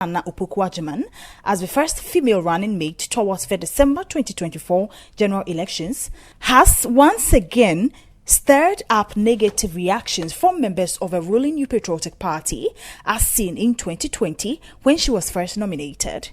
Nana Opoku-Agyeman as the first female running mate towards the December 2024 general elections has once again stirred up negative reactions from members of a ruling New Patriotic Party as seen in 2020 when she was first nominated.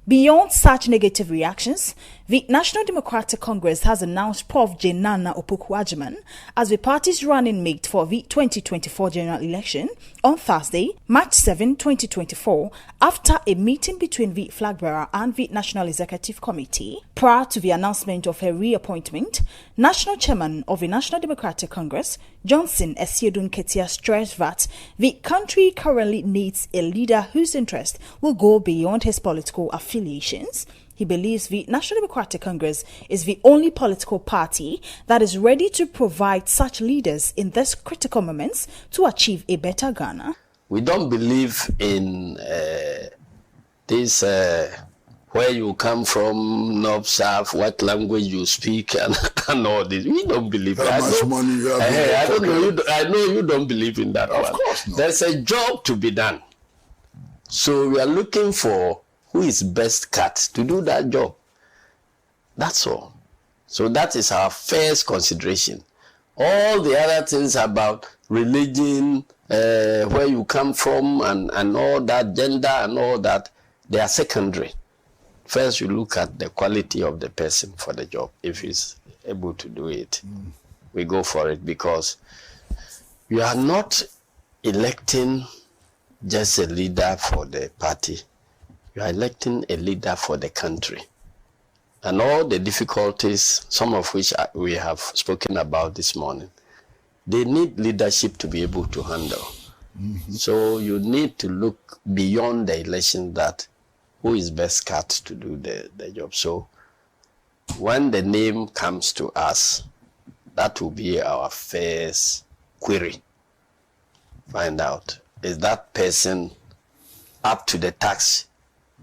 Beyond such negative reactions, the National Democratic Congress has announced Prof. Nana Opoku-Agyeman as the party's running mate for the 2024 general election on Thursday, March 7, 2024, after a meeting between the flag bearer and the National Executive Committee. Prior to the announcement of her reappointment, National Chairman of the National Democratic Congress, Johnson Esiedun Ketia, stressed that the country currently needs a leader whose interest will go beyond his political affiliations. He believes the National Democratic Congress is the only political party that is ready to provide such leaders in these critical moments to achieve a better Ghana. We don't believe in this where you come from, north, south, what language you speak, and all this. We don't believe that. I know you don't believe in that. Of course not. There's a job to be done. So we are looking for who is best cut to do that job. That's all. So that is our first consideration. All the other things about religion, where you come from, and all that, gender and all that, they are secondary. First, you look at the quality of the person for the job. If he's able to do it, we go for it, because you are not electing just a leader for the party. You are electing a leader for the country. And all the difficulties, some of which we have spoken about this morning, they need leadership to be able to handle. So you need to look beyond the election, that who is best cut to do the job. So when the name comes to us, that will be our first query. Find out, is that person up to the task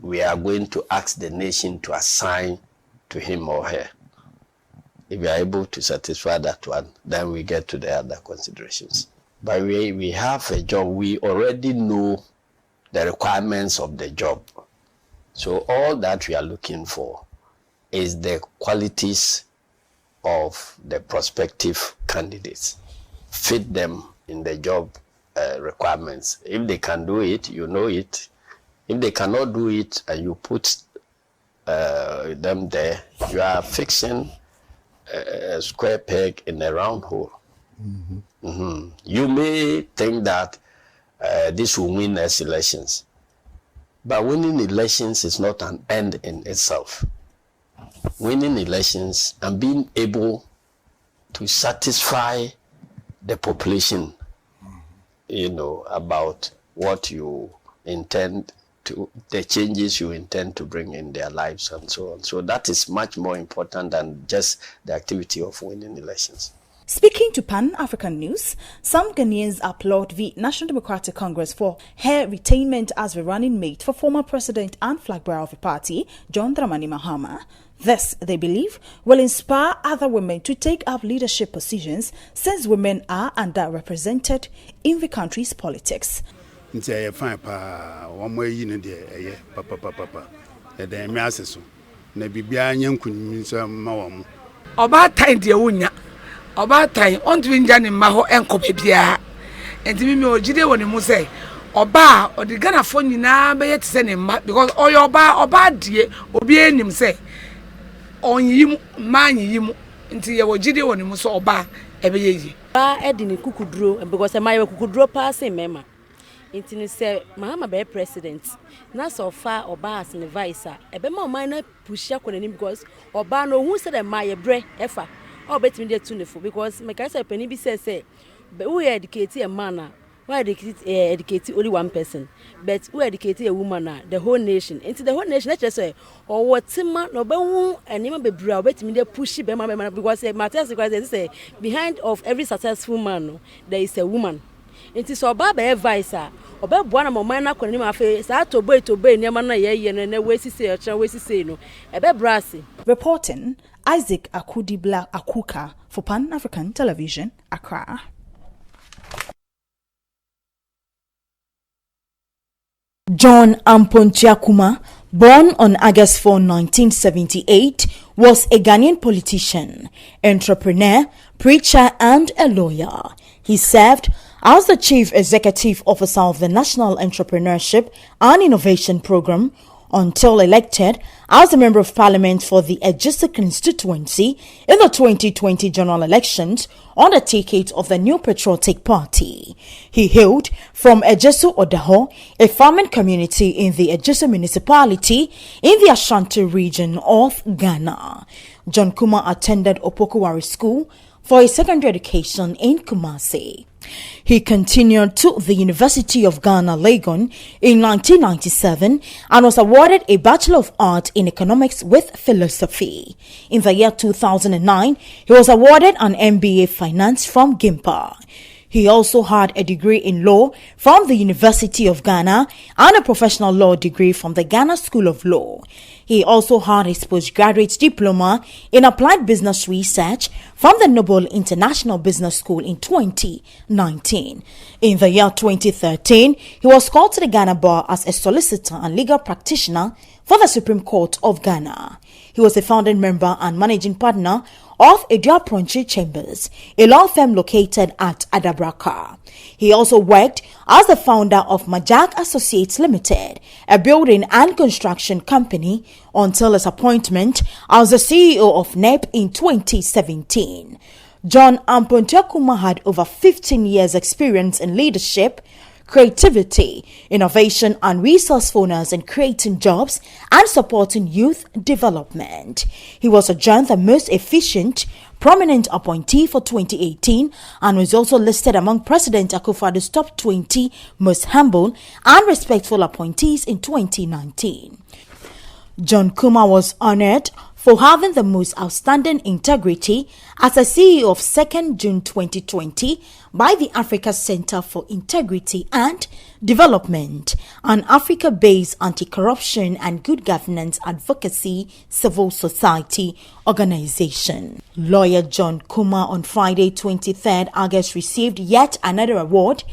we are going to ask the nation to assign to him or her? If we are able to satisfy that one, then we get to the other considerations. But we have a job. We already know the requirements of the job. So all that we are looking for is the qualities of the prospective candidates. Fit them in the job requirements. If they can do it, you know it. If they cannot do it and you put them there, you are fixing a square peg in a round hole. You may think that this will win us elections, but winning elections is not an end in itself. Winning elections and being able to satisfy the population, about what you intend to, the changes you intend to bring in their lives and so on. So that is much more important than just the activity of winning elections. Speaking to Pan-African News, some Ghanaians applaud the National Democratic Congress for her retainment as the running mate for former president and flag bearer of the party, John Dramani Mahama. This, they believe, will inspire other women to take up leadership positions, since women are underrepresented in the country's politics. About time on to Indian in Maho and Copia, and to me, Jide when you say, Oba or the Ghana phone na be yet send him because all your Oba dear, obey him say, on him, man him until you were Jide when you saw Oba every year. Edini kukudro, and because my kukudro passing mema. Intini say, Mahama be president. Na so far Oba as an advisor. Ebe ma minor push ya kwenye because Oba no who said my bre efa. Oh, bet me tuneful because my case penny be say, but we educate a man, we educate only one person, but we educate a woman, the whole nation. Into the whole nation, let's just say, or what Timma, no bone, and even be brow, bet me there pushy be my because Matthias because say behind of every successful man there is a woman. It is so bad advisor. Oba bwana mo man na kwani ma fe sa to boy nyama na ye na we sisi e chan we sisi no ebe brasi. Reporting Isaac Akudibla Akuka for Pan-African Television, Accra. John Ampontiakuma, born on August 4, 1978, was a Ghanaian politician, entrepreneur, preacher, and a lawyer. He served as the Chief Executive Officer of the National Entrepreneurship and Innovation Program until elected as a Member of Parliament for the Ejisu constituency in the 2020 general elections on the ticket of the New Patriotic Party. He hailed from Ejisu Odaho, a farming community in the Ejisu municipality in the Ashanti region of Ghana. John Kuma attended Opokuwari School for his secondary education in Kumasi. He continued to the University of Ghana, Legon in 1997 and was awarded a Bachelor of Arts in Economics with Philosophy. In the year 2009, he was awarded an MBA Finance from GIMPA. He also had a degree in law from the University of Ghana and a professional law degree from the Ghana School of Law. He also had his postgraduate diploma in applied business research from the Noble International Business School in 2019. In the year 2013, he was called to the Ghana Bar as a solicitor and legal practitioner for the Supreme Court of Ghana. He was a founding member and managing partner of Eduapronchi Chambers, a law firm located at Adabraka. He also worked as the founder of Majak Associates Limited, a building and construction company, until his appointment as the CEO of NEP in 2017. John Ampontiakuma had over 15 years' experience in leadership, creativity, innovation, and resourcefulness in creating jobs and supporting youth development. He was adjourned the most efficient, prominent appointee for 2018 and was also listed among President Akufo-Addo's top 20 most humble and respectful appointees in 2019. John Kuma was honored for having the most outstanding integrity as a CEO of 2nd June 2020 by the Africa Center for Integrity and Development, an Africa-based anti-corruption and good governance advocacy civil society organization. Lawyer John Kuma on Friday 23rd August received yet another award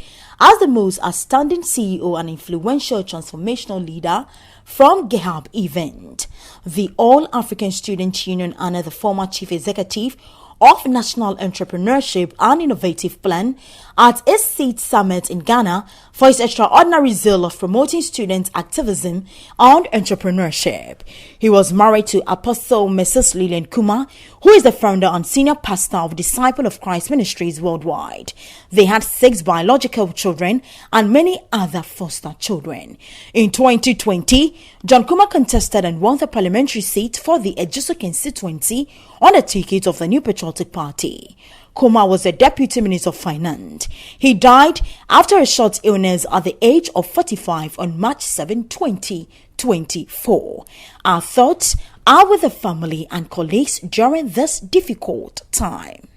as the most outstanding CEO and influential transformational leader from GEHAB event. The All African Student Union honored the former chief executive of National Entrepreneurship and Innovative Plan at its Seed Summit in Ghana for his extraordinary zeal of promoting student activism and entrepreneurship. He was married to Apostle Mrs. Lillian Kuma, who is the founder and senior pastor of Disciple of Christ Ministries worldwide. They had 6 biological children and many other foster children. In 2020, John Kuma contested and won the parliamentary seat for the Ejisu constituency on the ticket of the New Patriotic Party. Kuma was the Deputy Minister of Finance. He died after a short illness at the age of 45 on March 7, 2024. Our thoughts are with the family and colleagues during this difficult time.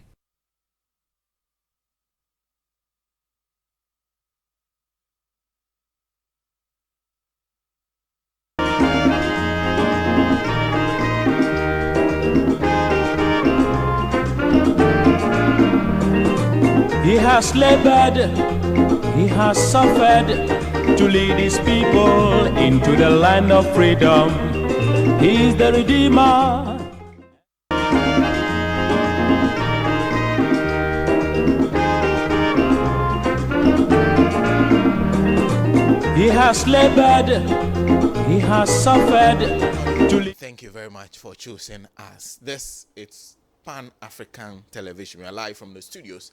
He has labored, he has suffered to lead his people into the land of freedom. He is the Redeemer. He has labored, he has suffered to lead. Thank you very much for choosing us. This is Pan-African Television. We are live from the studios,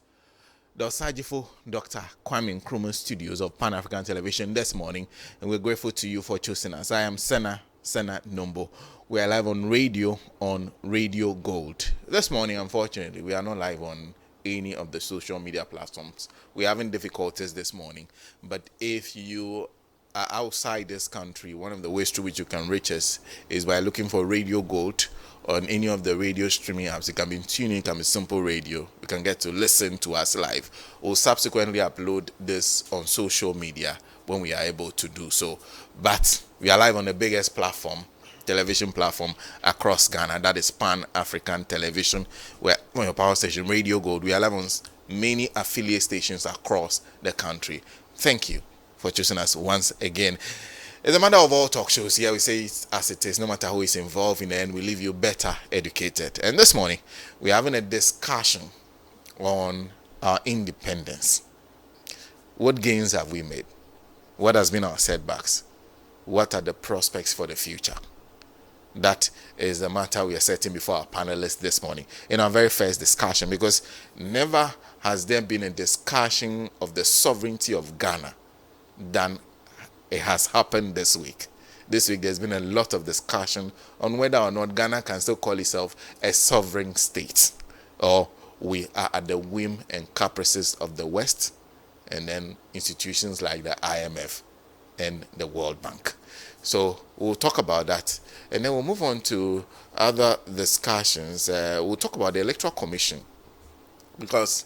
the Osajifo Dr. Kwame Nkrumah studios of Pan-African Television this morning, and we're grateful to you for choosing us. I am Sena Nombo. We are live on Radio Gold. This morning, unfortunately, we are not live on any of the social media platforms. We're having difficulties this morning, but if you are outside this country, one of the ways through which you can reach us is by looking for Radio Gold on any of the radio streaming apps. It can be tuning, it can be Simple Radio. You can get to listen to us live. We'll subsequently upload this on social media when we are able to do so. But we are live on the biggest platform, television platform across Ghana. That is Pan-African Television. We're on your power station, Radio Gold. We are live on many affiliate stations across the country. Thank you for choosing us once again. It's a matter of all talk shows. Here we say it as it is, no matter who is involved in the end, we leave you better educated. And this morning, we're having a discussion on our independence. What gains have we made? What has been our setbacks? What are the prospects for the future? That is the matter we are setting before our panelists this morning in our very first discussion, because never has there been a discussion of the sovereignty of Ghana than it has happened this week. This week there's been a lot of discussion on whether or not Ghana can still call itself a sovereign state, or we are at the whim and caprices of the West and then institutions like the IMF and the World Bank. So we'll talk about that, and then we'll move on to other discussions. We'll talk about the Electoral Commission, because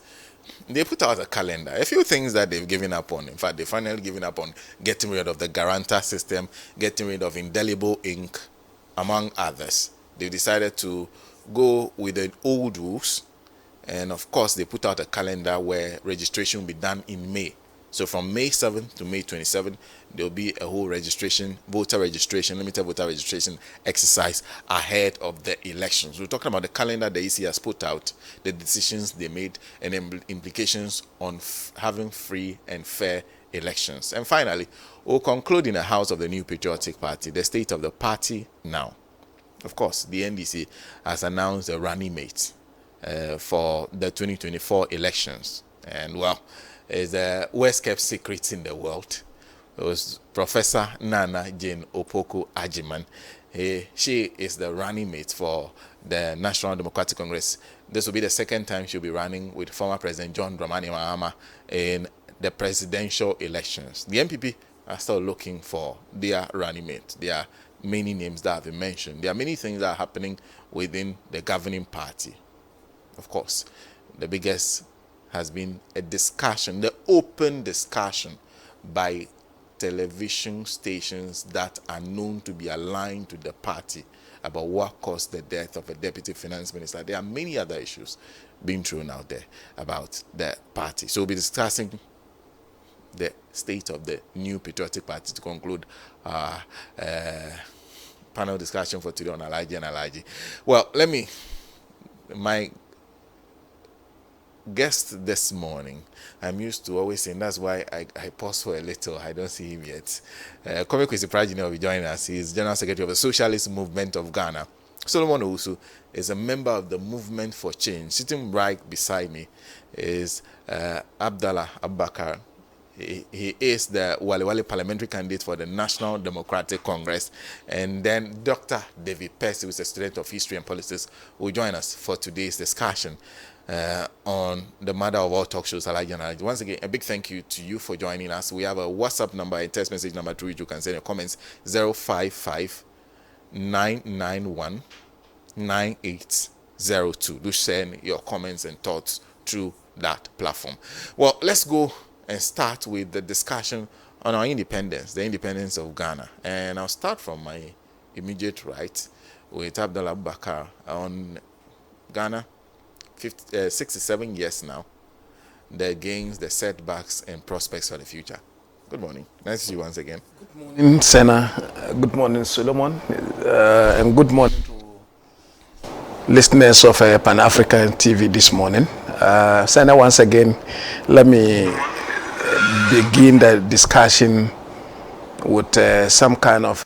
they put out a calendar, a few things that they've given up on. In fact, they finally given up on getting rid of the guarantor system, getting rid of indelible ink, among others. They decided to go with the old rules, and of course they put out a calendar where registration will be done in May. So from May 7th to May 27th, there will be a whole registration, limited voter registration exercise ahead of the elections. We're talking about the calendar the EC has put out, the decisions they made, and implications on having free and fair elections. And finally, we'll conclude in the House of the New Patriotic Party, the state of the party now. Of course, the NDC has announced a running mate for the 2024 elections. And well, is the worst kept secret in the world. It was Professor Nana Jane Opoku Ajiman. She is the running mate for the National Democratic Congress. This will be the second time she'll be running with former President John Dramani Mahama in the presidential elections. The NPP are still looking for their running mate. There are many names that have been mentioned. There are many things that are happening within the governing party. Of course, the biggest has been a discussion, the open discussion by television stations that are known to be aligned to the party about what caused the death of a deputy finance minister. There are many other issues being thrown out there about the party. So we'll be discussing the state of the New Patriotic Party to conclude our panel discussion for today on Alhaji and Alhaji. Well, my guest this morning, I'm used to always saying, that's why I pause for a little. I don't see him yet. Kwame Kwesi Prajini will be joining us. He's General Secretary of the Socialist Movement of Ghana. Solomon Owusu is a member of the Movement for Change. Sitting right beside me is Abdallah Abubakar. He is the Wale parliamentary candidate for the National Democratic Congress. And then Dr. David Percy, who is a student of history and politics, will join us for today's discussion on the matter of all talk shows, Alhaji and Alhaji. Once again, a big thank you to you for joining us. We have a WhatsApp number and text message number through which you can send your comments, 055-991-9802. Do send your comments and thoughts through that platform. Well, let's go and start with the discussion on our independence, the independence of Ghana. And I'll start from my immediate right with Abdallah Abubakar on Ghana. 67 years now, the gains, the setbacks, and prospects for the future. Good morning. Nice to see you once again. Good morning, Senna. Good morning, Solomon. And good morning to listeners of Pan-African TV this morning. Senna, once again, let me begin the discussion with some kind of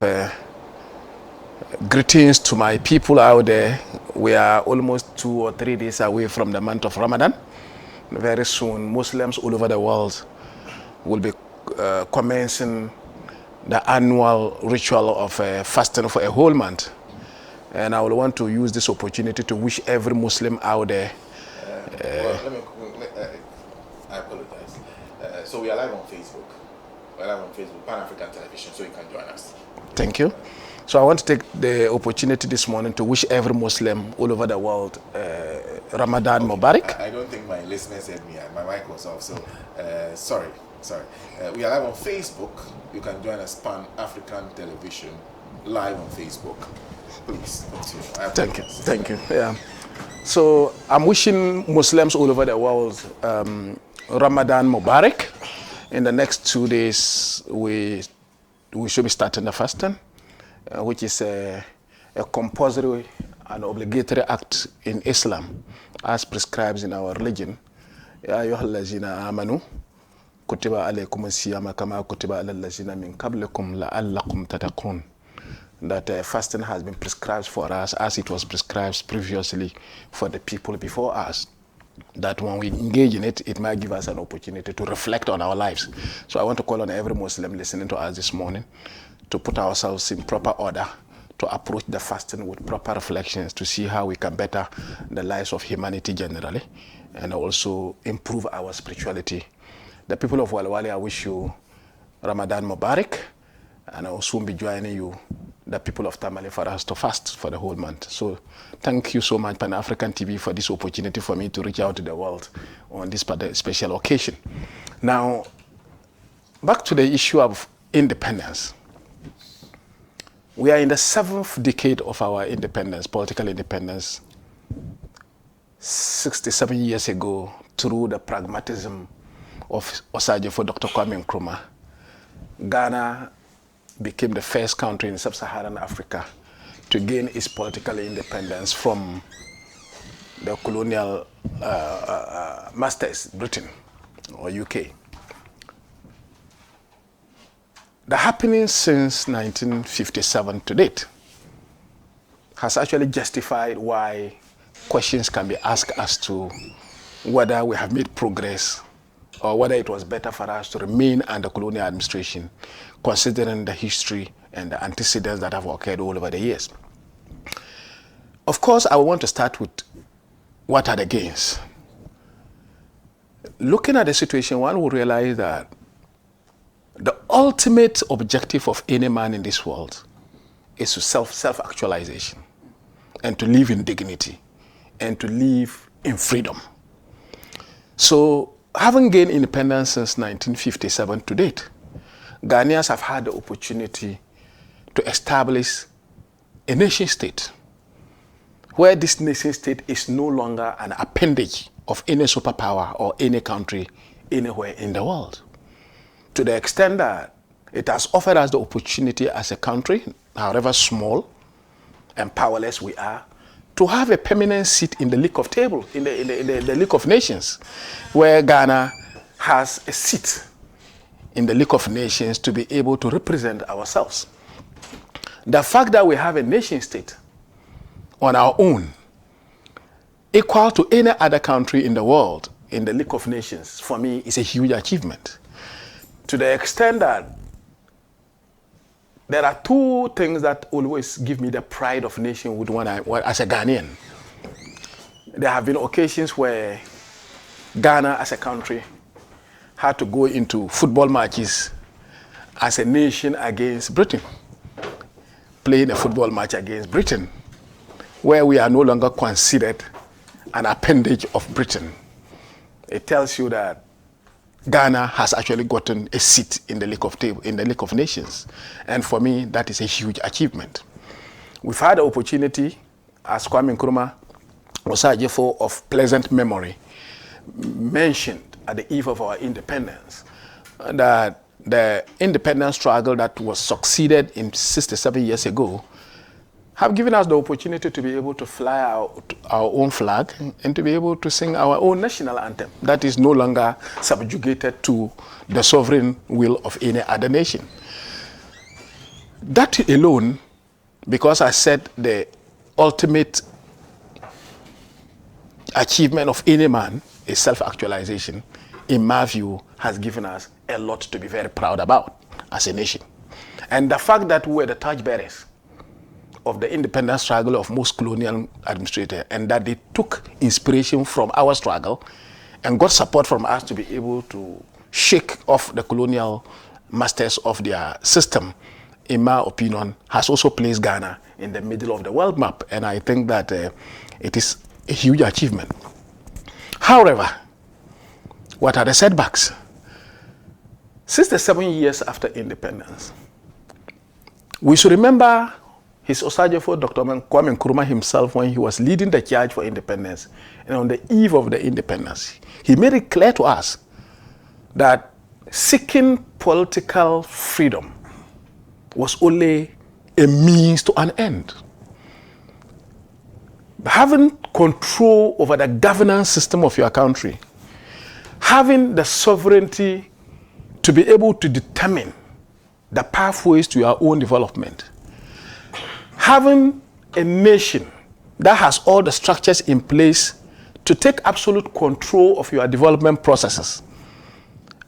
greetings to my people out there. We are almost 2 or 3 days away from the month of Ramadan. Very soon, Muslims all over the world will be commencing the annual ritual of fasting for a whole month. And I will want to use this opportunity to wish every Muslim out there. I apologize. So we are live on Facebook. We're live on Facebook, Pan-African Television, so you can join us. Thank you. So I want to take the opportunity this morning to wish every Muslim all over the world Ramadan Mubarak. I don't think my listeners heard me. My mic was off, so sorry. We are live on Facebook. You can join us, Pan-African Television, live on Facebook. Please continue. Thank you. Yeah. So I'm wishing Muslims all over the world Ramadan Mubarak. In the next 2 days, we we should be starting the fasting, which is a compulsory and obligatory act in Islam, as prescribed in our religion. Ya ayyuhallazina amanu kutiba alaykumus siyama kama kutiba alal ladzina min qablikum la'allakum tattaqun. That fasting has been prescribed for us as it was prescribed previously for the people before us. That when we engage in it, it might give us an opportunity to reflect on our lives. So I want to call on every Muslim listening to us this morning to put ourselves in proper order, to approach the fasting with proper reflections, to see how we can better the lives of humanity generally, and also improve our spirituality. The people of Walwali, I wish you Ramadan Mubarak, and I will soon be joining you, the people of Tamale, for us to fast for the whole month. So thank you so much, Pan-African TV, for this opportunity for me to reach out to the world on this special occasion. Now, back to the issue of independence. We are in the 7th decade of our independence, political independence. 67 years ago, through the pragmatism of Osajifo Dr. Kwame Nkrumah, Ghana became the first country in sub-Saharan Africa to gain its political independence from the colonial masters, Britain or UK. The happenings since 1957 to date has actually justified why questions can be asked as to whether we have made progress or whether it was better for us to remain under colonial administration, considering the history and the antecedents that have occurred all over the years. Of course, I want to start with what are the gains. Looking at the situation, one will realize that the ultimate objective of any man in this world is to self-actualization and to live in dignity and to live in freedom. So, having gained independence since 1957 to date, Ghanaians have had the opportunity to establish a nation state where this nation state is no longer an appendage of any superpower or any country anywhere in the world. To the extent that it has offered us the opportunity as a country, however small and powerless we are, to have a permanent seat in the League of Table, in the League of Nations, where Ghana has a seat in the League of Nations to be able to represent ourselves. The fact that we have a nation state on our own, equal to any other country in the world in the League of Nations, for me is a huge achievement. To the extent that there are two things that always give me the pride of nationhood as a Ghanaian. There have been occasions where Ghana as a country had to go into football matches as a nation against Britain, playing a football match against Britain, where we are no longer considered an appendage of Britain. It tells you that Ghana has actually gotten a seat in the League of Nations. And for me, that is a huge achievement. We've had the opportunity, as Kwame Nkrumah Osajifo of pleasant memory mentioned at the eve of our independence, that the independence struggle that was succeeded in 67 years ago have given us the opportunity to be able to fly our own flag and to be able to sing our own national anthem that is no longer subjugated to the sovereign will of any other nation. That alone, because I said the ultimate achievement of any man is self-actualization, in my view, has given us a lot to be very proud about as a nation. And the fact that we were the torchbearers of the independence struggle of most colonial administrators, and that they took inspiration from our struggle and got support from us to be able to shake off the colonial masters of their system, in my opinion, has also placed Ghana in the middle of the world map. And I think that it is a huge achievement. However, what are the setbacks? 67 years after independence, we should remember His Osajifo, Dr. Kwame Nkrumah himself, when he was leading the charge for independence, and on the eve of the independence, he made it clear to us that seeking political freedom was only a means to an end. Having control over the governance system of your country, having the sovereignty to be able to determine the pathways to your own development, having a nation that has all the structures in place to take absolute control of your development processes,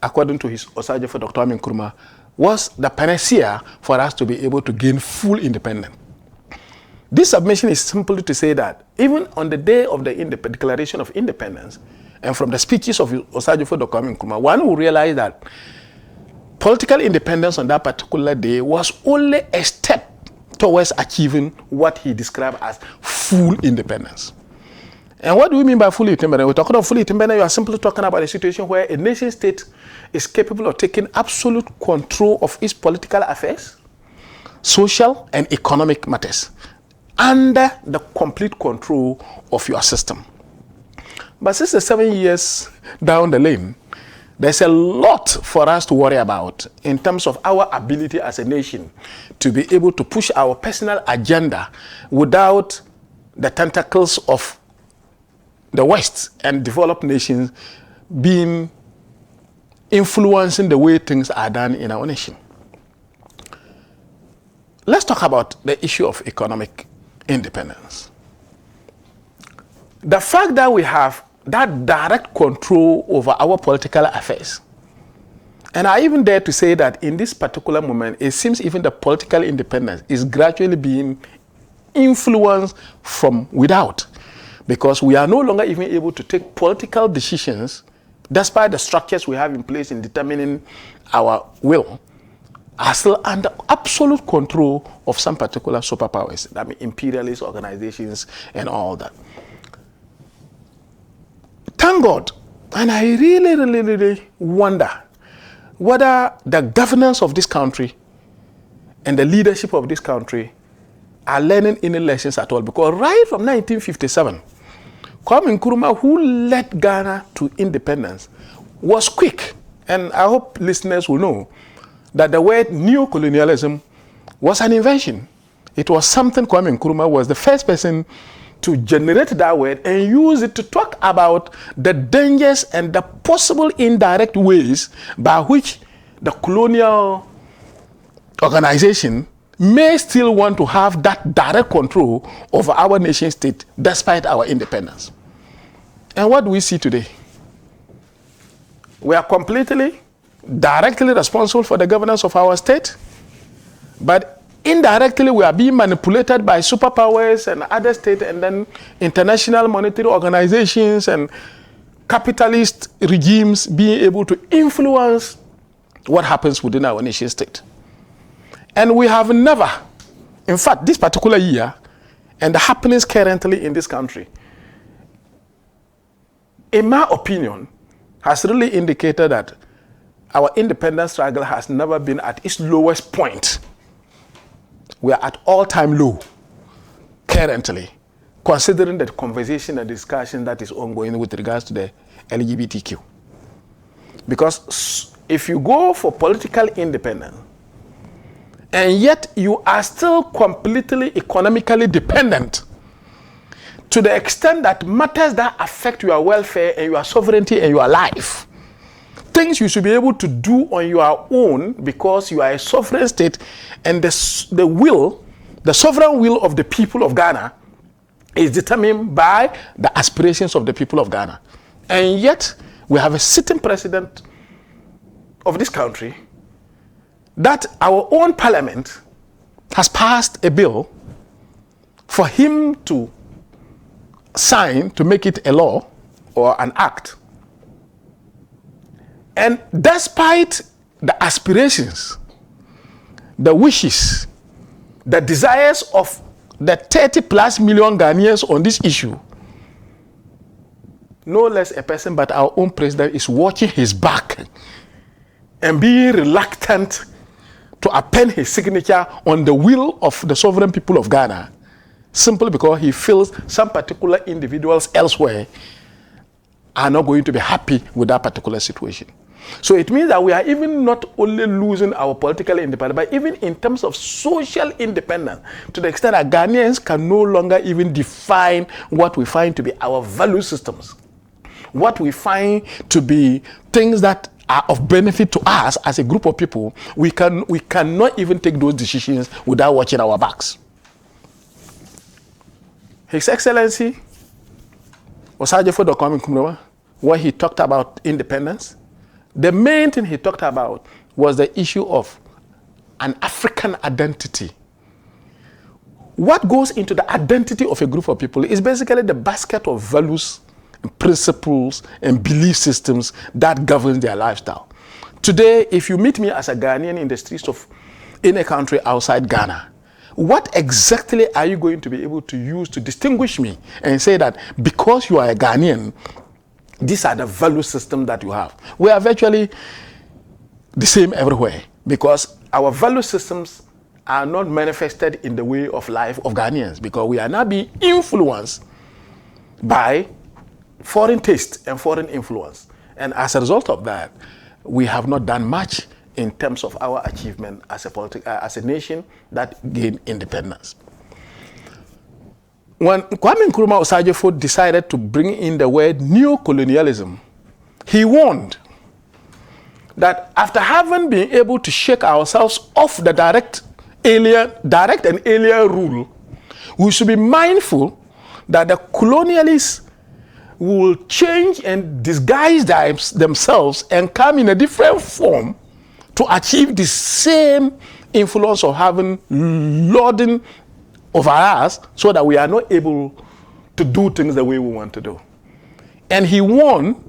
according to his Osagyefo Dr. Kwame Nkrumah, was the panacea for us to be able to gain full independence. This submission is simply to say that even on the day of the Declaration of Independence, and from the speeches of Osagyefo Dr. Kwame Nkrumah, one will realize that political independence on that particular day was only a step towards achieving what he described as full independence. And what do we mean by full independence? We're talking about full independence, you are simply talking about a situation where a nation state is capable of taking absolute control of its political affairs, social and economic matters, under the complete control of your system. But 67 years down the lane, there's a lot for us to worry about in terms of our ability as a nation to be able to push our personal agenda without the tentacles of the West and developed nations being influencing the way things are done in our nation. Let's talk about the issue of economic independence. The fact that we have that direct control over our political affairs, and I even dare to say that in this particular moment, it seems even the political independence is gradually being influenced from without, because we are no longer even able to take political decisions despite the structures we have in place in determining our will, are still under absolute control of some particular superpowers, I mean imperialist organizations and all that. Thank God, and I really wonder whether the governance of this country and the leadership of this country are learning any lessons at all, because right from 1957, Kwame Nkrumah, who led Ghana to independence, was quick, and I hope listeners will know that the word neocolonialism was an invention. It was something Kwame Nkrumah was the first person to generate that word and use it to talk about the dangers and the possible indirect ways by which the colonial organization may still want to have that direct control over our nation state despite our independence. And what do we see today? We are completely, directly responsible for the governance of our state, but indirectly we are being manipulated by superpowers and other states, and then international monetary organizations and capitalist regimes being able to influence what happens within our nation state. And we have never, in fact, this particular year and the happenings currently in this country, in my opinion, has really indicated that our independence struggle has never been at its lowest point. We are at all-time low currently, considering the conversation and discussion that is ongoing with regards to the LGBTQ. Because if you go for political independence, and yet you are still completely economically dependent to the extent that matters that affect your welfare and your sovereignty and your life, things you should be able to do on your own because you are a sovereign state, and the sovereign will of the people of Ghana is determined by the aspirations of the people of Ghana. And yet we have a sitting president of this country that our own parliament has passed a bill for him to sign to make it a law or an act. And despite the aspirations, the wishes, the desires of the 30+ million Ghanaians on this issue, no less a person but our own president is watching his back and being reluctant to append his signature on the will of the sovereign people of Ghana, simply because he feels some particular individuals elsewhere are not going to be happy with that particular situation. So it means that we are even not only losing our political independence, but even in terms of social independence, to the extent that Ghanaians can no longer even define what we find to be our value systems, what we find to be things that are of benefit to us as a group of people. We cannot even take those decisions without watching our backs. His Excellency Osajifo Kwame Nkrumah, when he talked about independence, the main thing he talked about was the issue of an African identity. What goes into the identity of a group of people is basically the basket of values, and principles, and belief systems that govern their lifestyle. Today, if you meet me as a Ghanaian in the streets of any country outside Ghana, what exactly are you going to be able to use to distinguish me and say that because you are a Ghanaian, these are the value systems that you have? We are virtually the same everywhere, because our value systems are not manifested in the way of life of Ghanaians, because we are now being influenced by foreign taste and foreign influence. And as a result of that, we have not done much in terms of our achievement as a nation that gained independence. When Kwame Nkrumah Osajifo decided to bring in the word neo-colonialism, he warned that after having been able to shake ourselves off the direct and alien rule, we should be mindful that the colonialists will change and disguise themselves and come in a different form to achieve the same influence of having lording over us, so that we are not able to do things the way we want to do. And he won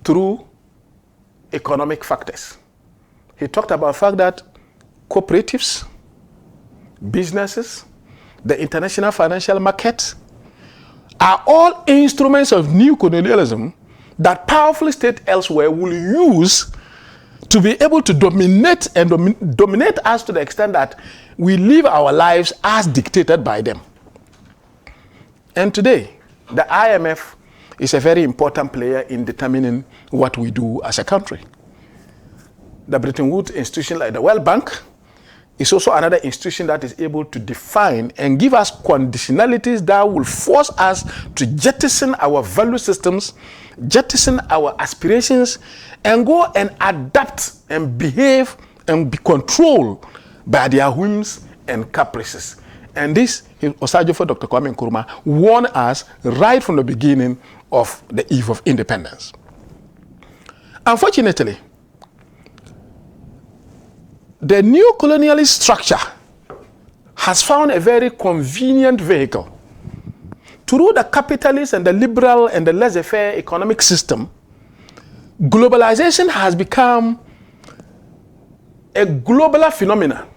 through economic factors. He talked about the fact that cooperatives, businesses, the international financial market are all instruments of new colonialism that powerful states elsewhere will use to be able to dominate us to the extent that we live our lives as dictated by them. And today, the IMF is a very important player in determining what we do as a country. The Bretton Woods institution, like the World Bank, is also another institution that is able to define and give us conditionalities that will force us to jettison our value systems, jettison our aspirations, and go and adapt and behave and be controlled by their whims and caprices. And this, Osajifo Dr. Kwame Nkrumah warned us right from the beginning of the eve of independence. Unfortunately, the new colonialist structure has found a very convenient vehicle. Through the capitalist and the liberal and the laissez-faire economic system, globalization has become a global phenomenon.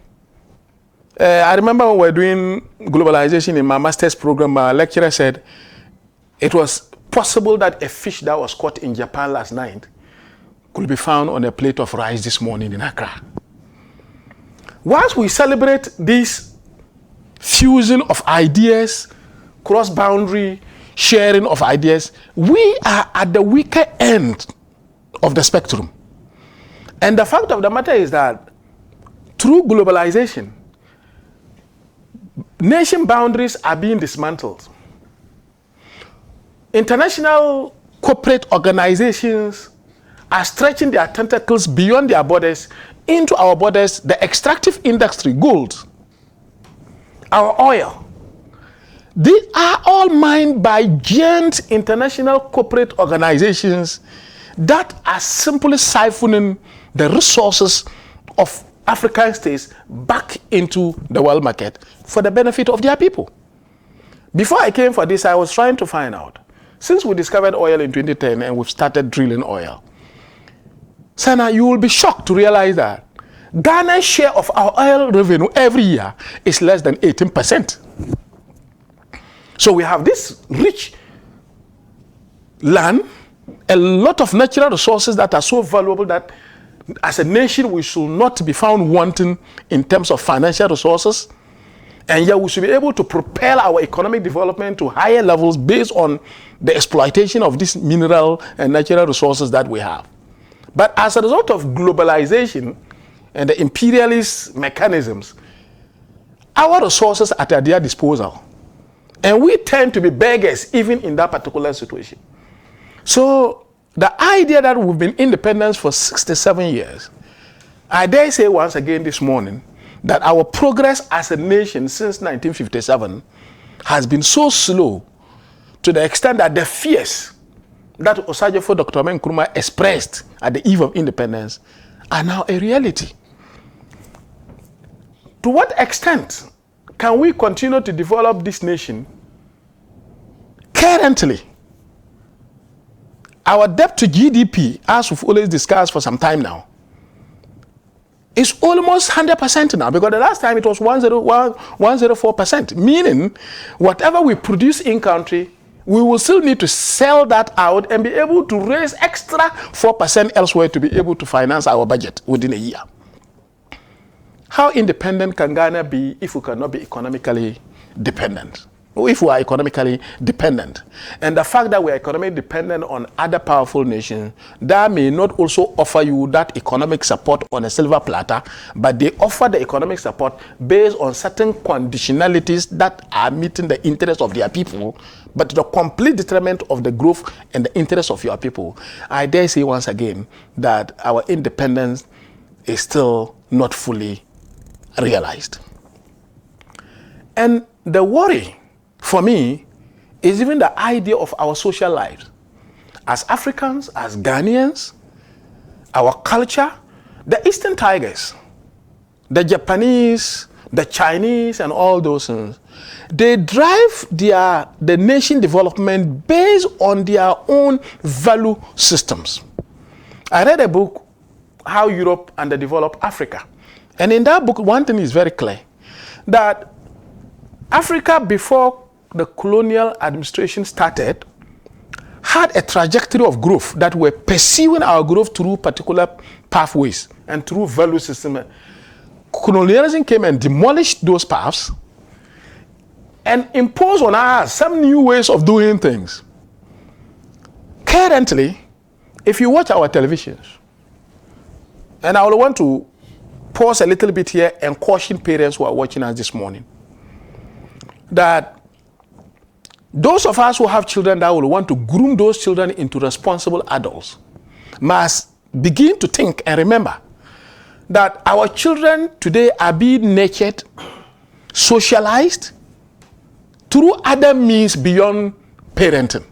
I remember when we were doing globalization in my master's program, my lecturer said it was possible that a fish that was caught in Japan last night could be found on a plate of rice this morning in Accra. Once we celebrate this fusion of ideas, cross-boundary sharing of ideas, we are at the weaker end of the spectrum. And the fact of the matter is that through globalization, nation boundaries are being dismantled. International corporate organizations are stretching their tentacles beyond their borders into our borders. The extractive industry, gold, our oil, these are all mined by giant international corporate organizations that are simply siphoning the resources of African states back into the world market for the benefit of their people. Before I came for this, I was trying to find out, since we discovered oil in 2010 and we've started drilling oil, Sana, you will be shocked to realize that Ghana's share of our oil revenue every year is less than 18%. So we have this rich land, a lot of natural resources that are so valuable that as a nation we should not be found wanting in terms of financial resources, and yet we should be able to propel our economic development to higher levels based on the exploitation of these mineral and natural resources that we have. But as a result of globalization and the imperialist mechanisms, our resources are at their disposal. And we tend to be beggars even in that particular situation. So the idea that we've been independent for 67 years, I dare say once again this morning that our progress as a nation since 1957 has been so slow to the extent that the fears that Osajefo Dr. Nkrumah expressed at the eve of independence are now a reality. To what extent can we continue to develop this nation? Currently, our debt to GDP, as we've always discussed for some time now, is almost 100% now, because the last time it was 104%, meaning whatever we produce in country, we will still need to sell that out and be able to raise extra 4% elsewhere to be able to finance our budget within a year. How independent can Ghana be if we cannot be economically dependent? Or if we are economically dependent? And the fact that we are economically dependent on other powerful nations, that may not also offer you that economic support on a silver platter, but they offer the economic support based on certain conditionalities that are meeting the interests of their people, but the complete detriment of the growth and the interests of your people. I dare say once again that our independence is still not fully realized. And the worry for me is even the idea of our social lives. As Africans, as Ghanaians, our culture, the Eastern Tigers, the Japanese, the Chinese, and all those things, they drive the nation development based on their own value systems. I read a book, How Europe Underdeveloped Africa. And in that book, one thing is very clear, that Africa, before the colonial administration started, had a trajectory of growth that were pursuing our growth through particular pathways and through value systems. Colonialism came and demolished those paths and imposed on us some new ways of doing things. Currently, if you watch our televisions, and I will want to pause a little bit here and caution parents who are watching us this morning, that those of us who have children that will want to groom those children into responsible adults must begin to think and remember that our children today are being nurtured, socialized through other means beyond parenting.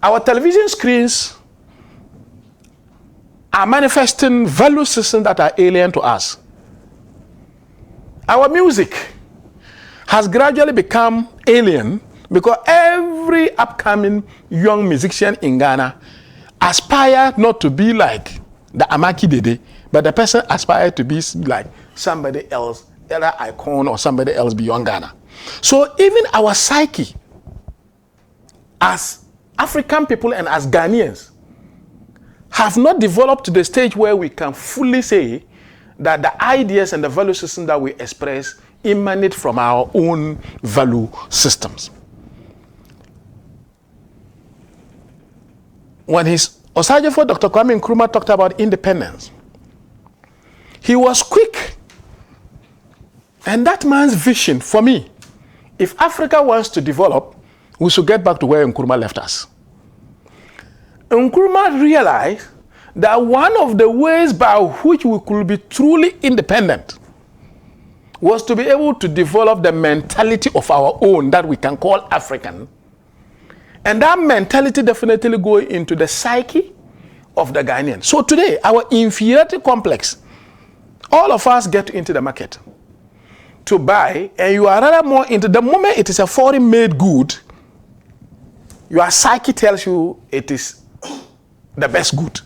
Our television screens are manifesting value systems that are alien to us. Our music has gradually become alien because every upcoming young musician in Ghana aspires not to be like the Amaki Dede, but the person aspires to be like somebody else, either icon or somebody else beyond Ghana. So even our psyche as African people and as Ghanaians have not developed to the stage where we can fully say that the ideas and the value system that we express emanate from our own value systems. When Osajefo Dr. Kwame Nkrumah talked about independence, he was quick. And that man's vision for me, if Africa wants to develop, we should get back to where Nkrumah left us. Nkrumah realized that one of the ways by which we could be truly independent was to be able to develop the mentality of our own that we can call African. And that mentality definitely goes into the psyche of the Ghanaian. So today, our inferiority complex, all of us get into the market to buy, and you are rather more into the moment it is a foreign made good, your psyche tells you it is the best good.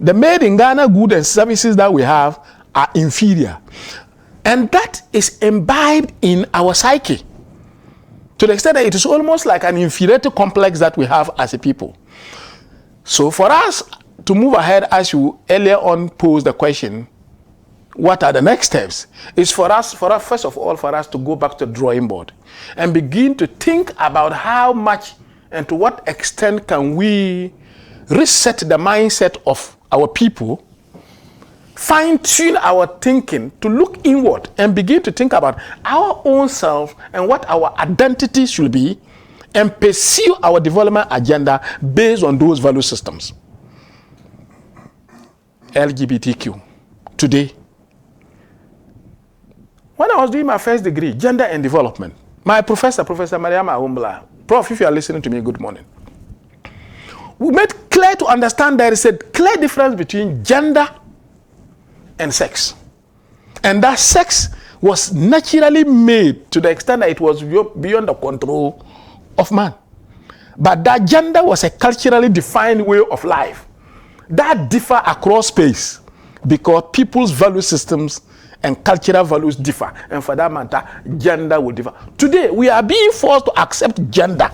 The made in Ghana goods and services that we have are inferior. And that is imbibed in our psyche to the extent that it is almost like an inferiority complex that we have as a people. So for us to move ahead, as you earlier on posed the question, what are the next steps? Is for us, first of all, for us to go back to the drawing board and begin to think about how much and to what extent can we reset the mindset of our people, fine-tune our thinking to look inward and begin to think about our own self and what our identity should be, and pursue our development agenda based on those value systems. LGBTQ. Today, when I was doing my first degree, gender and development, my professor, Professor Mariama Umbla, Prof, if you are listening to me, good morning. We made clear to understand there is a clear difference between gender and sex. And that sex was naturally made to the extent that it was beyond the control of man. But that gender was a culturally defined way of life that differ across space because people's value systems and cultural values differ. And for that matter, gender will differ. Today, we are being forced to accept gender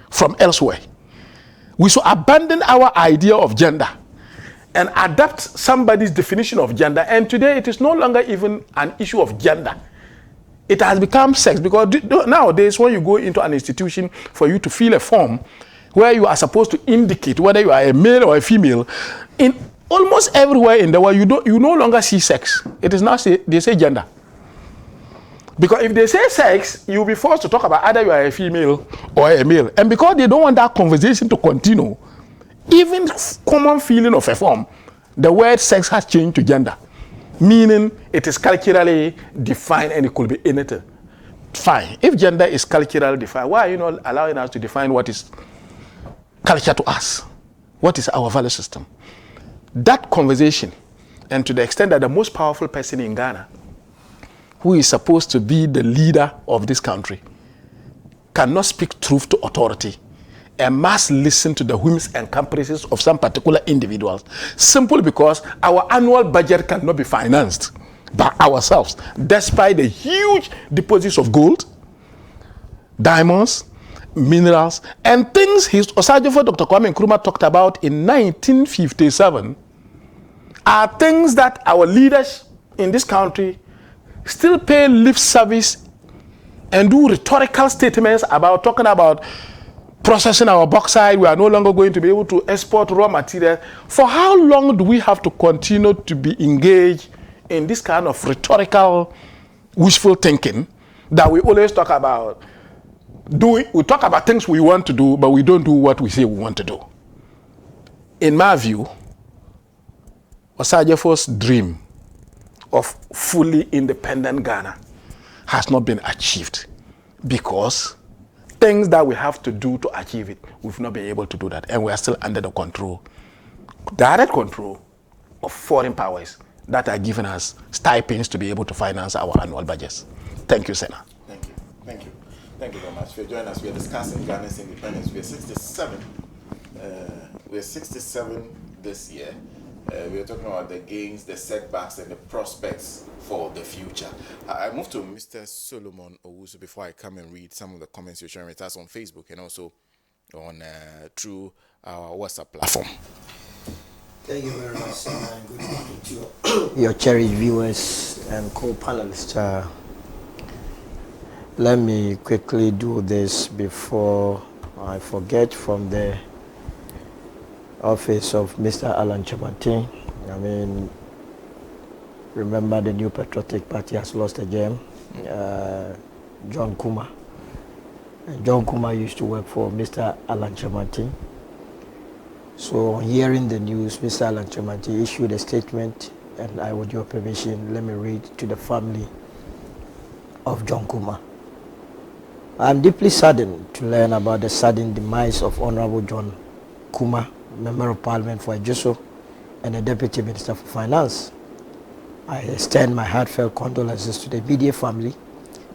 from elsewhere. We should abandon our idea of gender and adapt somebody's definition of gender. And today, it is no longer even an issue of gender. It has become sex, because nowadays, when you go into an institution for you to fill a form where you are supposed to indicate whether you are a male or a female, in almost everywhere in the world, you no longer see sex. It is now they say gender. Because if they say sex, you'll be forced to talk about either you are a female or a male. And because they don't want that conversation to continue, even common feeling of a form, the word sex has changed to gender. Meaning it is culturally defined and it could be anything. Fine. If gender is culturally defined, why are you not allowing us to define what is culture to us? What is our value system? That conversation, and to the extent that the most powerful person in Ghana, who is supposed to be the leader of this country, cannot speak truth to authority and must listen to the whims and caprices of some particular individuals, simply because our annual budget cannot be financed by ourselves, despite the huge deposits of gold, diamonds, minerals, and things Osajifo Dr. Kwame Nkrumah talked about in 1957 are things that our leaders in this country still pay lip service and do rhetorical statements about, talking about processing our bauxite. We are no longer going to be able to export raw material. For how long do we have to continue to be engaged in this kind of rhetorical, wishful thinking that we always talk about? We talk about things we want to do, but we don't do what we say we want to do. In my view, Osajefo's dream of fully independent Ghana has not been achieved because things that we have to do to achieve it, we've not been able to do that. And we are still under the control, direct control of foreign powers that are giving us stipends to be able to finance our annual budgets. Thank you, Senna. Thank you. Thank you. Thank you very much for joining us. We are discussing Ghana's independence. We are 67. We are 67 this year. We are talking about the gains, the setbacks, and the prospects for the future. I move to Mr. Solomon Owusu before I come and read some of the comments you're sharing with us on Facebook and also on through our WhatsApp platform. Thank you very much, and good morning to your cherished viewers and co-panelists. Let me quickly do this before I forget. From the office of Mr. Alan Chamantin, remember the New Patriotic Party has lost a gem, John Kuma. And John Kuma used to work for Mr. Alan Chamantin. So on hearing the news, Mr. Alan Chamantin issued a statement, and I, with your permission, let me read to the family of John Kuma. I am deeply saddened to learn about the sudden demise of Honorable John Kuma, Member of Parliament for Ejuso and the Deputy Minister for Finance. I extend my heartfelt condolences to the immediate family,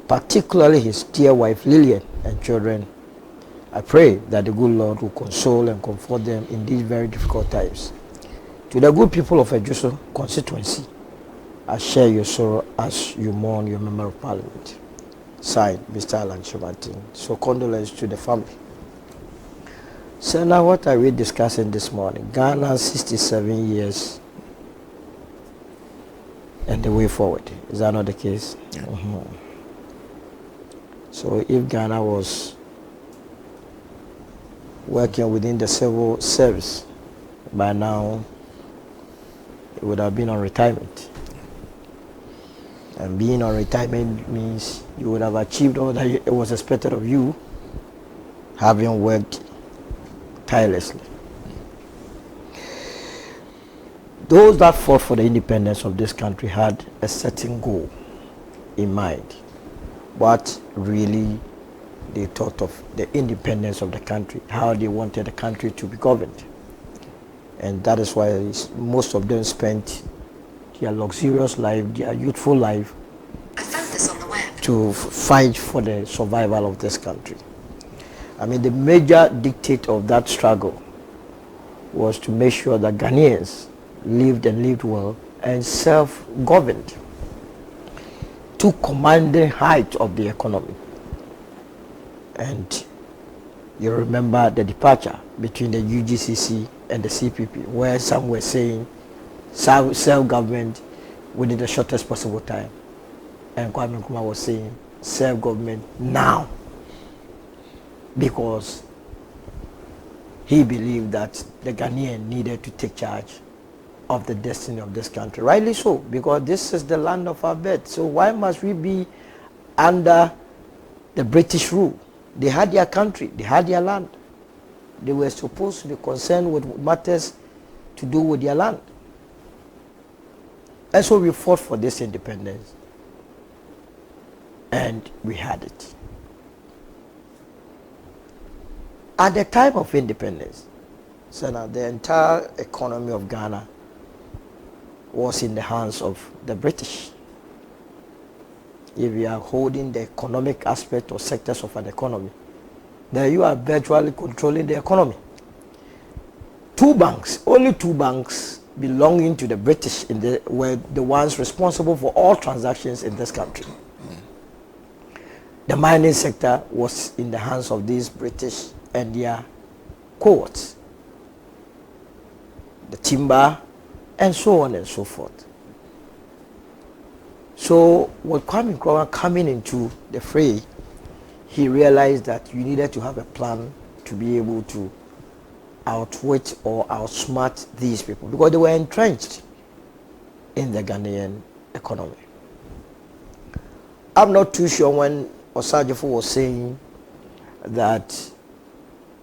particularly his dear wife Lillian and children. I pray that the good Lord will console and comfort them in these very difficult times. To the good people of Ejuso constituency, I share your sorrow as you mourn your Member of Parliament. Signed, Mr. Alan Chamantin. So condolences to the family. So now what are we discussing this morning? Ghana 67 years and the way forward. Is that not the case? Yeah. Mm-hmm. So if Ghana was working within the civil service by now he would have been on retirement. And being on retirement means you would have achieved all that it was expected of you, having worked tirelessly. Those that fought for the independence of this country had a certain goal in mind. What really they thought of the independence of the country, how they wanted the country to be governed. And that is why most of them spent their luxurious life, their youthful life, to fight for the survival of this country. I mean, the major dictate of that struggle was to make sure that Ghanaians lived and lived well and self-governed, to command the height of the economy. And you remember the departure between the UGCC and the CPP, where some were saying self-government within the shortest possible time. And Kwame Nkrumah was saying self-government now, because he believed that the Ghanaian needed to take charge of the destiny of this country. Rightly so, because this is the land of our birth. So why must we be under the British rule? They had their country, they had their land. They were supposed to be concerned with matters to do with their land. And so we fought for this independence. And we had it. At the time of independence, so now the entire economy of Ghana was in the hands of the British. If you are holding the economic aspect or sectors of an economy, then you are virtually controlling the economy. Only two banks belonging to the British were the ones responsible for all transactions in this country. The mining sector was in the hands of these British and their cohorts. The timber, and so on and so forth. So with Kwame Nkrumah coming into the fray, he realized that you needed to have a plan to be able to outwit or outsmart these people, because they were entrenched in the Ghanaian economy. I'm not too sure when Osajifo was saying that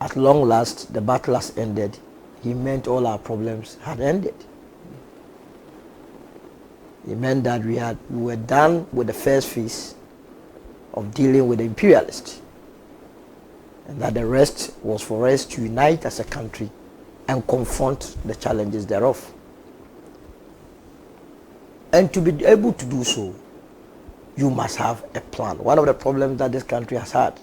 at long last the battle has ended, he meant all our problems had ended. It meant that we were done with the first phase of dealing with the imperialists, and that the rest was for us to unite as a country and confront the challenges thereof. And to be able to do so, you must have a plan. One of the problems that this country has had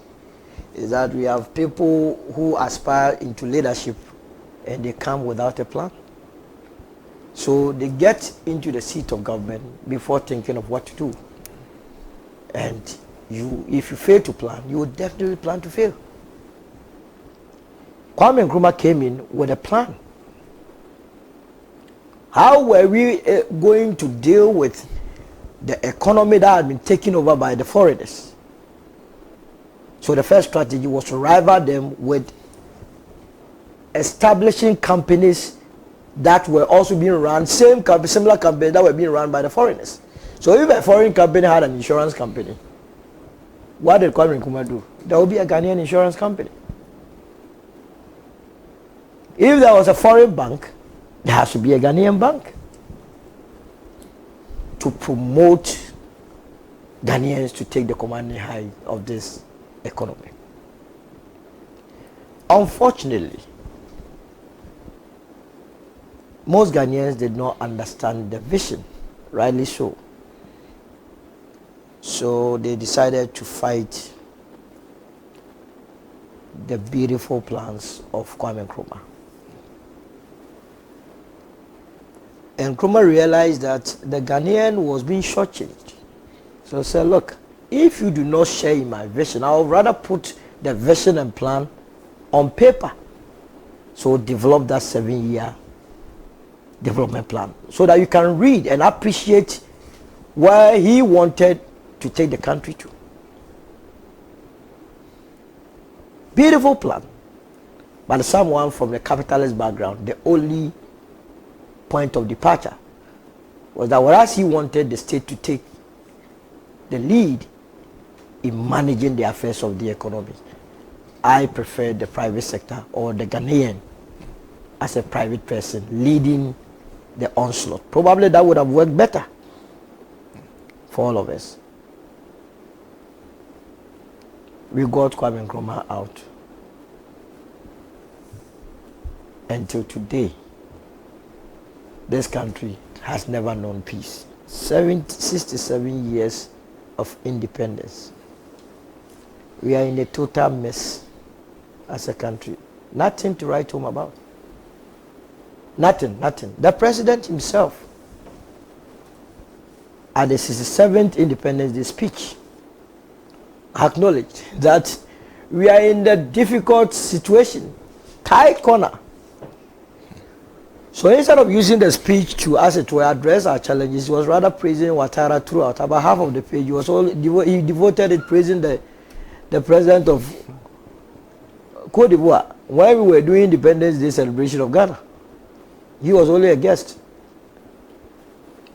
is that we have people who aspire into leadership and they come without a plan. So they get into the seat of government before thinking of what to do. And if you fail to plan, you will definitely plan to fail. Kwame Nkrumah came in with a plan. How were we going to deal with the economy that had been taken over by the foreigners? So the first strategy was to rival them with establishing companies that were also being run, similar companies that were being run by the foreigners. So if a foreign company had an insurance company, what did Kwame Nkrumah do? There will be a Ghanaian insurance company. If there was a foreign bank, there has to be a Ghanaian bank to promote Ghanaians to take the commanding high of this economy. Unfortunately, most Ghanaians did not understand the vision, rightly so. So they decided to fight the beautiful plans of Kwame Nkrumah. And Nkrumah realized that the Ghanaian was being shortchanged. So he said, look, if you do not share in my vision, I would rather put the vision and plan on paper. So develop that 7-year development plan so that you can read and appreciate where he wanted to take the country to. Beautiful plan. But someone from the capitalist background, the only point of departure was that whereas he wanted the state to take the lead in managing the affairs of the economy, I prefer the private sector or the Ghanaian as a private person leading the onslaught. Probably that would have worked better for all of us. We got Kwame Nkrumah out. Until today, this country has never known peace. 67 years of independence. We are in a total mess as a country. Nothing to write home about. Nothing. The president himself, at the 67th Independence Day speech, acknowledged that we are in a difficult situation, tight corner. So instead of using the speech to, as it were, address our challenges, he was rather praising Ouattara throughout. About half of the page, he devoted it praising the president of Côte d'Ivoire. When we were doing Independence Day celebration of Ghana, he was only a guest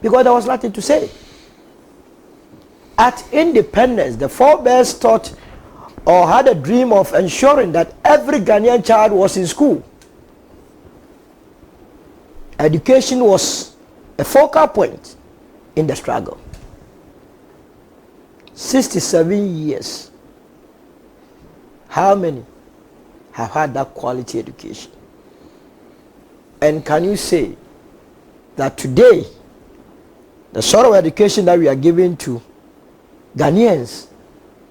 because there was nothing to say. At independence, the forebears thought or had a dream of ensuring that every Ghanaian child was in school. Education was a focal point in the struggle. 67 years. How many have had that quality education? And can you say that today, the sort of education that we are giving to Ghanaians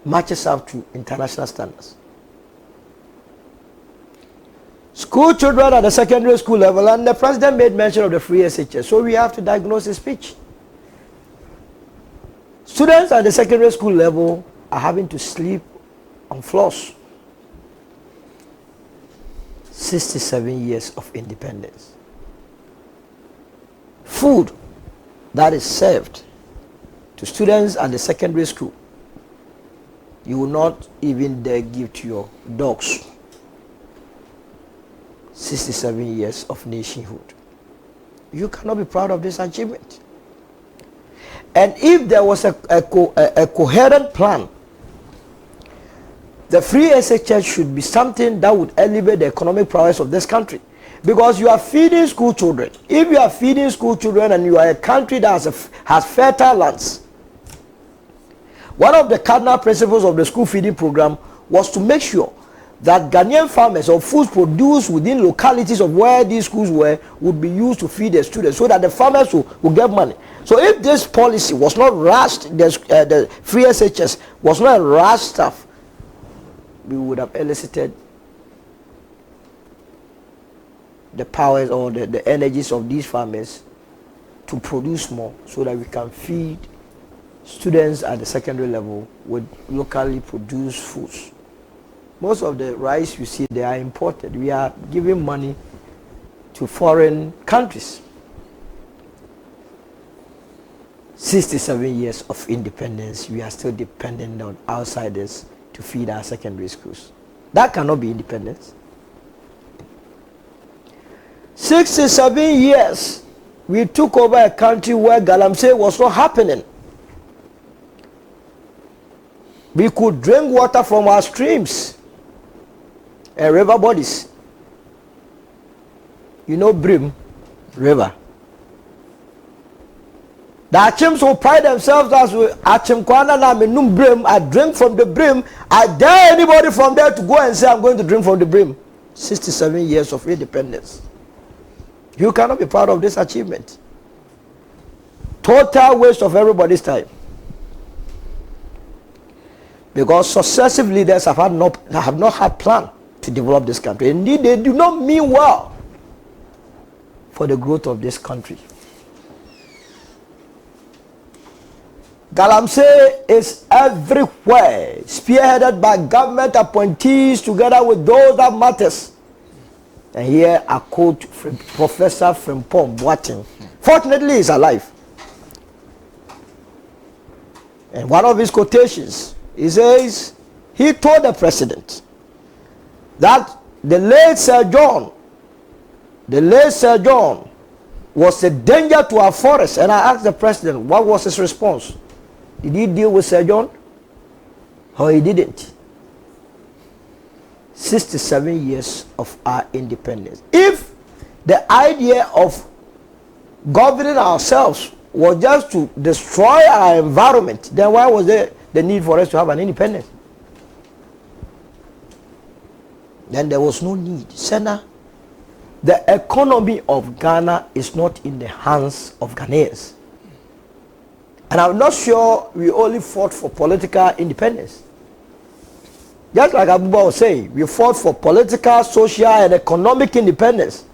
matches up to international standards? School children at the secondary school level, and the president made mention of the free SHS, so we have to diagnose his speech. Students at the secondary school level are having to sleep on floors. 67 years of independence. Food that is served to students at the secondary school, you will not even dare give to your dogs. 67 years of nationhood. You cannot be proud of this achievement. And if there was a coherent plan, the free SHS should be something that would elevate the economic prowess of this country. Because you are feeding school children. If you are feeding school children and you are a country that has fertile lands, one of the cardinal principles of the school feeding program was to make sure that Ghanaian farmers or foods produced within localities of where these schools were would be used to feed the students, so that the farmers will get money. So if this policy was not rushed, the free SHS was not a rush stuff, we would have elicited the powers or the energies of these farmers to produce more, so that we can feed students at the secondary level with locally produced foods. Most of the rice you see, they are imported. We are giving money to foreign countries. 67 years of independence, we are still dependent on outsiders to feed our secondary schools. That cannot be independence. 67 years, we took over a country where Galamsey was not happening. We could drink water from our streams and river bodies. You know Brim River. The Achims will pride themselves as Achim Kwana na menum Brim. I drink from the brim. I dare anybody from there to go and say I'm going to drink from the brim. 67 years of independence. You cannot be proud of this achievement. Total waste of everybody's time. Because successive leaders have not had plan to develop this country. Indeed, they do not mean well for the growth of this country. Galamsey is everywhere, spearheaded by government appointees together with those that matters. And here I quote Professor Frimpong Boateng. Fortunately, he's alive. And one of his quotations, he says, he told the president that the late Sir John was a danger to our forests. And I asked the president, what was his response? Did he deal with Sir John? Or he didn't? 67 years of our independence. If the idea of governing ourselves was just to destroy our environment, then why was there the need for us to have an independence? Then there was no need. Senna, the economy of Ghana is not in the hands of Ghanaians. And I'm not sure we only fought for political independence. Just like Abuba was saying, we fought for political, social, and economic independence.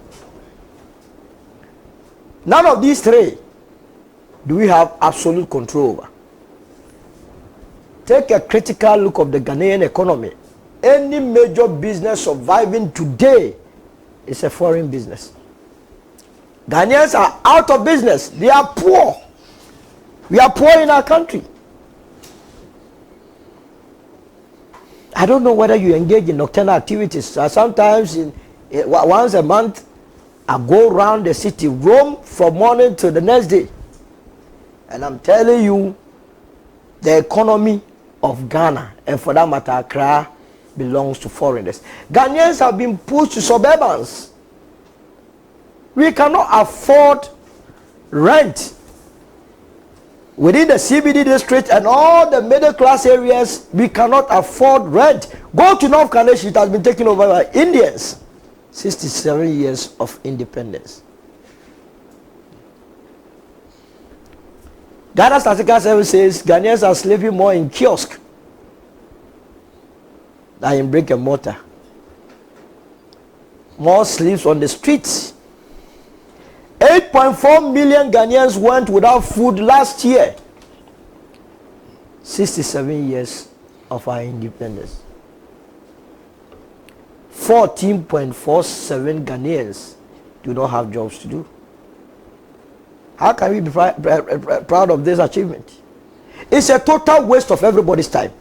None of these three do we have absolute control over. Take a critical look of the Ghanaian economy. Any major business surviving today is a foreign business. Ghanaians are out of business. They are poor. We are poor in our country. I don't know whether you engage in nocturnal activities. Sometimes once a month, I go around the city, roam from morning to the next day. And I'm telling you, the economy of Ghana, and for that matter, Accra, belongs to foreigners. Ghanaians have been pushed to suburbans. We cannot afford rent within the CBD district and all the middle class areas. We cannot afford rent. Go to North Kaneshi, it has been taken over by Indians. 67 years of independence. Ghana Statistical Service says Ghanaians are sleeping more in kiosk than in brick and mortar. More sleeps on the streets. 8.4 million Ghanaians went without food last year. 67 years of our independence. 14.47 Ghanaians do not have jobs to do. How can we be proud of this achievement? It's a total waste of everybody's time.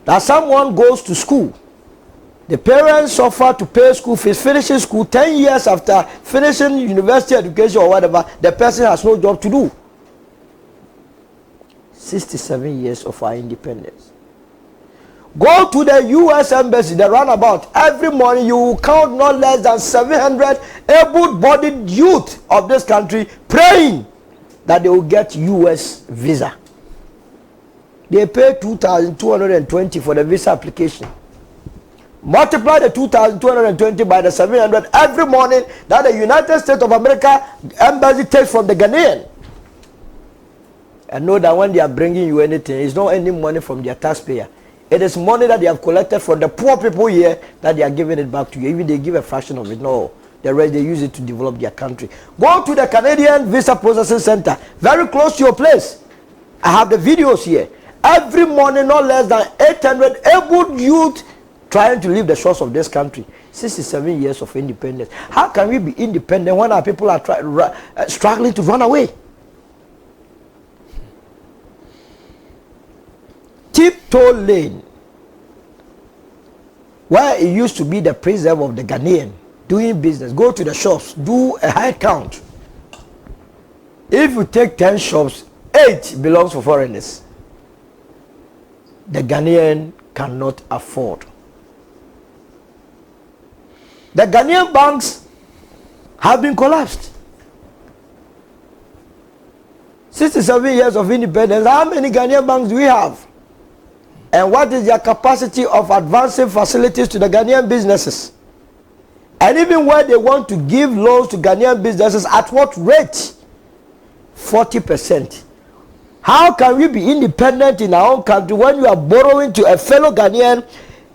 That someone goes to school, the parents offer to pay school fees, finishing school 10 years after finishing university education or whatever, the person has no job to do. 67 years of our independence. Go to the U.S. Embassy, the runabout. Every morning you will count not less than 700 able-bodied youth of this country praying that they will get U.S. visa. They pay 2,220 for the visa application. Multiply the 2,220 by the 700 every morning that the United States of America Embassy takes from the Ghanaian. And know that when they are bringing you anything, it's not any money from their taxpayer. It is money that they have collected from the poor people here that they are giving it back to you. Even they give a fraction of it. No, the rest they use it to develop their country. Go to the Canadian Visa Processing Center, very close to your place. I have the videos here. Every morning, not less than 800 able youth trying to leave the shores of this country. 67 years of independence. How can we be independent when our people are struggling to run away? Tiptoe Lane, where it used to be the preserve of the Ghanaian doing business, go to the shops, do a high count. If you take 10 shops, 8 belongs for foreigners. The Ghanaian cannot afford. The Ghanaian banks have been collapsed. 67 years of independence. How many Ghanaian banks do we have? And what is their capacity of advancing facilities to the Ghanaian businesses? And even where they want to give loans to Ghanaian businesses, at what rate? 40%. How can we be independent in our own country when you are borrowing to a fellow Ghanaian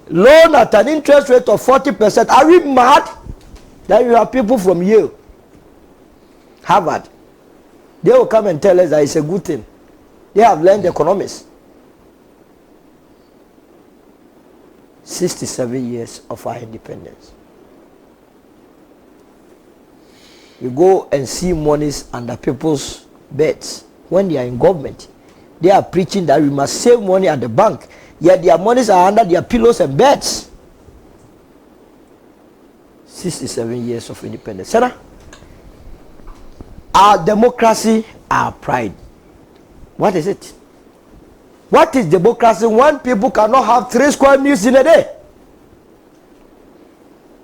loan at an interest rate of 40%? Are we mad? Then you have people from Yale, Harvard. They will come and tell us that it's a good thing. They have learned economics. 67 years of our independence. You go and see monies under people's beds when they are in government. They are preaching that we must save money at the bank. yet their monies are under their pillows and beds. 67 years of independence. Sarah, our democracy, our pride. What is it? What is democracy when people cannot have 3 square meals in a day?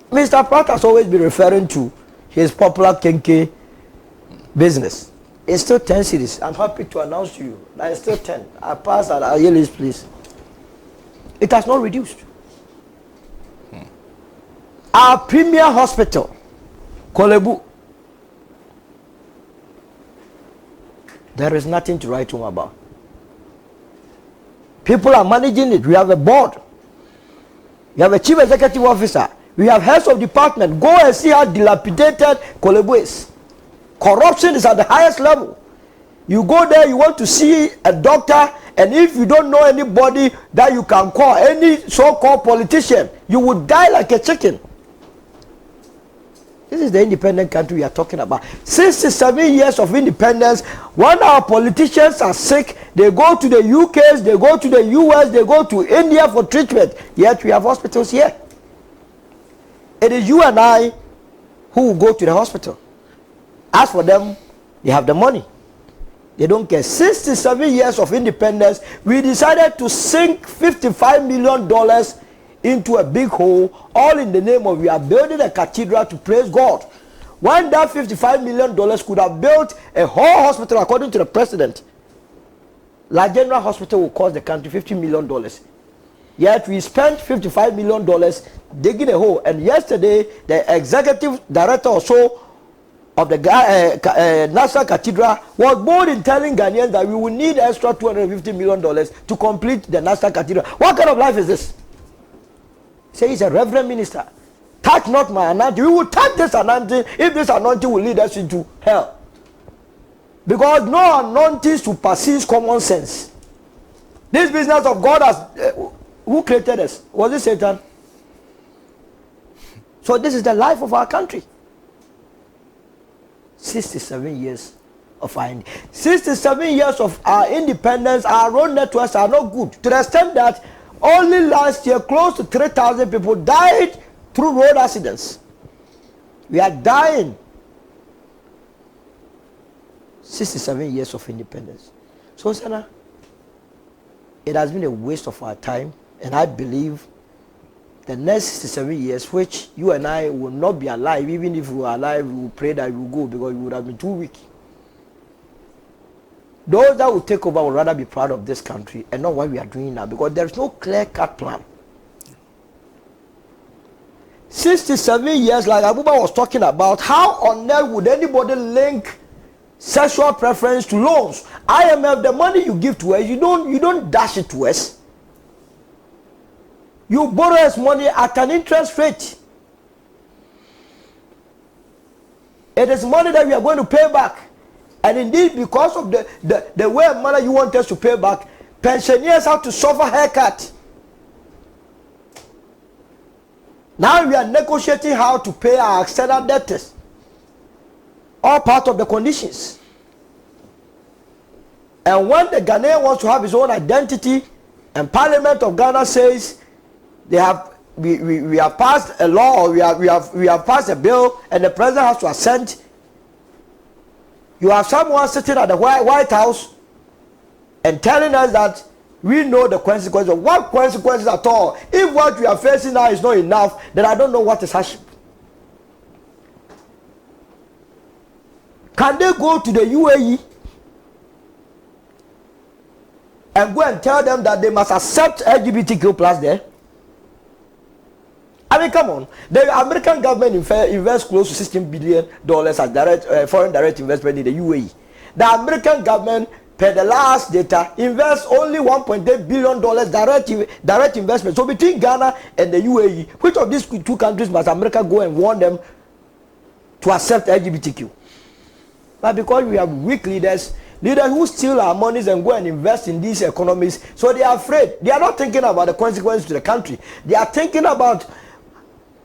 Mr. Pratt has always been referring to his popular Kenke business. It's still 10 cities. I'm happy to announce to you that it's still 10. I passed at Ayelis place. It has not reduced. Our premier hospital, Kolebu, there is nothing to write home about. People are managing it. We have a board. We have a chief executive officer. We have heads of department. Go and see how dilapidated Kolebu is. Corruption is at the highest level. You go there, you want to see a doctor, and if you don't know anybody that you can call, any so-called politician, you would die like a chicken. This is the independent country we are talking about. 67 years of independence. When our politicians are sick, they go to the UKs, they go to the US, they go to India for treatment. Yet we have hospitals here. It is you and I who will go to the hospital. As for them, they have the money. They don't care. 67 years of independence, we decided to sink $55 million into a big hole, all in the name of we are building a cathedral to praise God. When that $55 million could have built a whole hospital, according to the president, La General Hospital will cost the country $50 million. Yet we spent $55 million digging a hole. And yesterday, the executive director or so of the National Cathedral was bold in telling Ghanaians that we will need extra $250 million to complete the National Cathedral. What kind of life is this? Say he's a reverend minister. Touch not my anointing. We will touch this anointing if this anointing will lead us into hell. Because no anointing supersedes common sense. This business of God has... who created us? Was it Satan? So this is the life of our country. 67 years of our 67 years of our independence. Our road networks are not good, to the extent that only last year close to 3,000 people died through road accidents. We are dying. 67 years of independence. So, Sana, it has been a waste of our time, and I believe the next 67 years, which you and I will not be alive, even if we were alive, we will pray that we will go, because we would have been too weak. Those that will take over will rather be proud of this country and not what we are doing now, because there is no clear-cut plan. 67 years, like Abuba was talking about, how on earth would anybody link sexual preference to loans? IMF, the money you give to us, you don't dash it to us. You borrow us money at an interest rate. It is money that we are going to pay back. And indeed, because of the way of money you want us to pay back, pensioners have to suffer haircut. Now we are negotiating how to pay our external debtors. All part of the conditions. And when the Ghanaian wants to have his own identity, and Parliament of Ghana says we have passed a law, or we have passed a bill, and the president has to assent. You have someone sitting at the White House and telling us that we know the consequences. What consequences at all? If what we are facing now is not enough, then I don't know what is hardship. Can they go to the UAE and go and tell them that they must accept LGBTQ plus there? I mean, come on. The American government invests close to $16 billion as direct foreign direct investment in the UAE. The American government, per the last data, invests only $1.8 billion direct investment. So between Ghana and the UAE, which of these two countries must America go and warn them to accept LGBTQ? But because we have weak leaders who steal our monies and go and invest in these economies, so they are afraid. They are not thinking about the consequences to the country. They are thinking about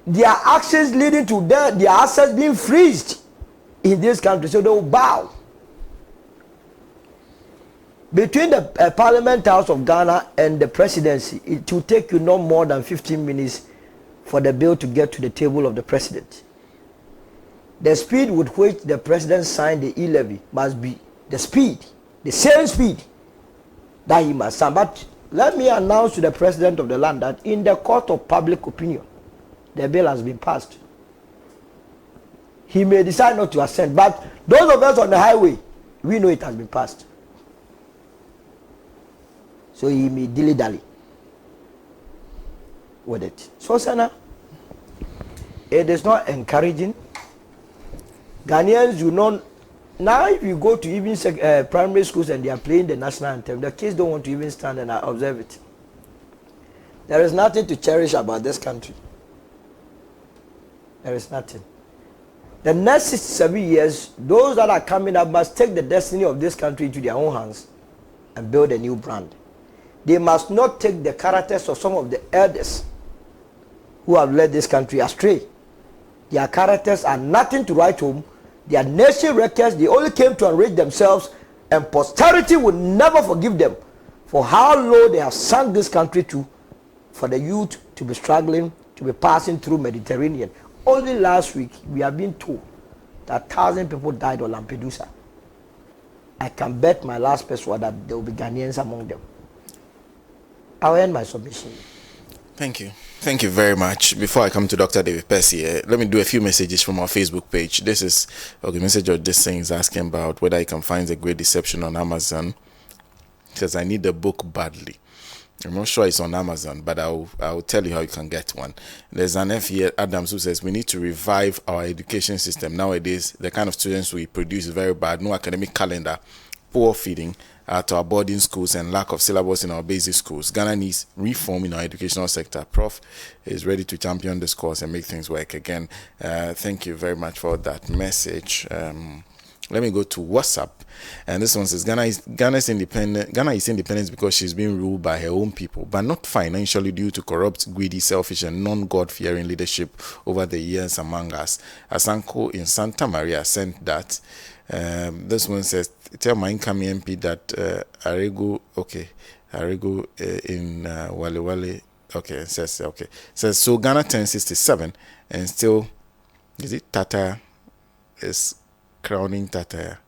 their actions leading to their assets being freezed in this country, so they will bow. Between the Parliament House of Ghana and the presidency, it will take you no more than 15 minutes for the bill to get to the table of the president. The speed with which the president signed the e-levy must be the same speed that he must sign. But let me announce to the president of the land that in the court of public opinion, the bill has been passed. He may decide not to assent, but those of us on the highway, we know it has been passed. So he may dilly-dally with it. So, Sana, it is not encouraging. Ghanaians do not. Now, if you go to even primary schools and they are playing the national anthem, the kids don't want to even stand and observe it. There is nothing to cherish about this country. There is nothing. The next 67 years, those that are coming up must take the destiny of this country into their own hands and build a new brand. They must not take the characters of some of the elders who have led this country astray. Their characters are nothing to write home. They are nation wreckers. They only came to enrich themselves, and posterity will never forgive them for how low they have sunk this country to, for the youth to be struggling, to be passing through Mediterranean. Only last week, we have been told that 1,000 people died on Lampedusa. I can bet my last person that there will be Ghanaians among them. I'll end my submission. Thank you. Thank you very much. Before I come to Dr. David Percy, let me do a few messages from our Facebook page. This is a message of this thing is asking about whether I can find The Great Deception on Amazon. It says, I need the book badly. I'm not sure it's on Amazon, but I'll tell you how you can get one. There's an F here, Adams, who says we need to revive our education system. Nowadays, the kind of students we produce is very bad. No academic calendar, poor feeding to our boarding schools, and lack of syllabus in our basic schools. Ghana needs reform in our educational sector. Prof is ready to champion this cause and make things work again. Thank you very much for that message. Let me go to WhatsApp, and this one says Ghana is independent because she's being ruled by her own people, but not financially due to corrupt, greedy, selfish, and non-God-fearing leadership over the years among us. Asanko in Santa Maria sent that. This one says, tell my incoming MP that Arego in Wale Wale, says so Ghana 1067 and still, is it Tata is crowning Tata?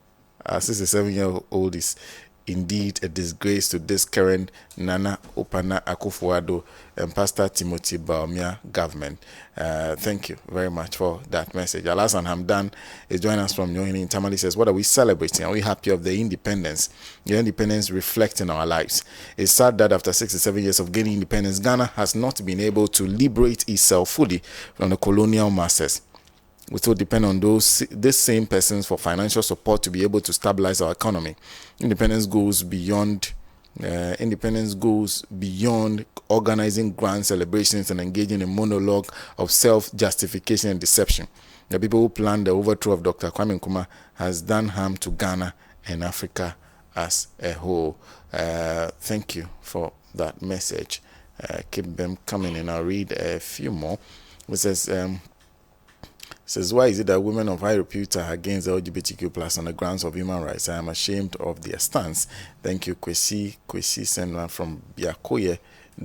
67-year-old is indeed a disgrace to this current Nana Opana Akufo-Addo and Pastor Timothy Baumia government. Thank you very much for that message. Alasan Hamdan is joining us from Yohini. Tamale says, what are we celebrating? Are we happy of the independence? The independence reflecting our lives. It's sad that after 67 years of gaining independence, Ghana has not been able to liberate itself fully from the colonial masters. We still depend on these same persons for financial support to be able to stabilize our economy. Independence goes beyond organizing grand celebrations and engaging in a monologue of self-justification and deception. The people who planned the overthrow of Dr. Kwame Nkrumah has done harm to Ghana and Africa as a whole. Thank you for that message. Keep them coming, and I'll read a few more. It says, why is it that women of high repute are against the LGBTQ plus on the grounds of human rights? I am ashamed of their stance. Thank you, Kwesi Senwa from Biakoye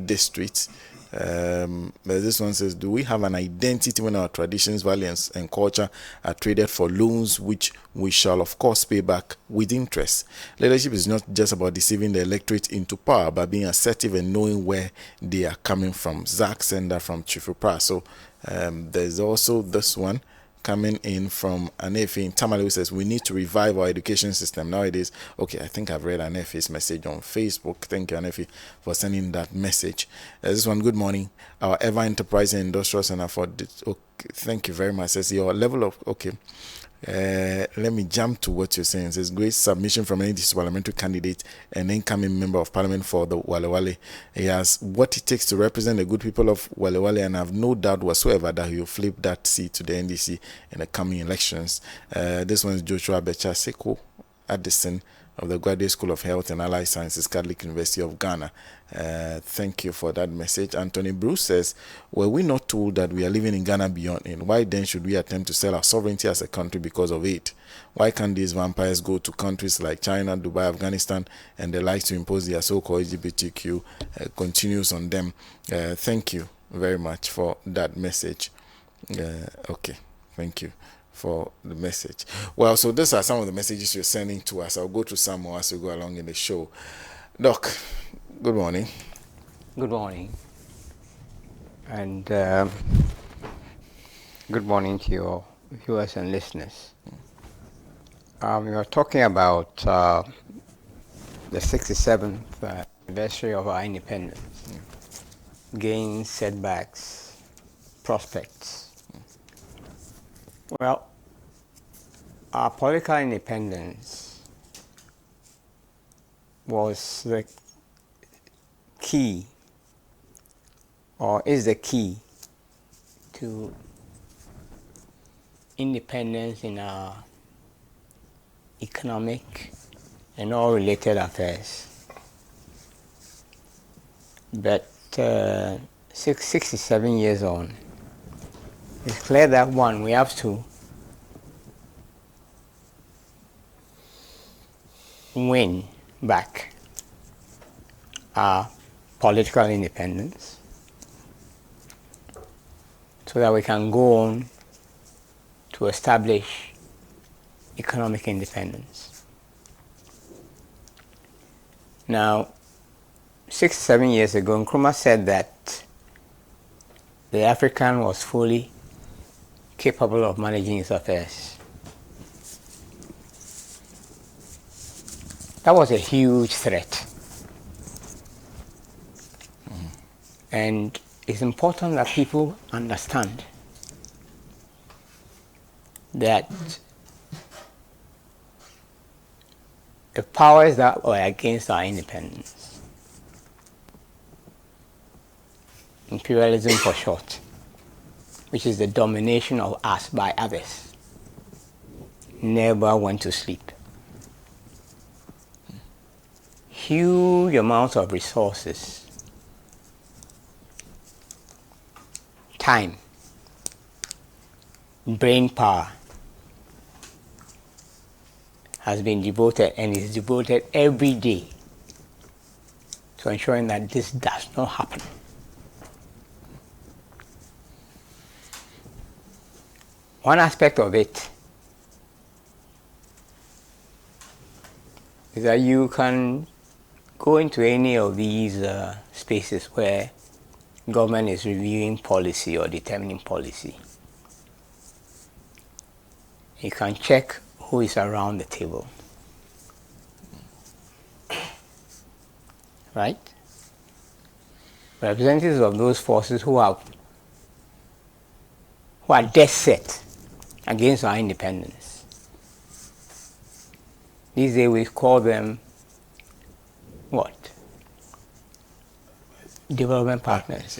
District. This one says, do we have an identity when our traditions, values, and culture are traded for loans, which we shall of course pay back with interest? Leadership is not just about deceiving the electorate into power, but being assertive and knowing where they are coming from. Zach Sender from Chifupra. So there's also this one coming in from Anefi in Tamale, who says we need to revive our education system nowadays. Okay, I think I've read Anefi's message on Facebook. Thank you, Anefi, for sending that message. This one, good morning. Our ever enterprising industrial center for this. Okay, thank you very much. Says your level of let me jump to what you're saying. It says great submission from any parliamentary candidate and incoming member of parliament for the Wale Wale. He has what it takes to represent the good people of Wale Wale, and I have no doubt whatsoever that he will flip that seat to the NDC in the coming elections. This one is Joshua Becha Seko Addison of the Graduate School of Health and Allied Sciences, Catholic University of Ghana. Thank you for that message. Anthony Bruce says, were we not told that we are living in Ghana beyond it? Why then should we attempt to sell our sovereignty as a country because of it? Why can't these vampires go to countries like China, Dubai, Afghanistan, and the likes to impose their so-called LGBTQ continues on them? Thank you very much for that message. Okay, thank you for the message. Well, so these are some of the messages you're sending to us. I'll go to some more as we go along in the show. Doc, good morning. Good morning. And good morning to your viewers and listeners. We are talking about the 67th anniversary of our independence. Gains, setbacks, prospects. Well, our political independence was the key, or is the key, to independence in our economic and all related affairs. But 67 years on, it's clear that one, we have to win back our political independence so that we can go on to establish economic independence. Now, 67 years ago, Nkrumah said that the African was fully capable of managing his affairs. That was a huge threat. And it's important that people understand that the powers that were against our independence, imperialism for short, which is the domination of us by others, never went to sleep. Huge amounts of resources, time, brain power has been devoted and is devoted every day to ensuring that this does not happen. One aspect of it is that you can go into any of these spaces where government is reviewing policy or determining policy. You can check who is around the table. Right? Representatives of those forces who are dead set against our independence. These days we call them what? Development partners.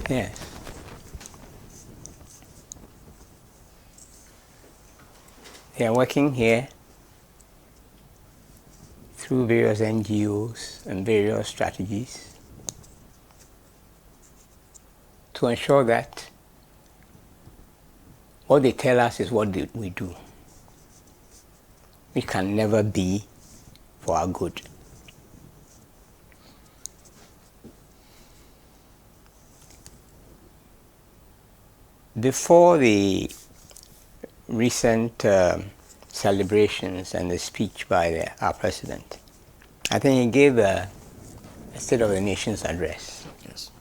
Yes. They are working here through various NGOs and various strategies to ensure that what they tell us is what we do. It can never be for our good. Before the recent celebrations and the speech by our president, I think he gave a State of the Nation's address. Yes.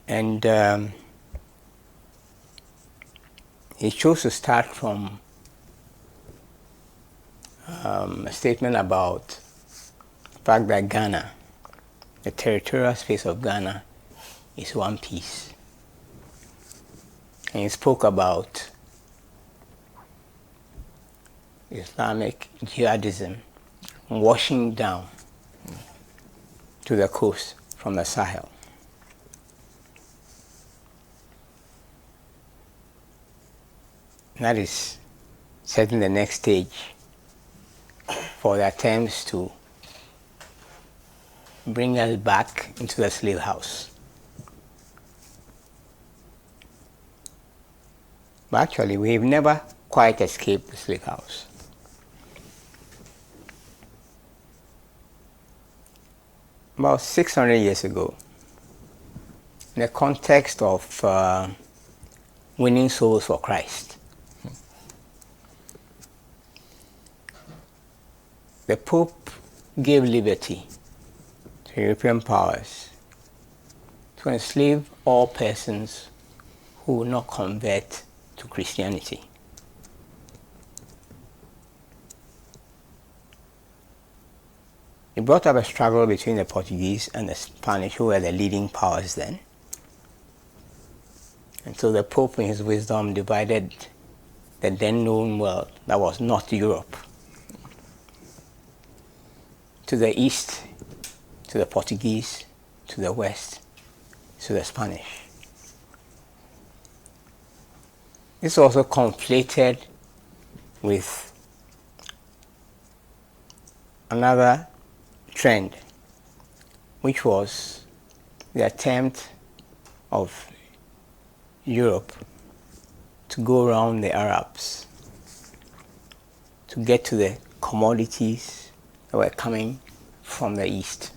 And he chose to start from a statement about the fact that Ghana, the territorial space of Ghana, is one piece. And he spoke about Islamic jihadism washing down to the coast from the Sahel. That is setting the next stage for the attempts to bring us back into the slave house. But actually, we've never quite escaped the slave house. About 600 years ago, in the context of winning souls for Christ, the Pope gave liberty to European powers to enslave all persons who will not convert to Christianity. It brought up a struggle between the Portuguese and the Spanish, who were the leading powers then. And so the Pope, in his wisdom, divided the then known world that was not Europe. To the east, to the Portuguese, to the west, to the Spanish. This also conflated with another trend, which was the attempt of Europe to go around the Arabs to get to the commodities that were coming from the east,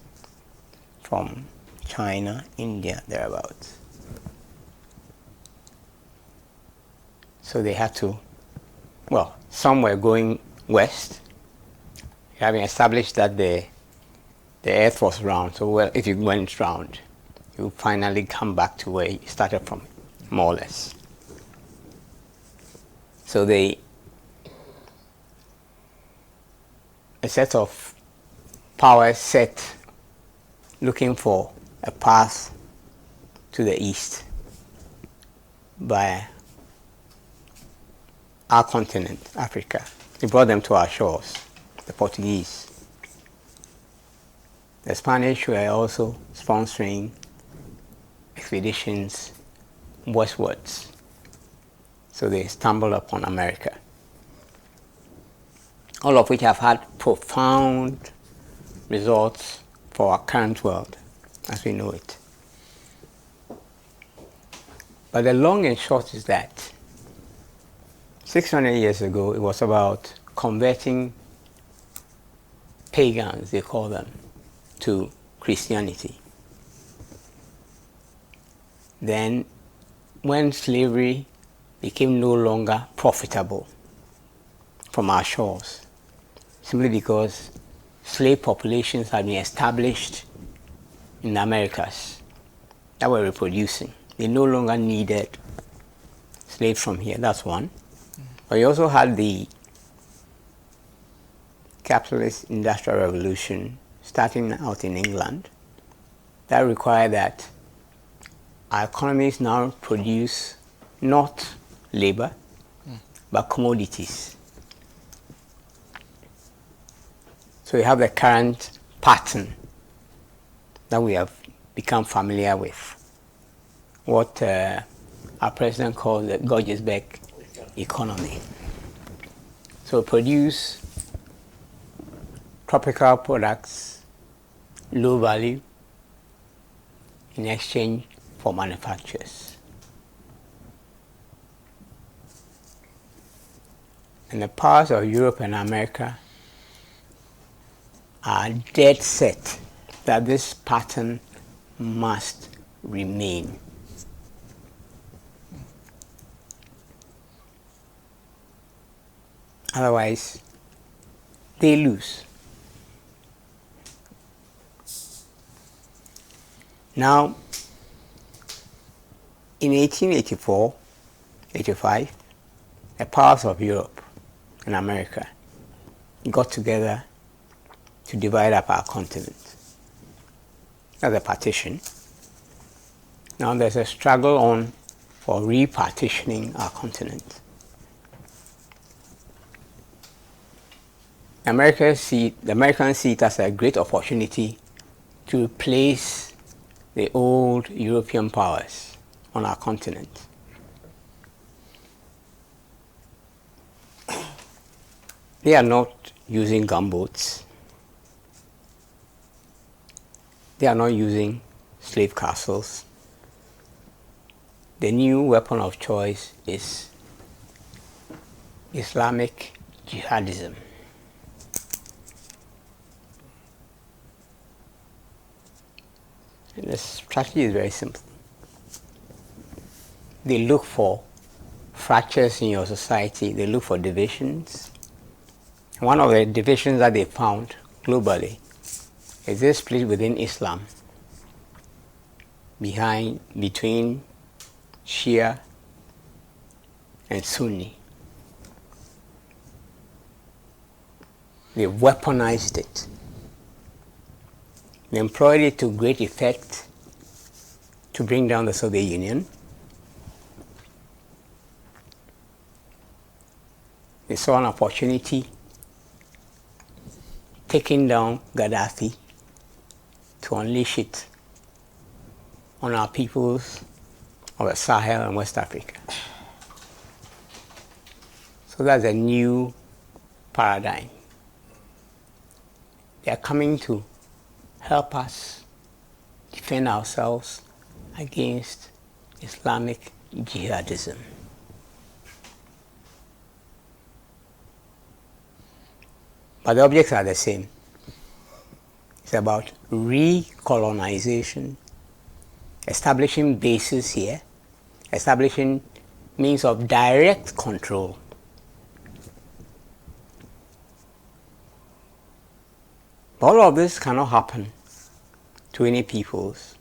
from China, India, thereabouts. So they had to, well, some were going west, having established that the earth was round. So, well, if you went round, you would finally come back to where you started from, more or less. So a set of powers set looking for a path to the east by our continent, Africa. They brought them to our shores, the Portuguese. The Spanish were also sponsoring expeditions westwards. So they stumbled upon America. All of which have had profound results for our current world as we know it. But the long and short is that 600 years ago, it was about converting pagans, they call them, to Christianity. Then, when slavery became no longer profitable from our shores, simply because slave populations had been established in the Americas that were reproducing, they no longer needed slaves from here, that's one. But you also had the capitalist industrial revolution starting out in England that required that our economies now produce not labor, but commodities. So you have the current pattern that we have become familiar with, what our president called the Gettysburg economy. So produce tropical products, low value, in exchange for manufacturers. And the powers of Europe and America are dead set that this pattern must remain. Otherwise, they lose. Now, in 1884-85, the powers of Europe and America got together to divide up our continent. That's a partition. Now there's a struggle on for repartitioning our continent. The Americans see it as a great opportunity to replace the old European powers on our continent. They are not using gunboats. They are not using slave castles. The new weapon of choice is Islamic jihadism. And the strategy is very simple. They look for fractures in your society. They look for divisions. One of the divisions that they found globally is this split within Islam between Shia and Sunni. They weaponized it. They employed it to great effect to bring down the Soviet Union. They saw an opportunity taking down Gaddafi to unleash it on our peoples of the Sahel and West Africa. So that's a new paradigm. They are coming to help us defend ourselves against Islamic jihadism. But the objects are the same. It's about recolonization, establishing bases here, establishing means of direct control. All of this cannot happen to any peoples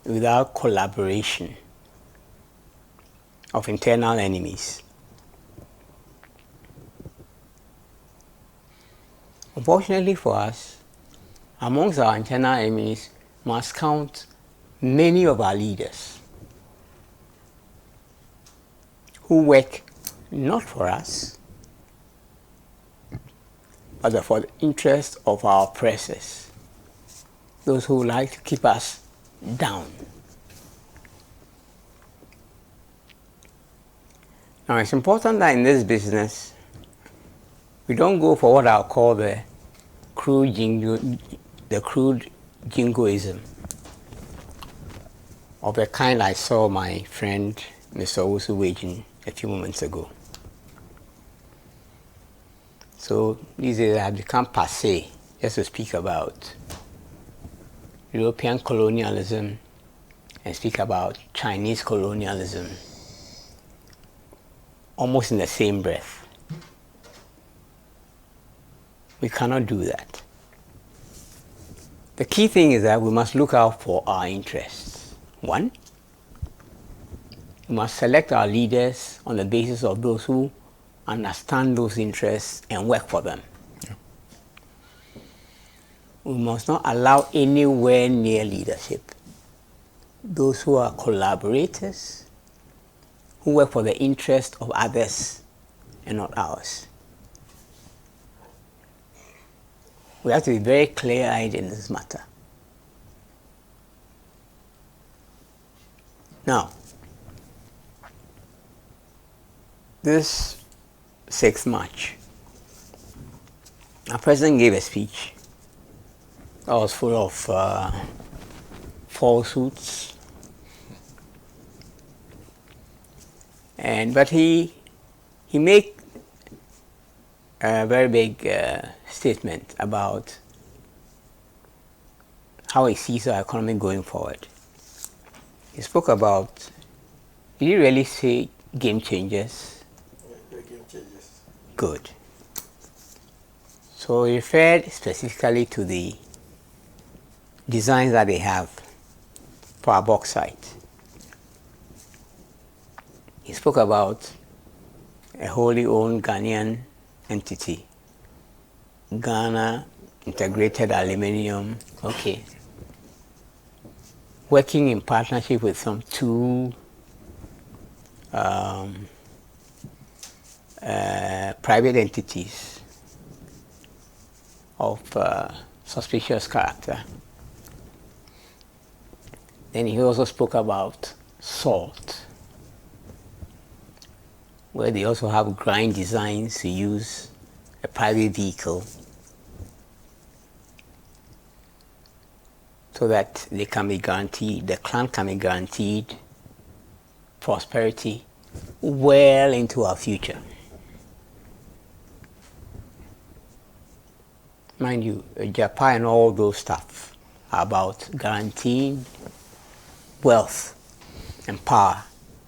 without collaboration of internal enemies. Unfortunately for us, amongst our internal enemies must count many of our leaders who work not for us, but for the interest of our oppressors, those who like to keep us down. Now it's important that in this business, we don't go for what I'll call the crude jingoism of the kind I saw my friend Mr. Owusu waging a few moments ago. So these days have become passé just to speak about European colonialism and speak about Chinese colonialism almost in the same breath. We cannot do that. The key thing is that we must look out for our interests. One, we must select our leaders on the basis of those who understand those interests and work for them. Yeah. We must not allow anywhere near leadership those who are collaborators, who work for the interest of others and not ours. We have to be very clear-eyed in this matter. Now, this 6th March, our president gave a speech that was full of falsehoods, but he made a very big statement about how he sees our economy going forward. He spoke about, did he really say game changers? Yeah, game changers. Good. So he referred specifically to the designs that they have for our bauxite. He spoke about a wholly owned Ghanaian entity, Ghana Integrated Aluminium, okay, working in partnership with some two private entities of suspicious character. Then he also spoke about salt, where they also have grind designs to use a private vehicle so that they can be guaranteed, the clan can be guaranteed prosperity well into our future. Mind you, Japan and all those stuff are about guaranteeing wealth and power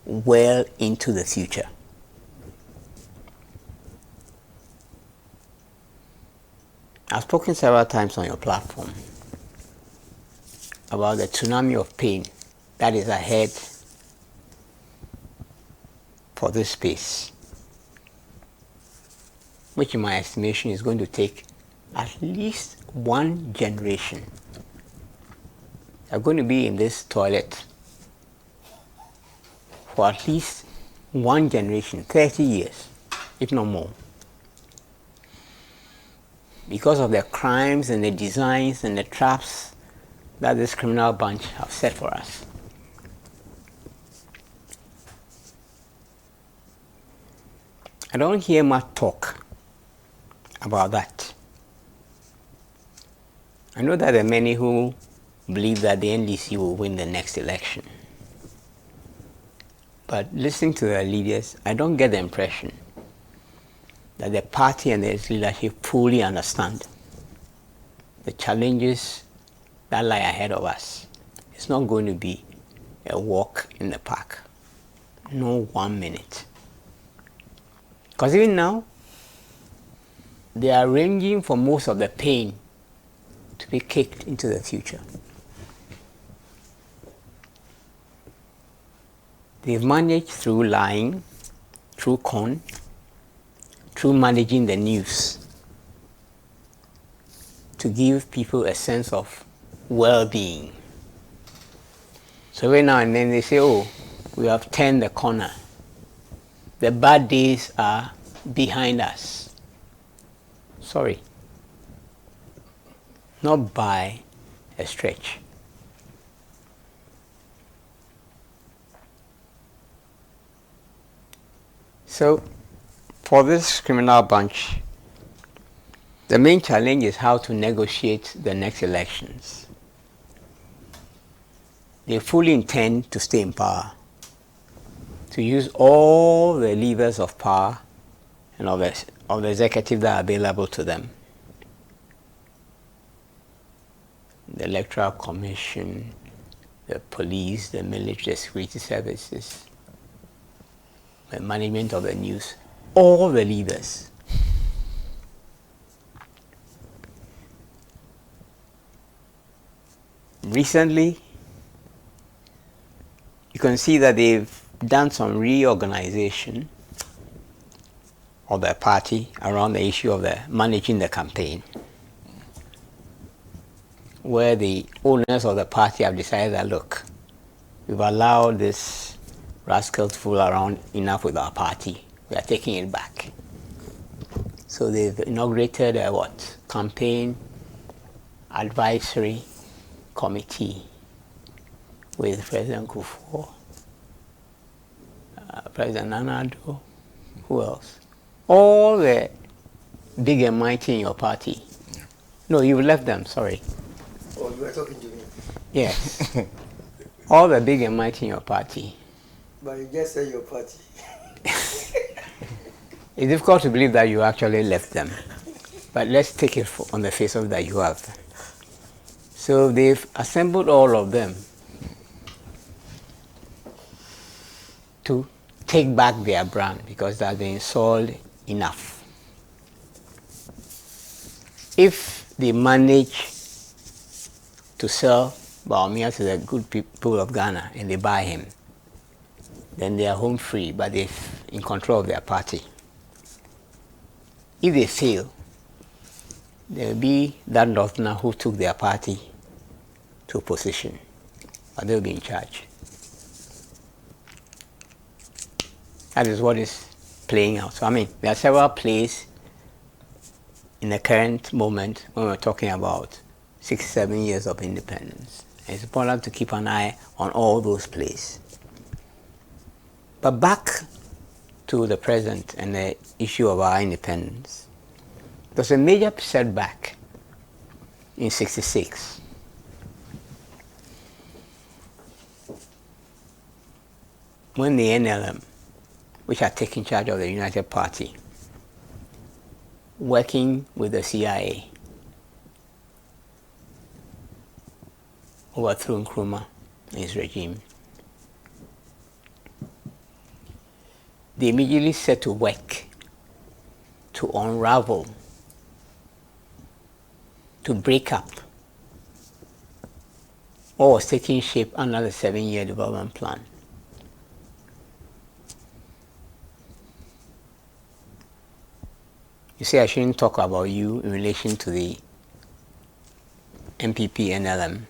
well into the future. I've spoken several times on your platform about the tsunami of pain that is ahead for this space, which in my estimation is going to take at least one generation. They're going to be in this toilet for at least one generation, 30 years, if not more, because of the crimes and the designs and the traps that this criminal bunch have set for us. I don't hear much talk about that. I know that there are many who believe that the NDC will win the next election. But listening to their leaders, I don't get the impression that the party and its leadership fully understand the challenges that lie ahead of us. It's not going to be a walk in the park. No 1 minute. Because even now, they are arranging for most of the pain to be kicked into the future. They've managed through lying, through con, through managing the news to give people a sense of well-being. So every now and then they say, oh, we have turned the corner. The bad days are behind us. Sorry. Not by a stretch. So, for this criminal bunch, the main challenge is how to negotiate the next elections. They fully intend to stay in power, to use all the levers of power and of the executive that are available to them. The Electoral Commission, the police, the military, the security services, the management of the news, all the levers. Recently, you can see that they've done some reorganization of their party around the issue of managing the campaign, where the owners of the party have decided that, look, we've allowed this rascal to fool around enough with our party. We are taking it back. So they've inaugurated a campaign advisory committee with President Kufuor, President Nanado, who else? All the big and mighty in your party. No, you left them, sorry. Oh, you were talking to me? Yes. All the big and mighty in your party. But you just said your party. It's difficult to believe that you actually left them. But let's take it on the face of that you have. So they've assembled all of them to take back their brand because they have been sold enough. If they manage to sell Bawumia to the good people of Ghana and they buy him, then they are home free, but they're in control of their party. If they fail, there will be that Northerner who took their party to opposition, but they'll be in charge. That is what is playing out. So, I mean, there are several plays in the current moment when we're talking about 6-7 years of independence. And it's important to keep an eye on all those plays. But back to the present and the issue of our independence. There's a major setback in 66. When the NLM, which had taken charge of the United Party, working with the CIA, overthrew Nkrumah and his regime, they immediately set to work to unravel, to break up what was taking shape under the 7-year development plan. You say I shouldn't talk about you in relation to the MPP NLM.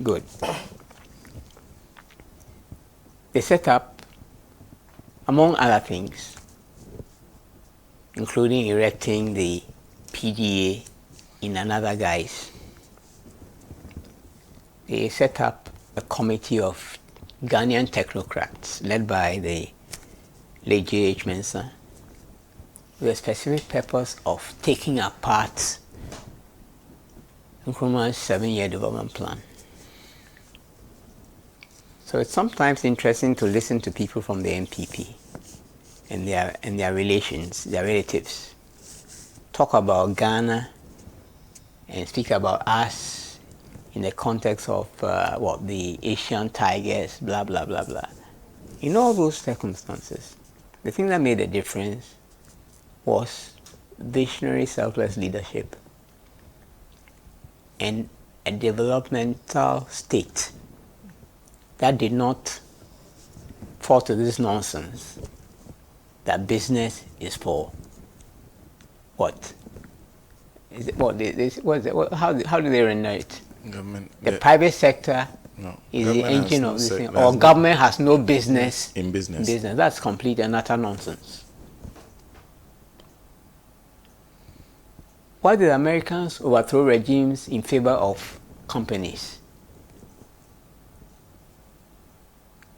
Good. They set up, among other things, including erecting the PDA in another guise, they set up a committee of Ghanaian technocrats led by the late J.H. Mensah, with a specific purpose of taking apart Nkrumah's 7-year development plan. So it's sometimes interesting to listen to people from the MPP and their relations, their relatives, talk about Ghana and speak about us in the context of the Asian tigers, blah, blah, blah, blah. In all those circumstances, the thing that made a difference was visionary, selfless leadership and a developmental state that did not fall to this nonsense that business is for what? Is it, what is it, how do they render it? Government, the private sector is the engine of this thing, or government has no business in business. That's complete and utter nonsense. Why did Americans overthrow regimes in favor of companies?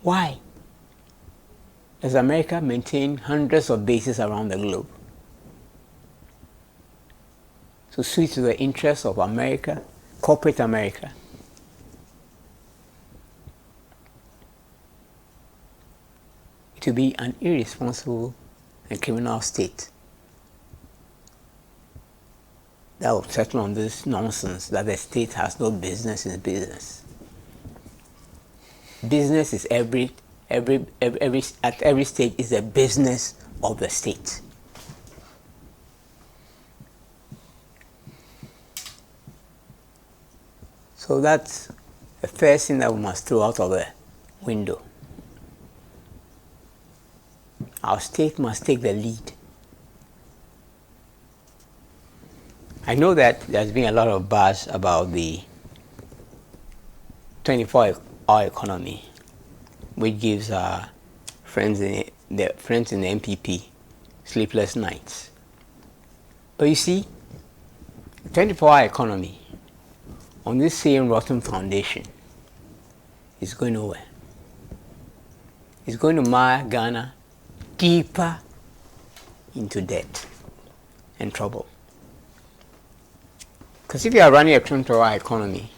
Why does America maintain hundreds of bases around the globe? To suit to the interests of America, corporate America. To be an irresponsible and criminal state that will settle on this nonsense that the state has no business in business. Business is at every stage is a business of the state. So that's the first thing that we must throw out of the window. Our state must take the lead. I know that there's been a lot of buzz about the 24-hour economy, which gives our friends in the MPP sleepless nights. But you see, 24-hour economy on this same rotten foundation is going nowhere. It's going to mire Ghana deeper into debt and trouble. Because if you are running a 24-hour economy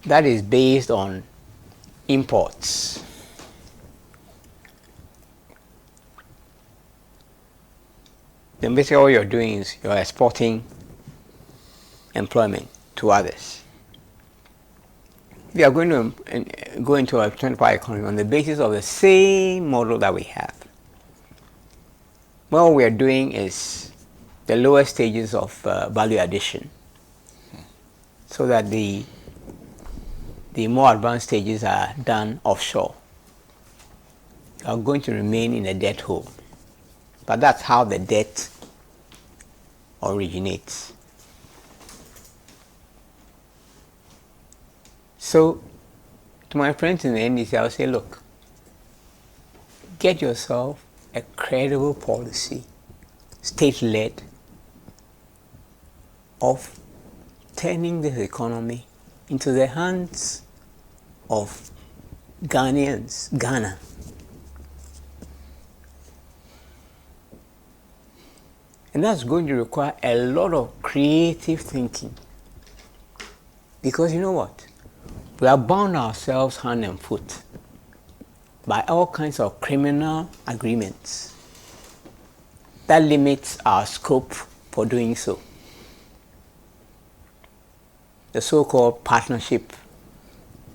that is based on imports, then basically all you're doing is you're exporting employment to others. We are going to go into a 24-hour economy on the basis of the same model that we have. Well, what we are doing is the lower stages of value addition, so that the more advanced stages are done offshore. You are going to remain in a debt hole. But that's how the debt originates. So, to my friends in the NDC, I'll say, look, get yourself a credible policy, state-led, of turning this economy into the hands of Ghanaians, Ghana. And that's going to require a lot of creative thinking. Because you know what? We have bound ourselves hand and foot by all kinds of criminal agreements that limits our scope for doing so. The so-called partnership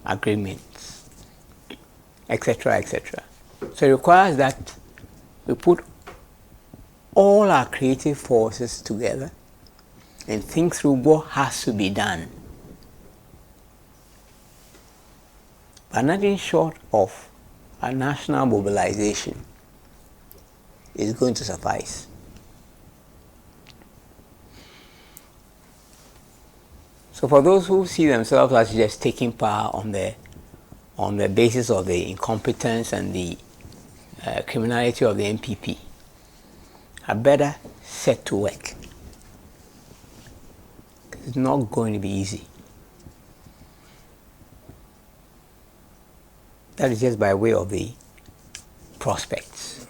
agreements, etc., etc. So it requires that we put all our creative forces together and think through what has to be done. But nothing short of a national mobilization is going to suffice. So for those who see themselves as just taking power on the basis of the incompetence and the criminality of the NPP, had better set to work. It's not going to be easy. That is just by way of the prospects.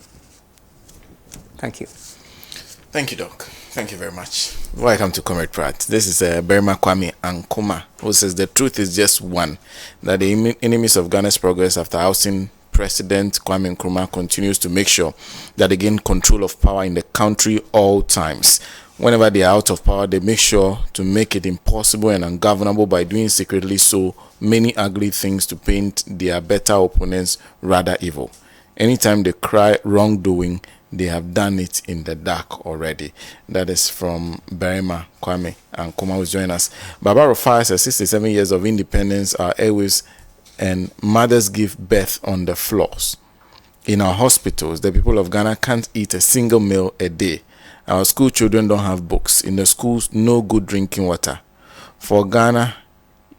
Thank you. Thank you, Doc. Thank you very much. Welcome to Comrade Pratt. This is Berima Kwame Nkrumah, who says the truth is just one, that the enemies of Ghana's progress after ousting President Kwame Nkrumah continues to make sure that they gain control of power in the country all times. Whenever they are out of power, they make sure to make it impossible and ungovernable by doing secretly so many ugly things to paint their better opponents rather evil. Anytime they cry wrongdoing, they have done it in the dark already. That is from Berima Kwame Nkrumah, who's joining us. Baba Rufai says 67 years of independence, our airways and mothers give birth on the floors. In our hospitals, the people of Ghana can't eat a single meal a day. Our school children don't have books. In the schools, no good drinking water. For Ghana,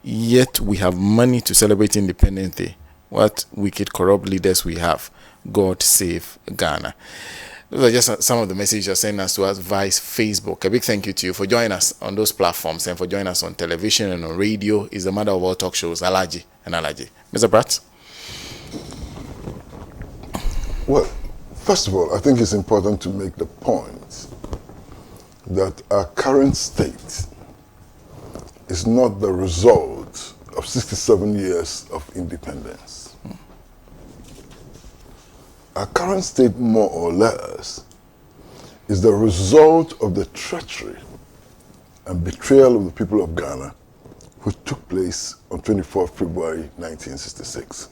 yet we have money to celebrate Independence Day. What wicked, corrupt leaders we have. God save Ghana. Those are just some of the messages you're sending us to us via Facebook. A big thank you to you for joining us on those platforms and for joining us on television and on radio. Is the mother of all talk shows, Alhaji and Alhaji. Mr. Pratt? Well, first of all, I think it's important to make the point that our current state is not the result of 67 years of independence. Our current state, more or less, is the result of the treachery and betrayal of the people of Ghana, which took place on 24 February 1966.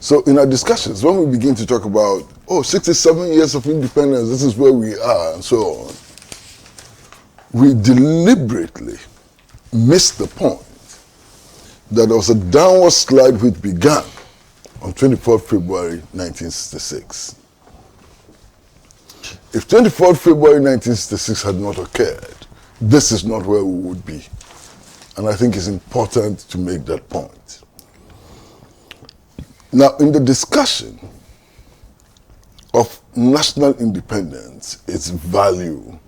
So in our discussions, when we begin to talk about, 67 years of independence, this is where we are, and so on, we deliberately missed the point that there was a downward slide which began on 24 February 1966. If 24 February 1966 had not occurred, this is not where we would be. And I think it's important to make that point. Now, in the discussion of national independence, its value,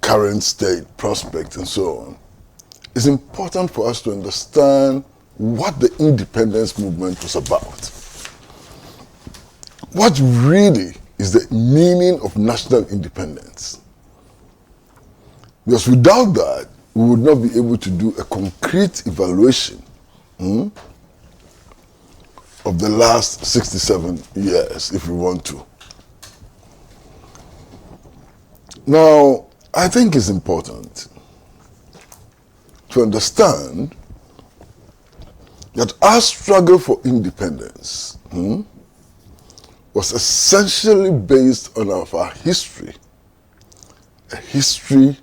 current state, prospect, and so on, it's important for us to understand what the independence movement was about. What really is the meaning of national independence? Because without that, we would not be able to do a concrete evaluation of the last 67 years, if we want to. Now, I think it's important to understand that our struggle for independence was essentially based on our history, a history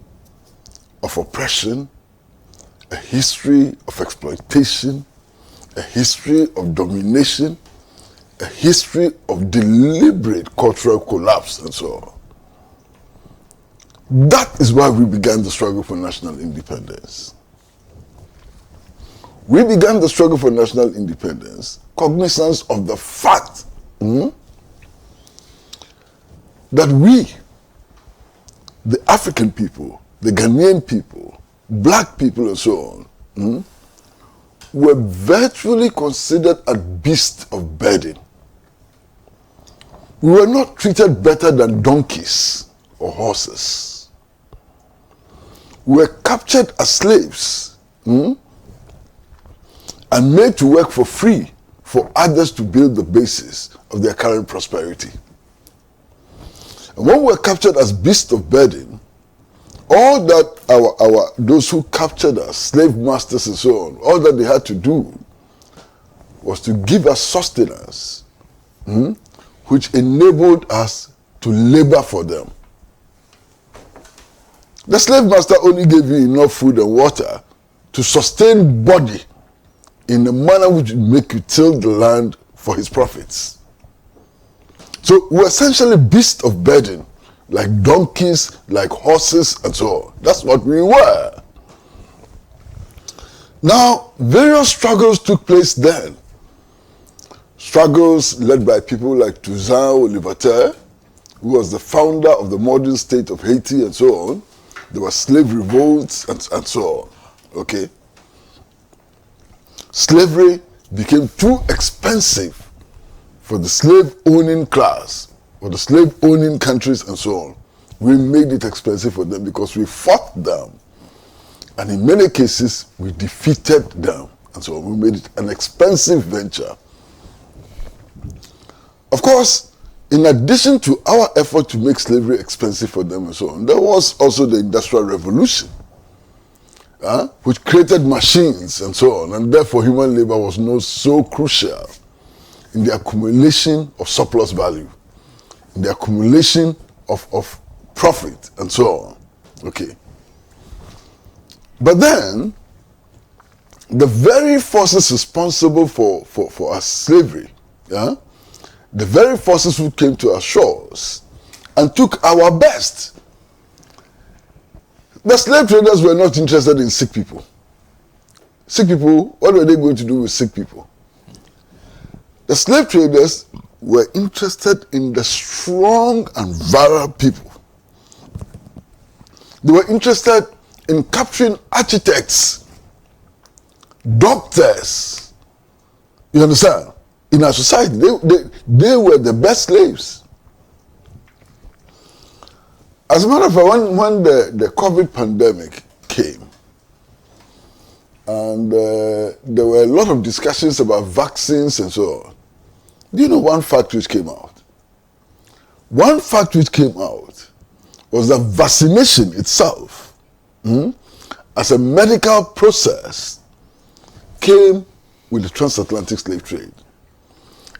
of oppression, a history of exploitation, a history of domination, a history of deliberate cultural collapse, and so on. That is why we began the struggle for national independence. We began the struggle for national independence, cognizance of the fact that we, the African people, the Ghanaian people, black people and so on, were virtually considered a beast of burden. we were not treated better than donkeys or horses. We were captured as slaves and made to work for free for others to build the basis of their current prosperity. And when we were captured as beasts of burden, all that those who captured us, slave masters and so on, all that they had to do was to give us sustenance, which enabled us to labor for them. The slave master only gave you enough food and water to sustain body in a manner which would make you till the land for his profits. So we're essentially beasts of burden, like donkeys, like horses, and so on. That's what we were. Now, various struggles took place then. Struggles led by people like Toussaint Louverture, who was the founder of the modern state of Haiti, and so on. There were slave revolts, and so on. Okay? Slavery became too expensive for the slave-owning class, for the slave-owning countries and so on. We made it expensive for them because we fought them. And in many cases, we defeated them. And so we made it an expensive venture. Of course, in addition to our effort to make slavery expensive for them and so on, there was also the Industrial Revolution, which created machines and so on. And therefore, human labor was not so crucial in the accumulation of surplus value, in the accumulation of profit, and so on. Okay. But then, the very forces responsible for our slavery, the very forces who came to our shores and took our best. The slave traders were not interested in sick people. Sick people, what were they going to do with sick people? The slave traders were interested in the strong and virile people. They were interested in capturing architects, doctors. You understand? In our society, they were the best slaves. As a matter of fact, when the COVID pandemic came, and there were a lot of discussions about vaccines and so on, do you know one fact which came out? One fact which came out was that vaccination itself, as a medical process, came with the transatlantic slave trade.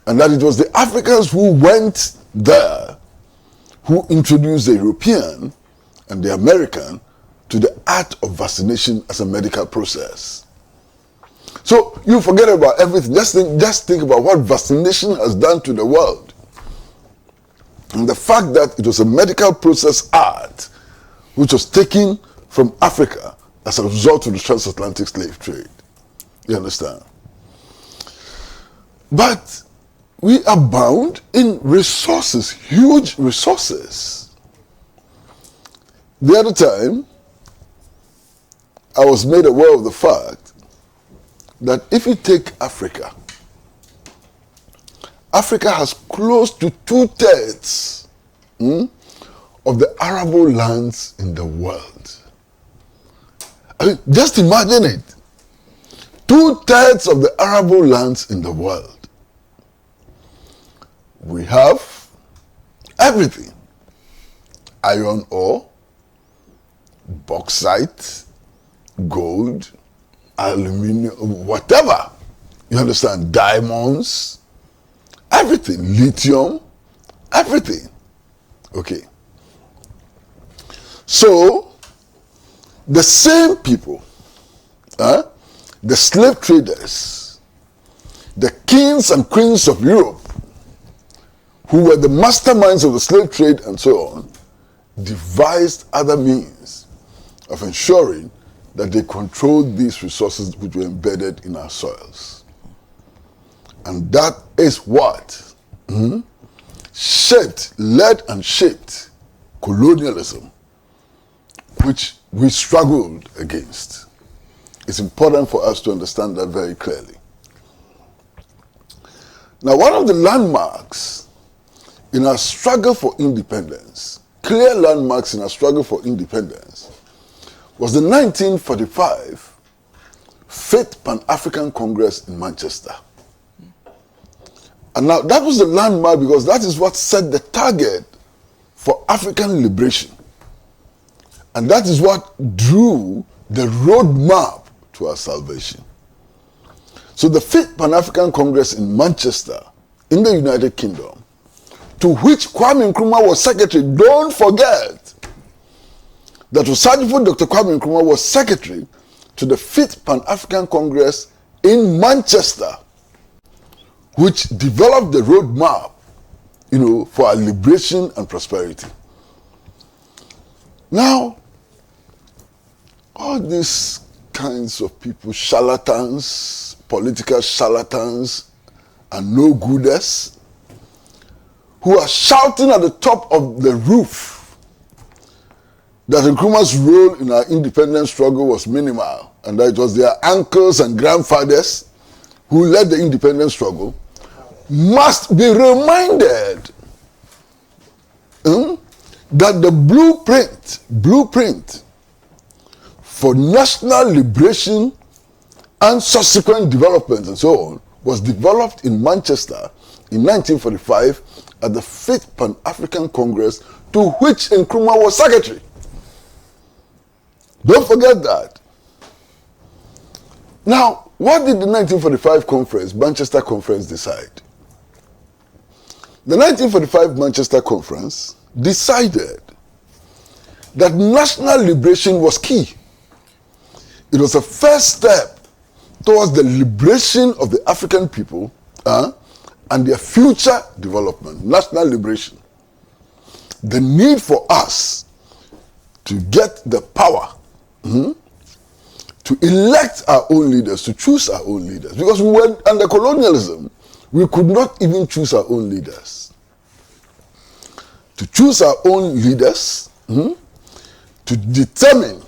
And that it was the Africans who went there who introduced the European and the American to the art of vaccination as a medical process. So you forget about everything. Just think about what vaccination has done to the world. And the fact that it was a medical process art which was taken from Africa as a result of the transatlantic slave trade. You understand? But we abound in resources, huge resources. The other time, I was made aware of the fact that if you take Africa, Africa has close to 2/3 of the arable lands in the world. I mean, just imagine it. 2/3 of the arable lands in the world. We have everything. Iron ore, bauxite, gold, aluminium, whatever. You understand? Diamonds, everything. Lithium, everything. Okay. So, the same people, the slave traders, the kings and queens of Europe, who were the masterminds of the slave trade and so on, devised other means of ensuring that they controlled these resources which were embedded in our soils. And that is what led and shaped colonialism, which we struggled against. It's important for us to understand that very clearly. Now, one of the landmarks in our struggle for independence, clear landmarks in our struggle for independence, was the 1945 5th Pan-African Congress in Manchester. And now that was the landmark because that is what set the target for African liberation. And that is what drew the roadmap to our salvation. So the 5th Pan-African Congress in Manchester, in the United Kingdom, to which Kwame Nkrumah was secretary, don't forget that Osajifo Dr. Kwame Nkrumah was secretary to the 5th Pan-African Congress in Manchester, which developed the roadmap, for our liberation and prosperity. Now, all these kinds of people, charlatans, political charlatans, and no-gooders, who are shouting at the top of the roof that Nkrumah's role in our independence struggle was minimal, and that it was their uncles and grandfathers who led the independence struggle, must be reminded that the blueprint for national liberation and subsequent development and so on was developed in Manchester in 1945 at the 5th Pan-African Congress, to which Nkrumah was secretary. Don't forget that. Now, what did the 1945 conference, Manchester Conference, decide? The 1945 Manchester Conference decided that national liberation was key. It was a first step towards the liberation of the African people and their future development, national liberation. The need for us to get the power to elect our own leaders, to choose our own leaders. Because we were under colonialism, we could not even choose our own leaders. To choose our own leaders, to determine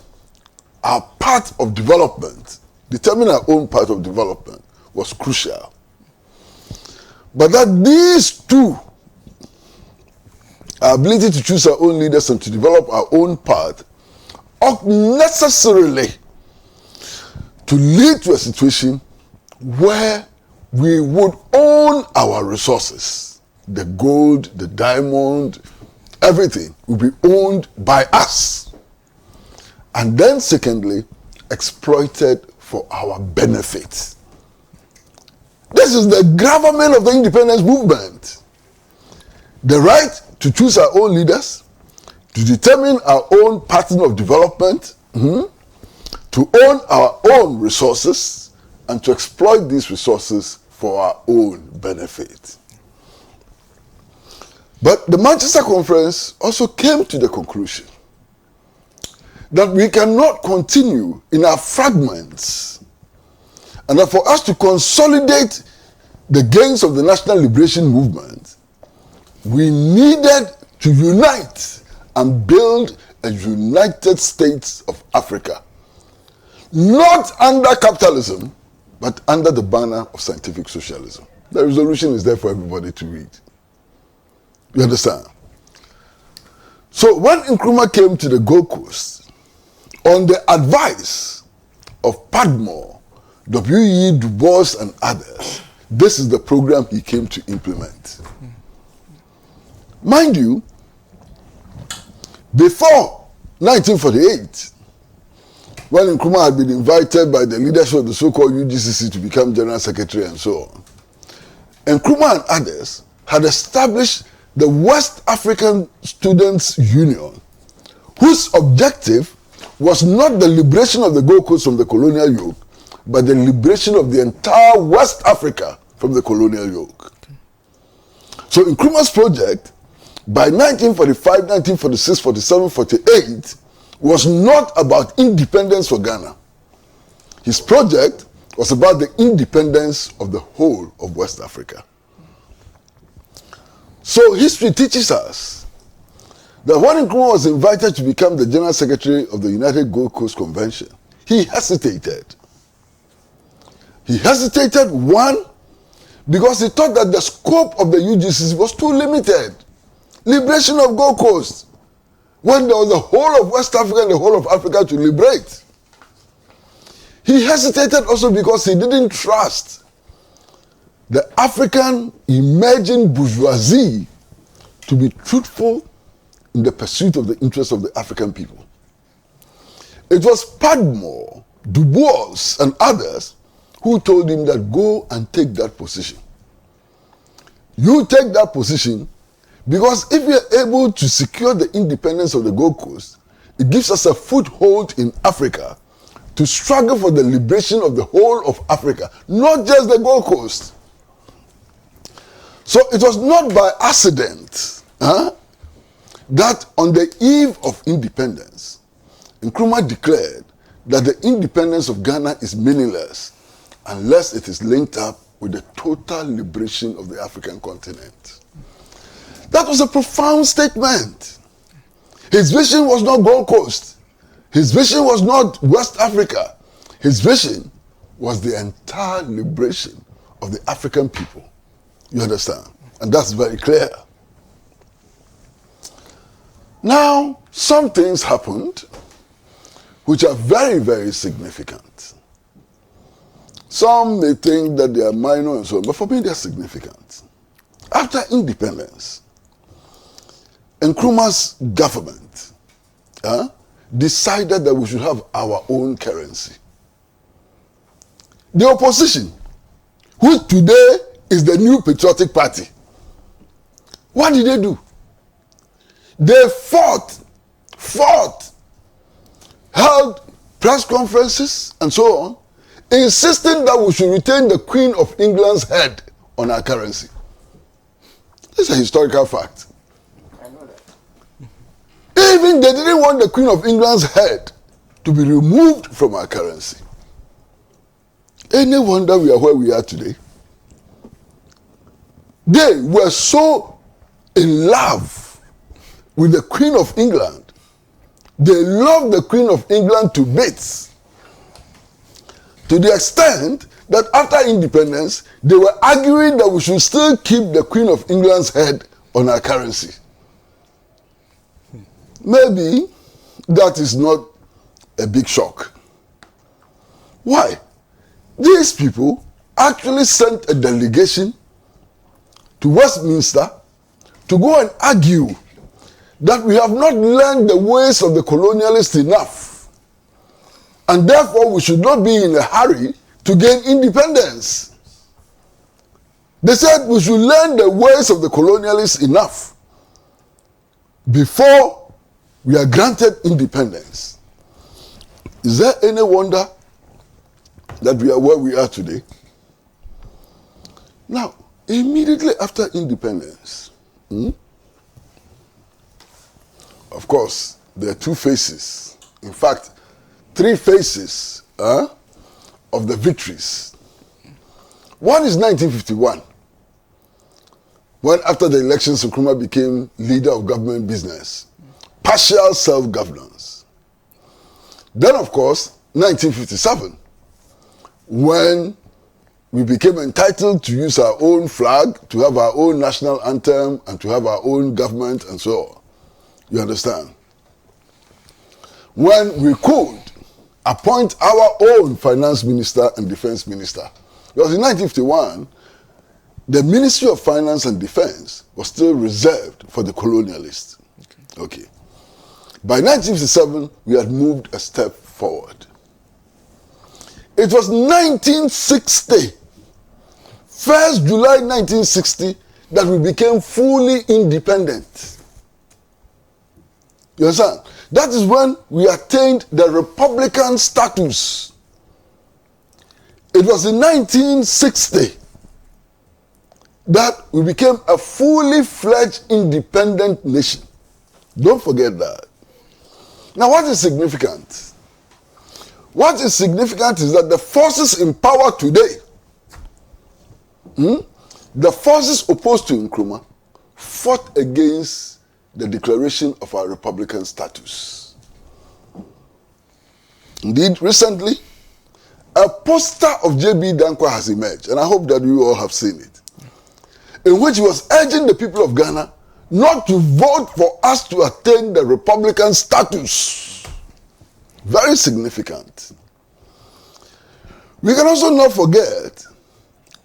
our path of development, determine our own path of development was crucial. But that these two, our ability to choose our own leaders and to develop our own path, ought necessarily to lead to a situation where we would own our resources. The gold, the diamond, everything will be owned by us. And then secondly, exploited for our benefit. This is the gravamen of the independence movement. The right to choose our own leaders, to determine our own pattern of development, to own our own resources, and to exploit these resources for our own benefit. But the Manchester Conference also came to the conclusion that we cannot continue in our fragments, and that for us to consolidate the gains of the national liberation movement, we needed to unite and build a United States of Africa. Not under capitalism, but under the banner of scientific socialism. The resolution is there for everybody to read. You understand? So when Nkrumah came to the Gold Coast, on the advice of Padmore, W.E. Du Bois and others, this is the program he came to implement. Mind you, before 1948, when Nkrumah had been invited by the leadership of the so-called UGCC to become General Secretary and so on, Nkrumah and others had established the West African Students Union, whose objective was not the liberation of the Gold Coast from the colonial yoke, but the liberation of the entire West Africa from the colonial yoke. So Nkrumah's project, by 1945, 1946, 47, 48, was not about independence for Ghana. His project was about the independence of the whole of West Africa. So history teaches us that when Nkrumah was invited to become the General Secretary of the United Gold Coast Convention, he hesitated. He hesitated, one, because he thought that the scope of the UGCC was too limited. liberation of Gold Coast, when there was the whole of West Africa and the whole of Africa to liberate. He hesitated also because he didn't trust the African emerging bourgeoisie to be truthful in the pursuit of the interests of the African people. It was Padmore, Du Bois, and others who told him that go and take that position. You take that position because if we are able to secure the independence of the Gold Coast, it gives us a foothold in Africa to struggle for the liberation of the whole of Africa, not just the Gold Coast. So it was not by accident that on the eve of independence, Nkrumah declared that the independence of Ghana is meaningless unless it is linked up with the total liberation of the African continent. That was a profound statement. His vision was not Gold Coast. His vision was not West Africa. His vision was the entire liberation of the African people. You understand? And that's very clear. Now, some things happened which are very, very significant. Some may think that they are minor and so on, but for me they are significant. After independence, Nkrumah's government decided that we should have our own currency. The opposition, which today is the New Patriotic Party, what did they do? They fought, held press conferences and so on, insisting that we should retain the Queen of England's head on our currency. This is a historical fact. I know that. Even they didn't want the Queen of England's head to be removed from our currency. Any wonder we are where we are today? They were so in love with the Queen of England. They loved the Queen of England to bits. To the extent that after independence, they were arguing that we should still keep the Queen of England's head on our currency. Maybe that is not a big shock. Why? These people actually sent a delegation to Westminster to go and argue that we have not learned the ways of the colonialists enough, and therefore we should not be in a hurry to gain independence. They said we should learn the ways of the colonialists enough before we are granted independence. Is there any wonder that we are where we are today? Now, immediately after independence, of course, there are two phases. In fact, three phases of the victories. One is 1951, when after the elections, Nkrumah became leader of government business, partial self-governance. Then, of course, 1957, when we became entitled to use our own flag, to have our own national anthem, and to have our own government, and so on. You understand? When we could appoint our own finance minister and defense minister. Because in 1951, the Ministry of Finance and Defense was still reserved for the colonialists. Okay. By 1957, we had moved a step forward. It was 1960, 1st July 1960, that we became fully independent. You understand? That is when we attained the Republican status. It was in 1960 that we became a fully fledged independent nation. Don't forget that. Now, what is significant? What is significant is that the forces in power today, the forces opposed to Nkrumah, fought against the declaration of our Republican status. Indeed, recently, a poster of J.B. Dankwa has emerged, and I hope that you all have seen it, in which he was urging the people of Ghana not to vote for us to attain the Republican status. Very significant. We can also not forget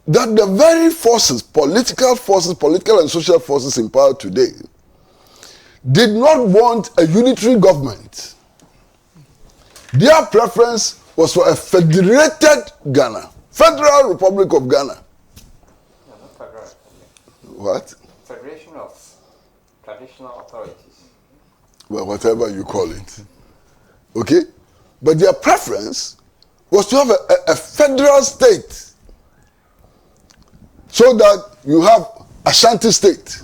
that the very forces, political and social forces in power today, did not want a unitary government. Their preference was for a federated Ghana, Federal Republic of Ghana. No, not federal. What? Federation of Traditional Authorities. Well, whatever you call it. Okay? But their preference was to have a federal state, so that you have Ashanti State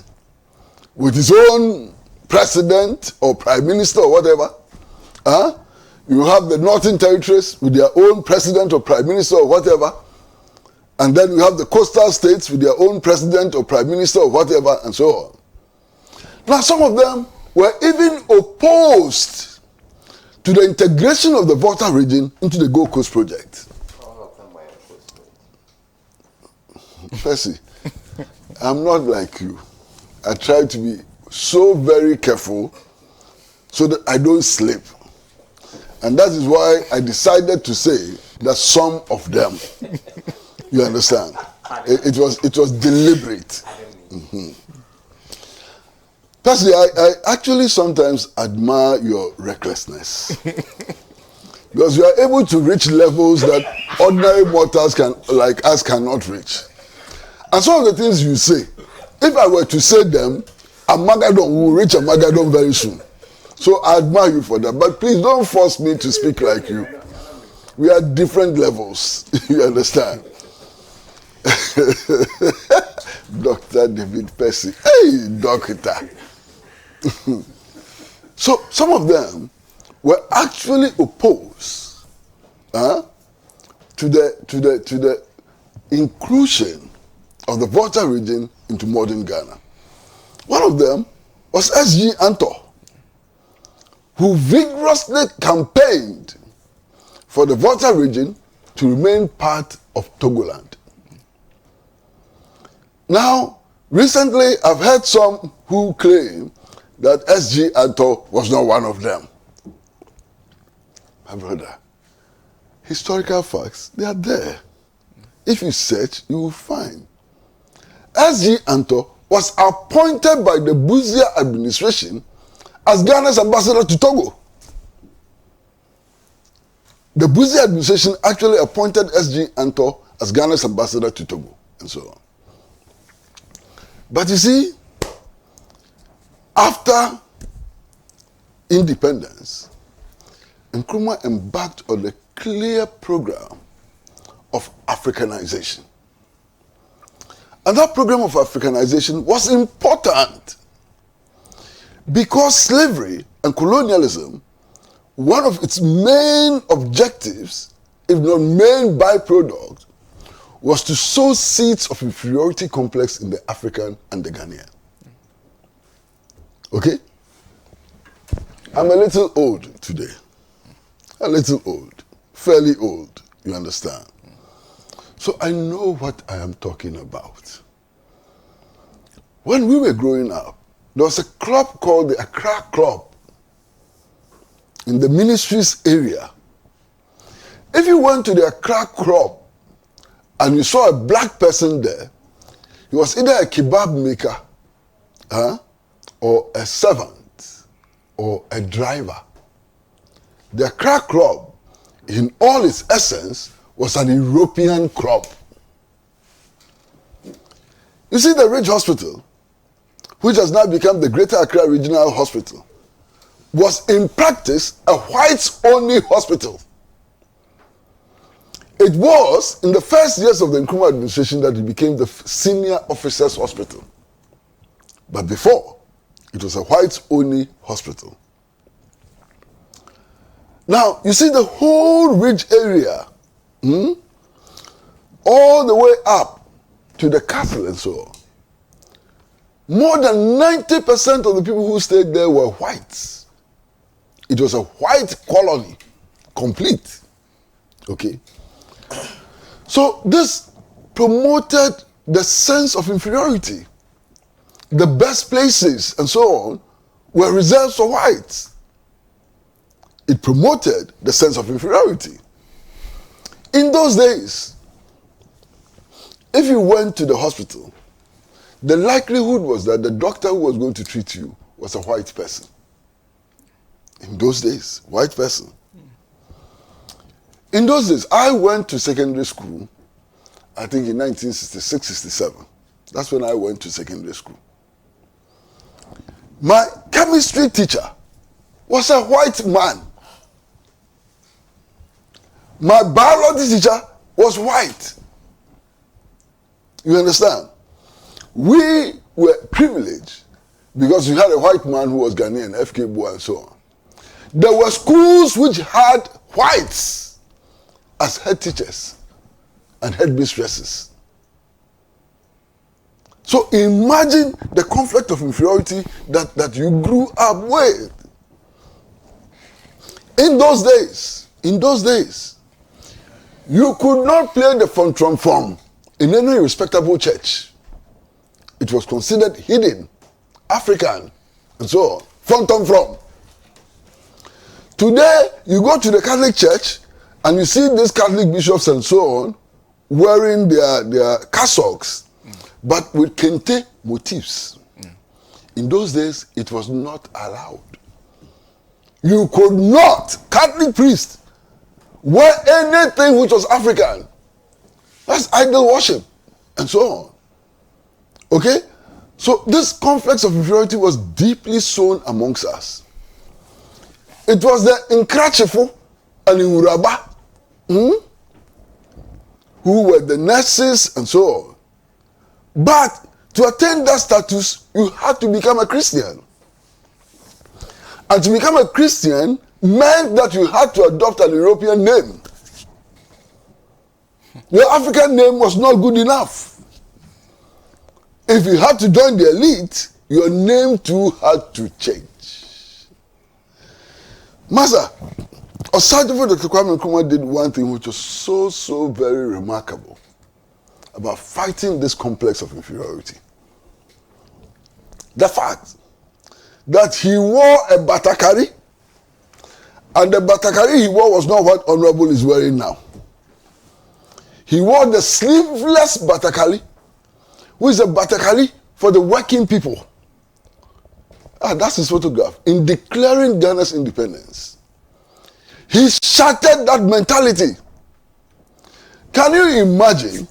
with its own president or prime minister or whatever. You have the Northern Territories with their own president or prime minister or whatever. And then you have the coastal states with their own president or prime minister or whatever, and so on. Now, some of them were even opposed to the integration of the Volta region into the Gold Coast project. All of them were opposed to it. Percy, I'm not like you. I try to be so very careful so that I don't slip. And that is why I decided to say that some of them. You understand? It was deliberate. Mm-hmm. Percy, I actually sometimes admire your recklessness. Because you are able to reach levels that ordinary mortals like us cannot reach. And some of the things you say, if I were to say them, Armageddon will reach Armageddon very soon. So I admire you for that. But please don't force me to speak like you. We are different levels. You understand? Dr. David Percy. Hey, doctor. So some of them were actually opposed to the inclusion of the Volta region into modern Ghana. One of them was S.G. Antor, who vigorously campaigned for the Volta region to remain part of Togoland. Now, recently I've heard some who claim that S.G. Antor was not one of them. My brother, historical facts, they are there. If you search, you will find. S.G. Antor was appointed by the Buzia administration as Ghana's ambassador to Togo. The Buzia administration actually appointed S.G. Antor as Ghana's ambassador to Togo, and so on. But you see, after independence, Nkrumah embarked on a clear program of Africanization. And that program of Africanization was important because slavery and colonialism, one of its main objectives, if not main byproduct, was to sow seeds of inferiority complex in the African and the Ghanaian. Okay? I'm a little old today. A little old. Fairly old, you understand? So I know what I am talking about. When we were growing up, there was a club called the Accra Club in the ministries area. If you went to the Accra Club and you saw a black person there, he was either a kebab maker, or a servant, or a driver. The Accra Club, in all its essence, was an European club. You see, the Ridge Hospital, which has now become the Greater Accra Regional Hospital, was in practice a whites-only hospital. It was in the first years of the Nkrumah administration that it became the senior officers' hospital. But before, it was a whites-only hospital. Now, you see the whole Ridge area, all the way up to the castle and so on. More than 90% of the people who stayed there were whites. It was a white colony, complete. Okay? So this promoted the sense of inferiority the best places, and so on, were reserved for whites. It promoted the sense of inferiority. In those days, if you went to the hospital, the likelihood was that the doctor who was going to treat you was a white person. In those days, white person. In those days, I went to secondary school, I think in 1966, 67. That's when I went to secondary school. My chemistry teacher was a white man. My biology teacher was white. You understand? We were privileged because we had a white man who was Ghanaian, FK Boy and so on. There were schools which had whites as head teachers and head mistresses. So imagine the conflict of inferiority that you grew up with. In those days, you could not play the fon in any respectable church. It was considered hidden, African, and so on. Fon. Today, you go to the Catholic Church and you see these Catholic bishops and so on wearing their cassocks, but with kente motifs. In those days, it was not allowed. You could not, Catholic priest, wear anything which was African. That's idol worship, and so on. Okay? So this complex of inferiority was deeply sown amongst us. It was the Nkrachifo and Uraba who were the nurses and so on. But to attain that status, you had to become a Christian. And to become a Christian meant that you had to adopt an European name. Your African name was not good enough. If you had to join the elite, your name too had to change. Master, Osajifo Dr. Kwame Nkrumah did one thing which was so very remarkable about fighting this complex of inferiority. The fact that he wore a batakari, and the batakari he wore was not what Honorable is wearing now. He wore the sleeveless batakari, which is a batakari for the working people. That's his photograph. In declaring Ghana's independence, he shattered that mentality. Can you imagine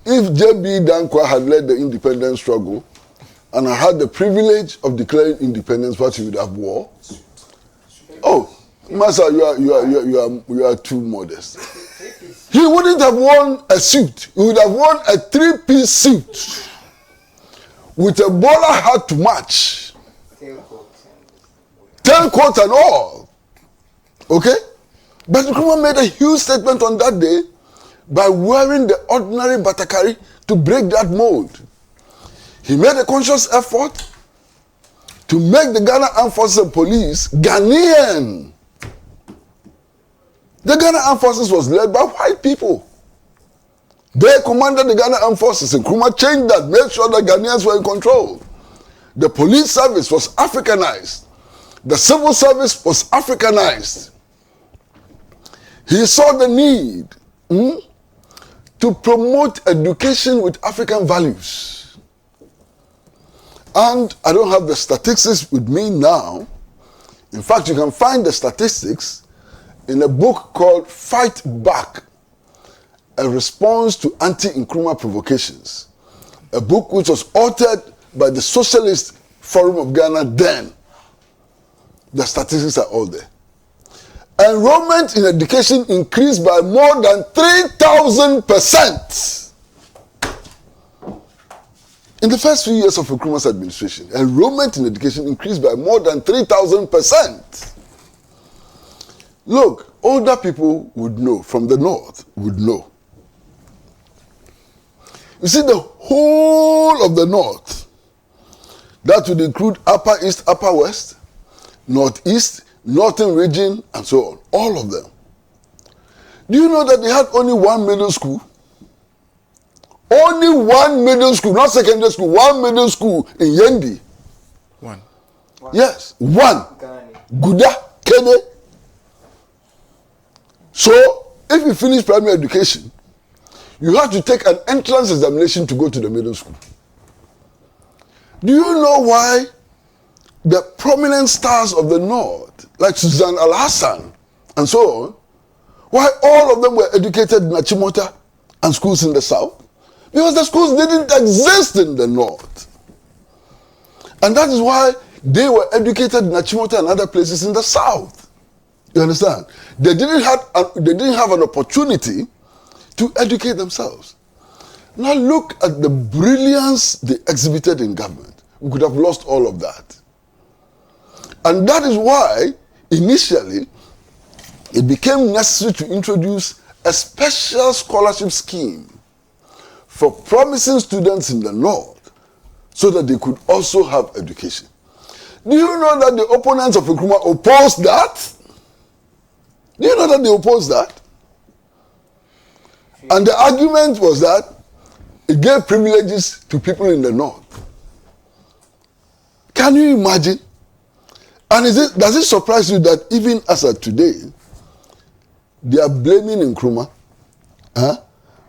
if J.B. Dankwa had led the independence struggle and I had the privilege of declaring independence, what he would have wore? Oh, Master, you are too modest. He wouldn't have worn a suit. He would have worn a three-piece suit with a bowler hat to match. 10 coats and all. Okay? But Nkrumah made a huge statement on that day by wearing the ordinary batakari to break that mold. He made a conscious effort to make the Ghana Armed Forces and Police Ghanaian. The Ghana Armed Forces was led by white people. They commanded the Ghana Armed Forces, and Nkrumah changed that, made sure that Ghanaians were in control. The police service was Africanized. The civil service was Africanized. He saw the need to promote education with African values. And I don't have the statistics with me now. In fact, you can find the statistics in a book called Fight Back, a response to anti-Nkrumah provocations, a book which was authored by the Socialist Forum of Ghana then. The statistics are all there. Enrollment in education increased by more than 3,000%. In the first few years of Nkrumah's administration, enrollment in education increased by more than 3,000%. Look, older people would know, from the north would know. You see, the whole of the north, that would include Upper East, Upper West, Northeast, Northern Region, and so on, all of them. Do you know that they had only one middle school? Only one middle school, not secondary school, one middle school in Yendi. One. Yes, one. Guda, Kene. So, if you finish primary education, you have to take an entrance examination to go to the middle school. Do you know why the prominent stars of the North, like Susan Al-Hassan and so on, why all of them were educated in Achimota and schools in the South? Because the schools didn't exist in the North. And that is why they were educated in Achimota and other places in the South. You understand? They didn't have an opportunity to educate themselves. Now look at the brilliance they exhibited in government. We could have lost all of that. And that is why, initially, it became necessary to introduce a special scholarship scheme for promising students in the North so that they could also have education. Do you know that the opponents of Nkrumah opposed that? Do you know that they opposed that? And the argument was that it gave privileges to people in the North. Can you imagine? And does it surprise you that even as of today, they are blaming Nkrumah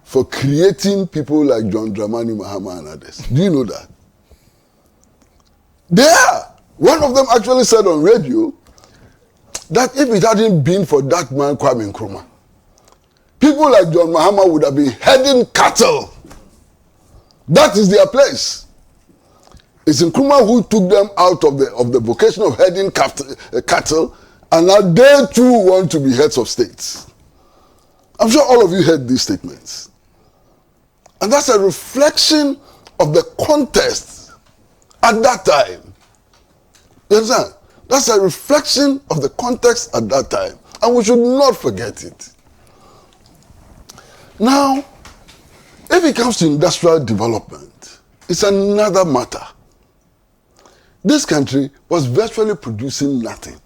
for creating people like John Dramani Mahama and others? Do you know that? They are. One of them actually said on radio that if it hadn't been for that man Kwame Nkrumah, people like John Mahama would have been herding cattle. That is their place. It's Nkrumah who took them out of the vocation of herding cattle, and now they too want to be heads of states. I'm sure all of you heard these statements. And that's a reflection of the context at that time. You understand? That's a reflection of the context at that time. And we should not forget it. Now, if it comes to industrial development, it's another matter. This country was virtually producing nothing.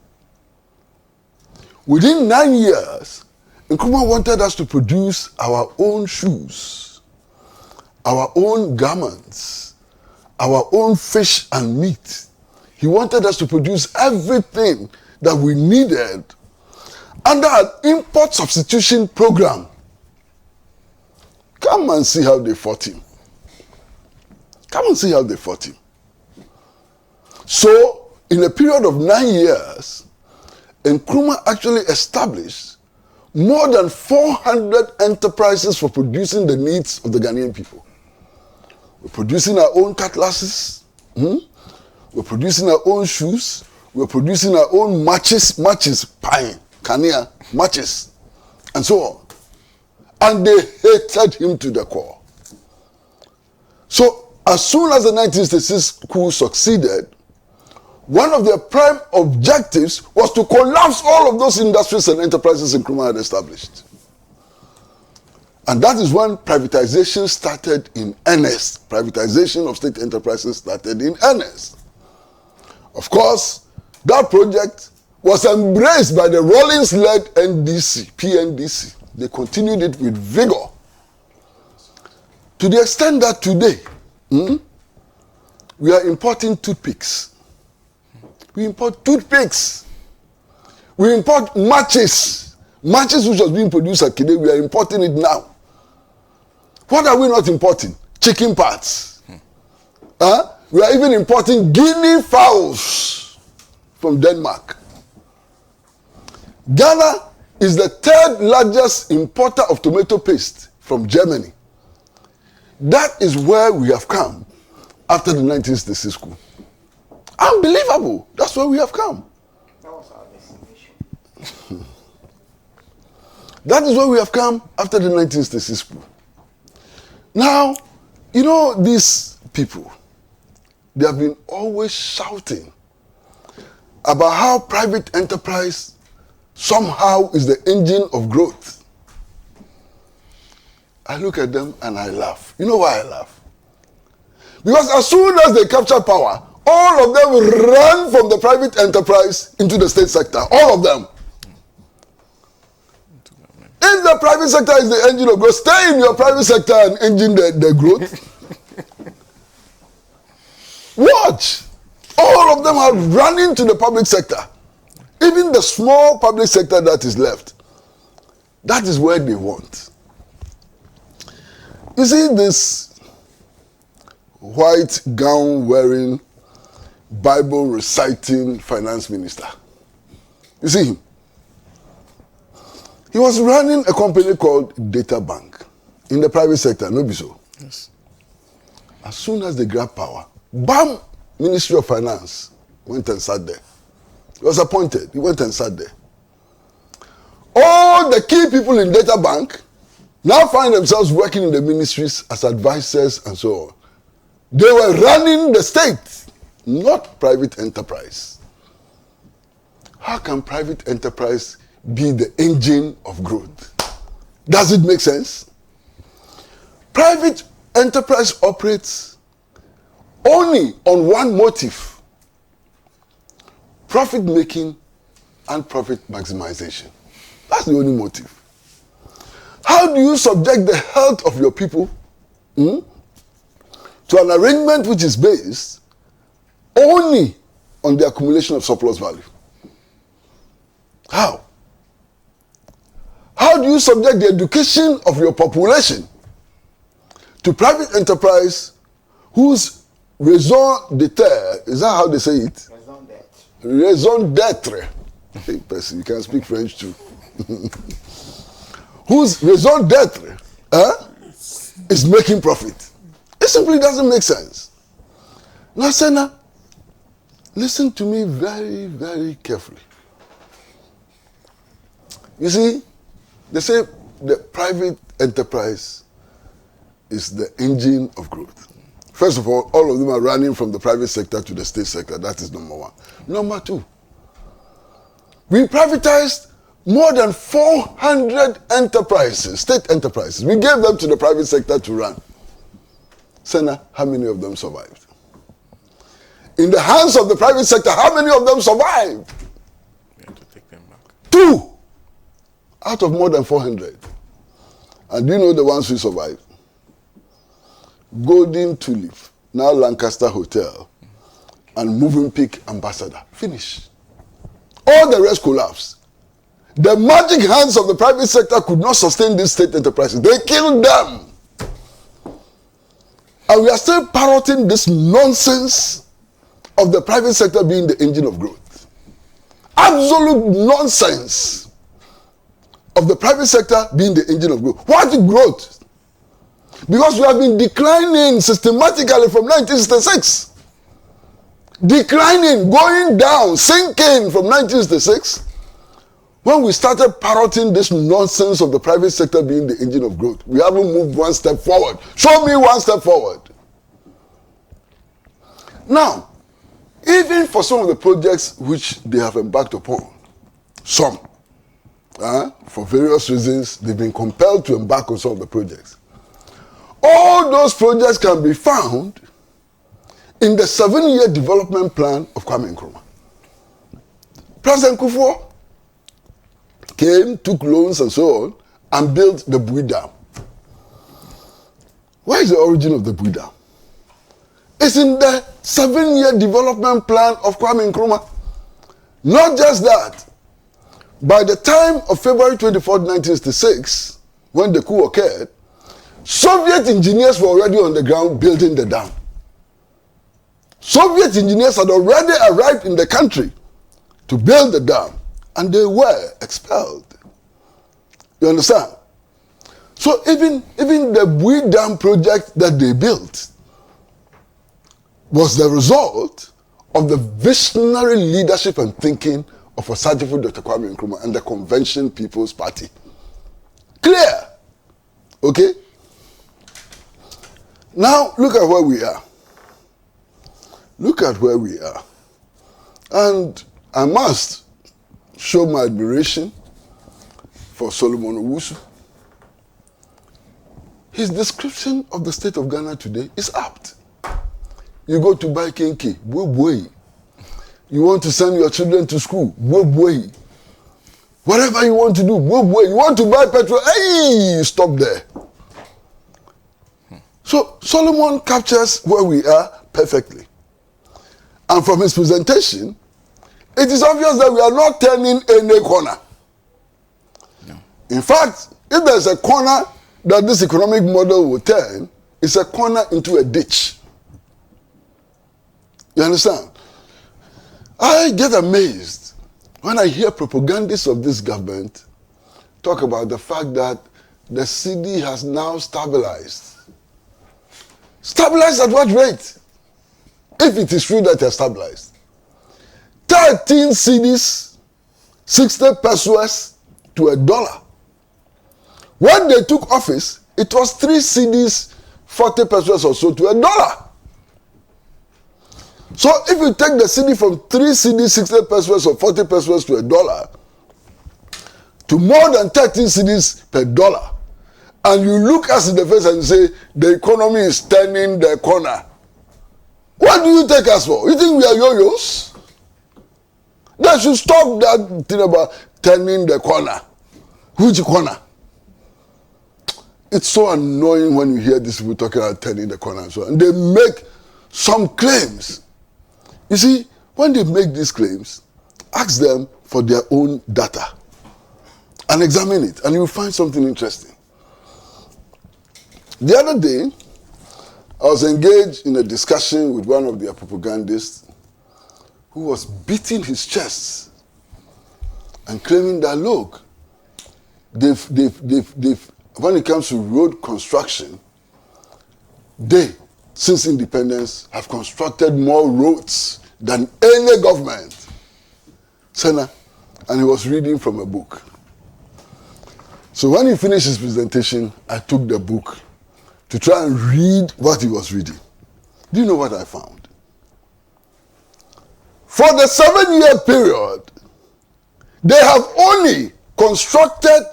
Within 9 years, Nkrumah wanted us to produce our own shoes, our own garments, our own fish and meat. He wanted us to produce everything that we needed under an import substitution program. Come and see how they fought him. Come and see how they fought him. So, in a period of 9 years, Nkrumah actually established more than 400 enterprises for producing the needs of the Ghanaian people. We're producing our own cutlasses. We're producing our own shoes. We're producing our own matches, pine, kania, matches, and so on. And they hated him to the core. So, as soon as the 1966 coup succeeded, one of their prime objectives was to collapse all of those industries and enterprises Nkrumah had established. And that is when privatization started in earnest. Privatization of state enterprises started in earnest. Of course, that project was embraced by the Rawlings-led NDC, PNDC. They continued it with vigor. To the extent that today, we are importing toothpicks. We import toothpicks. We import matches. Matches which was being produced at Kide, we are importing it now. What are we not importing? Chicken parts. We are even importing guinea fowls from Denmark. Ghana is the third largest importer of tomato paste from Germany. That is where we have come after the 1966 coup. Unbelievable. That's where we have come. That was our destination. That is where we have come after the 1966 coup. Now, you know, these people, they have been always shouting about how private enterprise somehow is the engine of growth. I look at them and I laugh. You know why I laugh? Because as soon as they capture power, all of them run from the private enterprise into the state sector. All of them. If the private sector is the engine of growth, stay in your private sector and engine the growth. Watch. All of them are running to the public sector. Even the small public sector that is left. That is where they want. You see this white gown wearing, Bible reciting finance minister. You see him? He was running a company called Data Bank in the private sector, no be so. Yes. As soon as they grabbed power, bam, Ministry of Finance went and sat there. He was appointed. He went and sat there. All the key people in Data Bank now find themselves working in the ministries as advisors and so on. They were running the state, not private enterprise. How can private enterprise be the engine of growth? Does it make sense? Private enterprise operates only on one motive: profit making and profit maximization. That's the only motive. How do you subject the health of your people to an arrangement which is based only on the accumulation of surplus value? How? How do you subject the education of your population to private enterprise whose raison d'etre, is that how they say it? Raison d'etre. Hey, person, you can speak French too. Whose raison d'etre is making profit. It simply doesn't make sense. Now, Senna, listen to me very, very carefully. You see, they say the private enterprise is the engine of growth. First of all of them are running from the private sector to the state sector. That is number one. Number two, we privatized more than 400 enterprises, state enterprises. We gave them to the private sector to run. Senna, how many of them survived? In the hands of the private sector, how many of them survived? We have to take them back. 2 out of more than 400. And do you know the ones who survived? Golden Tulip, now Lancaster Hotel, and Movenpick Ambassador. Finish. All the rest collapsed. The magic hands of the private sector could not sustain these state enterprises. They killed them. And we are still parroting this nonsense of the private sector being the engine of growth. Absolute nonsense of the private sector being the engine of growth. What growth? Because we have been declining systematically from 1966. Declining, going down, sinking from 1966. When we started parroting this nonsense of the private sector being the engine of growth, we haven't moved one step forward. Show me one step forward. Now, even for some of the projects which they have embarked upon, some, for various reasons, they've been compelled to embark on some of the projects. All those projects can be found in the 7-year development plan of Kwame Nkrumah. President Kufuor came, took loans and so on, and built the Bui Dam. Where is the origin of the Bui Dam? It's in the 7-year development plan of Kwame Nkrumah. Not just that. By the time of February 24, 1966, when the coup occurred, Soviet engineers were already on the ground building the dam. Soviet engineers had already arrived in the country to build the dam, and they were expelled. You understand? So even the Bui Dam project that they built was the result of the visionary leadership and thinking of Osajifo Dr. Kwame Nkrumah and the Convention People's Party. Clear? Okay? Now, look at where we are. Look at where we are. And I must show my admiration for Solomon Owusu. His description of the state of Ghana today is apt. You go to buy kenke, buebue. You want to send your children to school, buebue. Whatever you want to do, move away. You want to buy petrol, hey, stop there. So Solomon captures where we are perfectly. And from his presentation, it is obvious that we are not turning any corner. No. In fact, if there's a corner that this economic model will turn, it's a corner into a ditch. You understand? I get amazed when I hear propagandists of this government talk about the fact that the cedi has now stabilized. Stabilized at what rate? If it is true that it has stabilized. 13 cedis, 60 pesos to $1. When they took office, it was 3 cedis, 40 pesos or so to $1. So if you take the cedi from 3 cedis, 60 pesos or 40 pesos to $1, to more than 13 cedis per dollar, and you look us in the face and say, the economy is turning the corner. What do you take us for? You think we are yo-yos? They should stop that thing about turning the corner. Which corner? It's so annoying when you hear these people talking about turning the corner and so on. And they make some claims. You see, when they make these claims, ask them for their own data and examine it, and you'll find something interesting. The other day, I was engaged in a discussion with one of their propagandists who was beating his chest and claiming that, look, when it comes to road construction, they, since independence, have constructed more roads than any government. Senna, and he was reading from a book. So when he finished his presentation, I took the book to try and read what he was reading. Do you know what I found? For the 7-year period, they have only constructed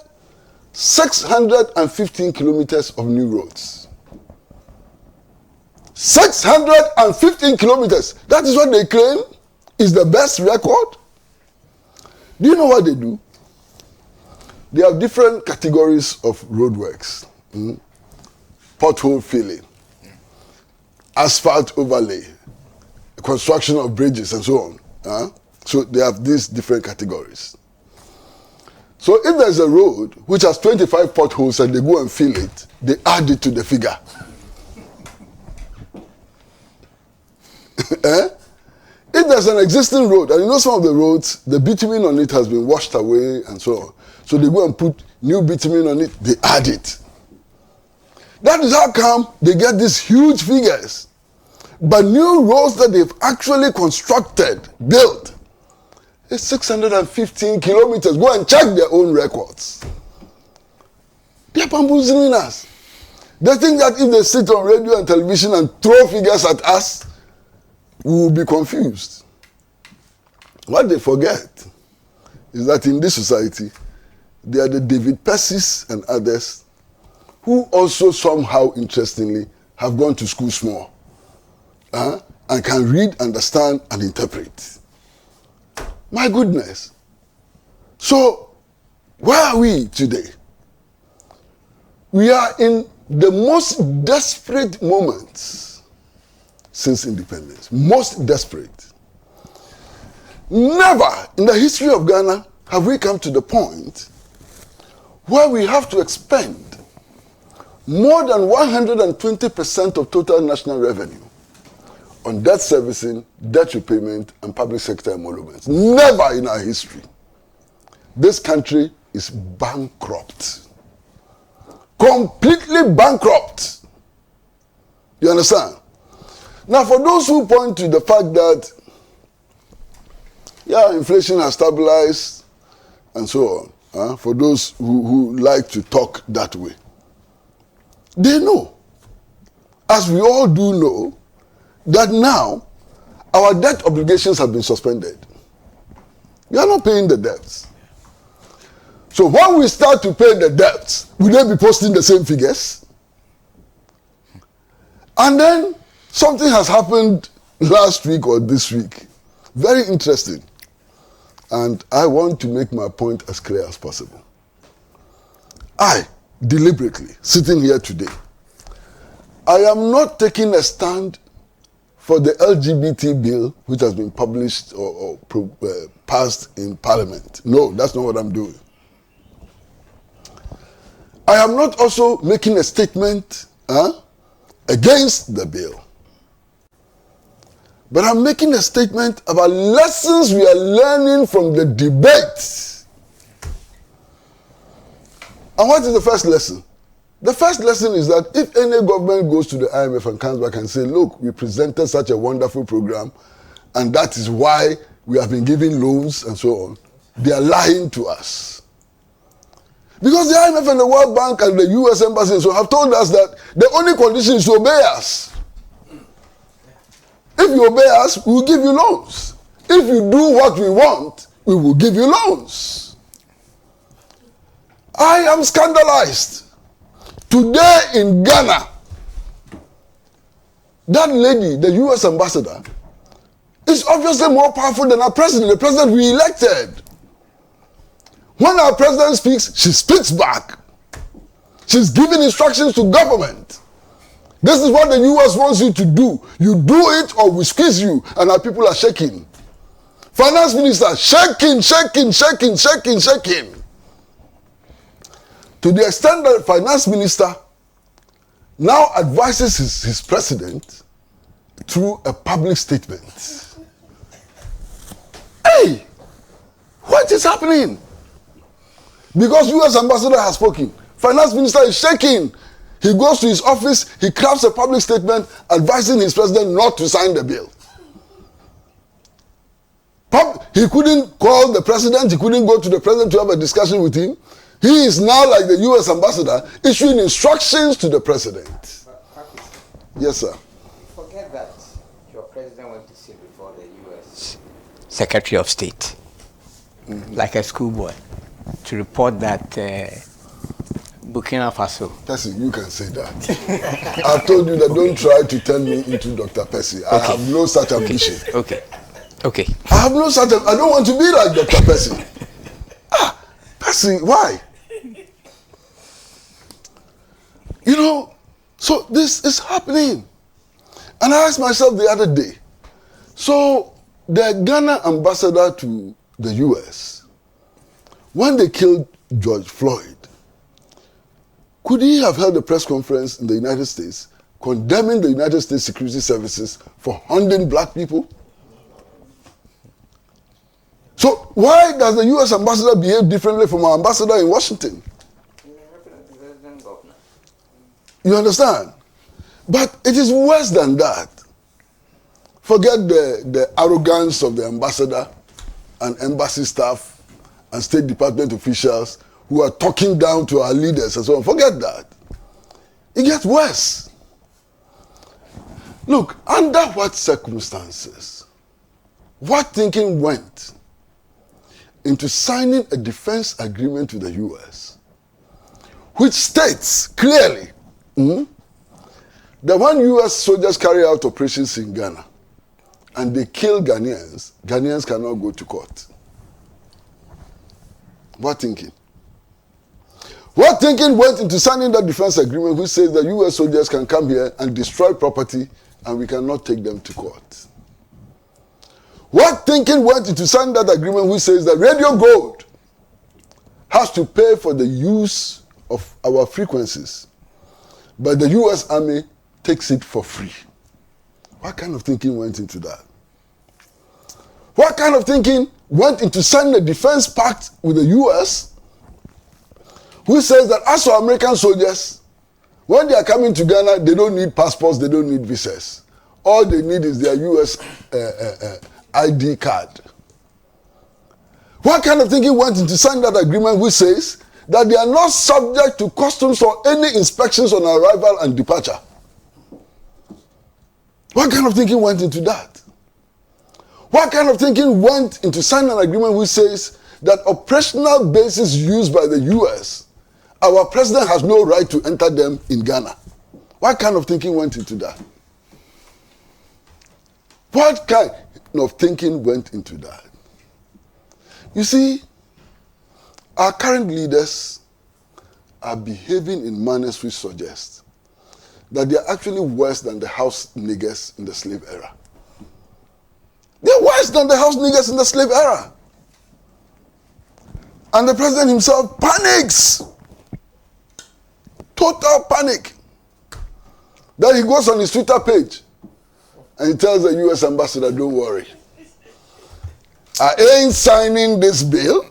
615 kilometers of new roads. 615 kilometers. That is what they claim is the best record. Do you know what they do? They have different categories of roadworks. Pothole filling, asphalt overlay, construction of bridges and so on. So they have these different categories. So if there's a road which has 25 potholes and they go and fill it, they add it to the figure. If there's an existing road, and you know some of the roads, the bitumen on it has been washed away and so on. So they go and put new bitumen on it, they add it. That is how come they get these huge figures. But new roads that they've actually constructed, built, is 615 kilometers. Go and check their own records. They are bamboozling us. They think that if they sit on radio and television and throw figures at us, we will be confused. What they forget is that in this society, there are the David Percy's and others who also somehow, interestingly, have gone to school small and can read, understand, and interpret. My goodness. So, where are we today? We are in the most desperate moments since independence. Most desperate. Never in the history of Ghana have we come to the point where we have to expend more than 120% of total national revenue on debt servicing, debt repayment, and public sector emoluments. Never in our history. This country is bankrupt. Completely bankrupt. You understand? Now, for those who point to the fact that, inflation has stabilized and so on, for those who like to talk that way, they know, as we all do know, that now our debt obligations have been suspended. We are not paying the debts. So when we start to pay the debts, will they be posting the same figures? And then something has happened last week or this week. Very interesting. And I want to make my point as clear as possible. I, deliberately, sitting here today, I am not taking a stand for the LGBT bill which has been published or passed in Parliament. No, that's not what I'm doing. I am not also making a statement against the bill. But I'm making a statement about lessons we are learning from the debate. And what is the first lesson? The first lesson is that if any government goes to the IMF and comes back and says, look, we presented such a wonderful program, and that is why we have been giving loans and so on, they are lying to us. Because the IMF and the World Bank and the US Embassy and so have told us that the only condition is to obey us. If you obey us, we will give you loans. If you do what we want, we will give you loans. I am scandalized. Today in Ghana, that lady, the US ambassador, is obviously more powerful than our president, the president we elected. When our president speaks, she speaks back. She's giving instructions to government. This is what the US wants you to do. You do it or we squeeze you, and our people are shaking. Finance minister, shaking. To the extent that the finance minister now advises his president through a public statement. Hey, what is happening? Because US ambassador has spoken. Finance minister is shaking. He goes to his office, he crafts a public statement advising his president not to sign the bill. He couldn't call the president, he couldn't go to the president to have a discussion with him. He is now, like the US ambassador, issuing instructions to the president. Yes, sir. Forget that your president went to sit before the US Secretary of State, like a schoolboy, to report that Burkina Faso. Percy, you can say that. I've told you that don't try to turn me into Dr. Percy. I have no such ambition. Okay. I have no such. I don't want to be like Dr. Percy. Percy, why? You know, so this is happening. And I asked myself the other day, so the Ghana ambassador to the US, when they killed George Floyd, could he have held a press conference in the United States condemning the United States Security Services for hunting black people? So why does the US ambassador behave differently from our ambassador in Washington? You understand? But it is worse than that. Forget the arrogance of the ambassador and embassy staff and State Department officials who are talking down to our leaders and so on. Forget that. It gets worse. Look, under what circumstances, what thinking went into signing a defense agreement with the US, which states clearly that when US soldiers carry out operations in Ghana and they kill Ghanaians, Ghanaians cannot go to court. What thinking? What thinking went into signing that defense agreement which says that US soldiers can come here and destroy property and we cannot take them to court? What thinking went into signing that agreement which says that Radio Gold has to pay for the use of our frequencies, but the US Army takes it for free? What kind of thinking went into that? What kind of thinking went into signing a defense pact with the US which says that as for American soldiers, when they are coming to Ghana, they don't need passports, they don't need visas. All they need is their US ID card. What kind of thinking went into signing that agreement which says that they are not subject to customs or any inspections on arrival and departure? What kind of thinking went into that? What kind of thinking went into signing an agreement which says that operational bases used by the US, our president has no right to enter them in Ghana? What kind of thinking went into that? What kind of thinking went into that? You see, our current leaders are behaving in manners which suggest that they are actually worse than the house niggers in the slave era. They're worse than the house niggers in the slave era. And the president himself panics. Total panic. Then he goes on his Twitter page and he tells the US ambassador, don't worry. I ain't signing this bill.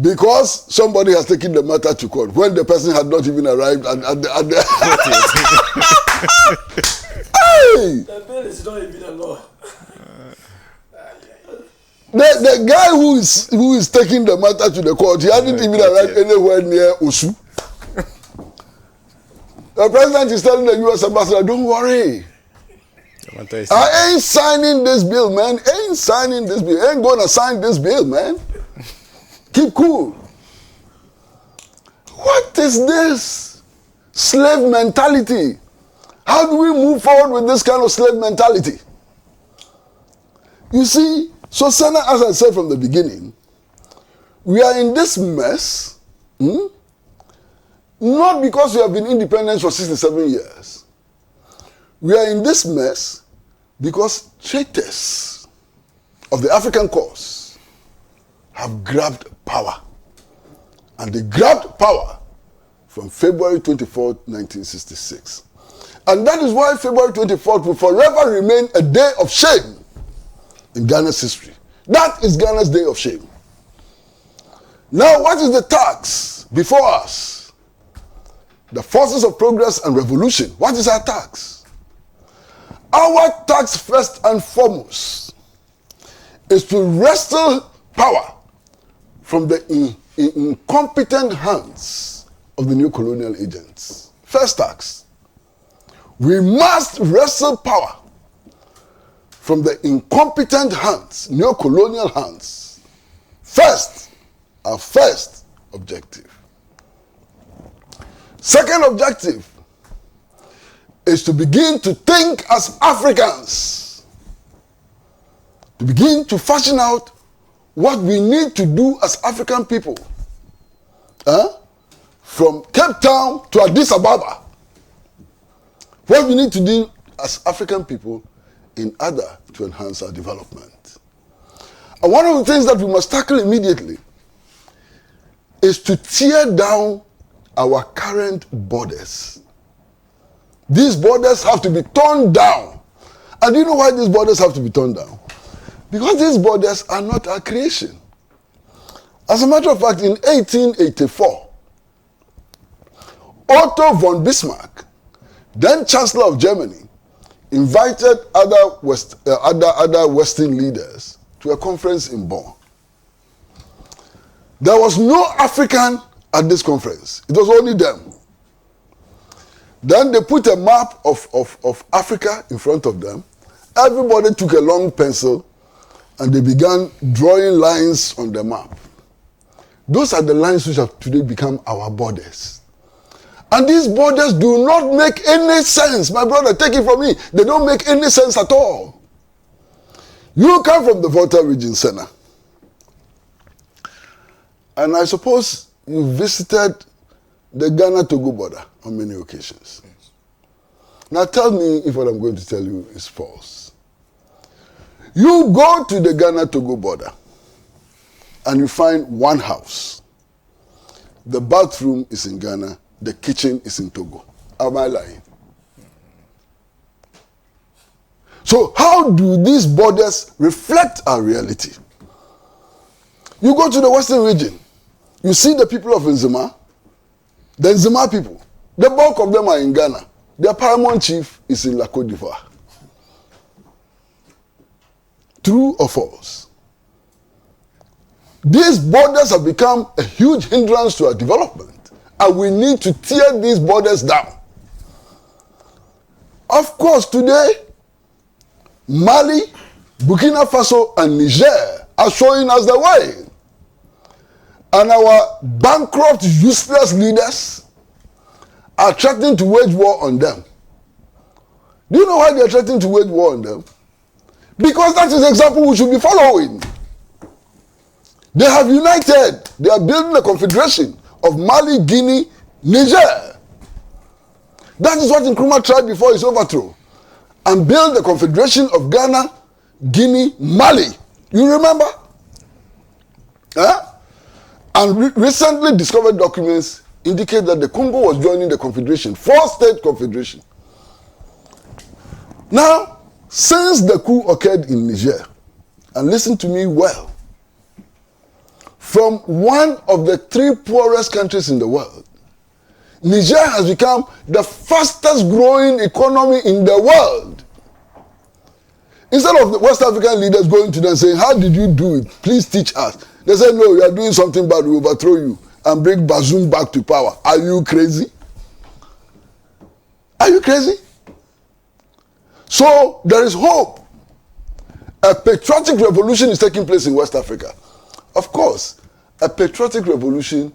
Because somebody has taken the matter to court when the person had not even arrived at the Hey! The bill is not even a law. The guy who is taking the matter to the court, he hadn't even arrived anywhere near Osu. The president is telling the US ambassador, don't worry. I ain't signing this bill, man. Ain't signing this bill. Ain't gonna sign this bill, man. Keep cool. What is this? Slave mentality. How do we move forward with this kind of slave mentality? You see, so Sana, as I said from the beginning, we are in this mess, not because we have been independent for 67 years. We are in this mess because traitors of the African cause have grabbed power. And they grabbed power from February 24th, 1966. And that is why February 24th will forever remain a day of shame in Ghana's history. That is Ghana's day of shame. Now, what is the task before us? The forces of progress and revolution. What is our task? Our task, first and foremost, is to wrestle power from the incompetent hands of the new colonial agents. First task. We must wrestle power from the incompetent hands, neo-colonial hands. First, our first objective. Second objective is to begin to think as Africans. To begin to fashion out what we need to do as African people. From Cape Town to Addis Ababa. What we need to do as African people in order to enhance our development. And one of the things that we must tackle immediately is to tear down our current borders. These borders have to be torn down. And do you know why these borders have to be torn down? Because these borders are not our creation. As a matter of fact, in 1884, Otto von Bismarck, then Chancellor of Germany, invited other Western leaders to a conference in Bonn. There was no African at this conference. It was only them. Then they put a map of Africa in front of them. Everybody took a long pencil and they began drawing lines on the map. Those are the lines which have today become our borders. And these borders do not make any sense. My brother, take it from me. They don't make any sense at all. You come from the Volta region, Senna. And I suppose you visited the Ghana-Togo border on many occasions. Yes. Now tell me if what I'm going to tell you is false. You go to the Ghana-Togo border and you find one house. The bathroom is in Ghana. The kitchen is in Togo. Am I lying? So how do these borders reflect our reality? You go to the Western region. You see the people of Nzima. The Nzima people. The bulk of them are in Ghana. Their paramount chief is in La Côte d'Ivoire. True or false? These borders have become a huge hindrance to our development. And we need to tear these borders down. Of course, today, Mali, Burkina Faso, and Niger are showing us the way. And our bankrupt, useless leaders are threatening to wage war on them. Do you know why they are threatening to wage war on them? Because that is the example we should be following. They have united. They are building a confederation of Mali, Guinea, Niger. That is what Nkrumah tried before his overthrow. And build the confederation of Ghana, Guinea, Mali. You remember? Huh? And recently discovered documents indicate that the Congo was joining the confederation, 4-state confederation. Now, since the coup occurred in Niger, and listen to me well, from one of the 3 poorest countries in the world, Niger has become the fastest growing economy in the world. Instead of the West African leaders going to them saying, how did you do it? Please teach us. They say, no, you are doing something bad, we overthrow you and bring Bazoum back to power. Are you crazy? Are you crazy? So there is hope. A patriotic revolution is taking place in West Africa. Of course, a patriotic revolution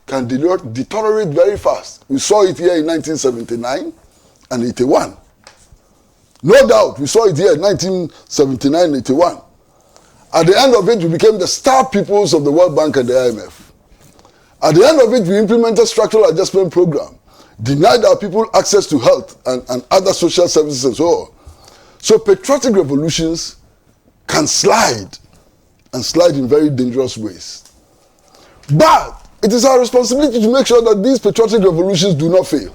can deteriorate very fast. We saw it here in 1979 and 81. No doubt, we saw it here in 1979 81. At the end of it, we became the star peoples of the World Bank and the IMF. At the end of it, we implemented structural adjustment program, denied our people access to health and other social services and so on. So patriotic revolutions can slide, and slide in very dangerous ways. But it is our responsibility to make sure that these patriotic revolutions do not fail.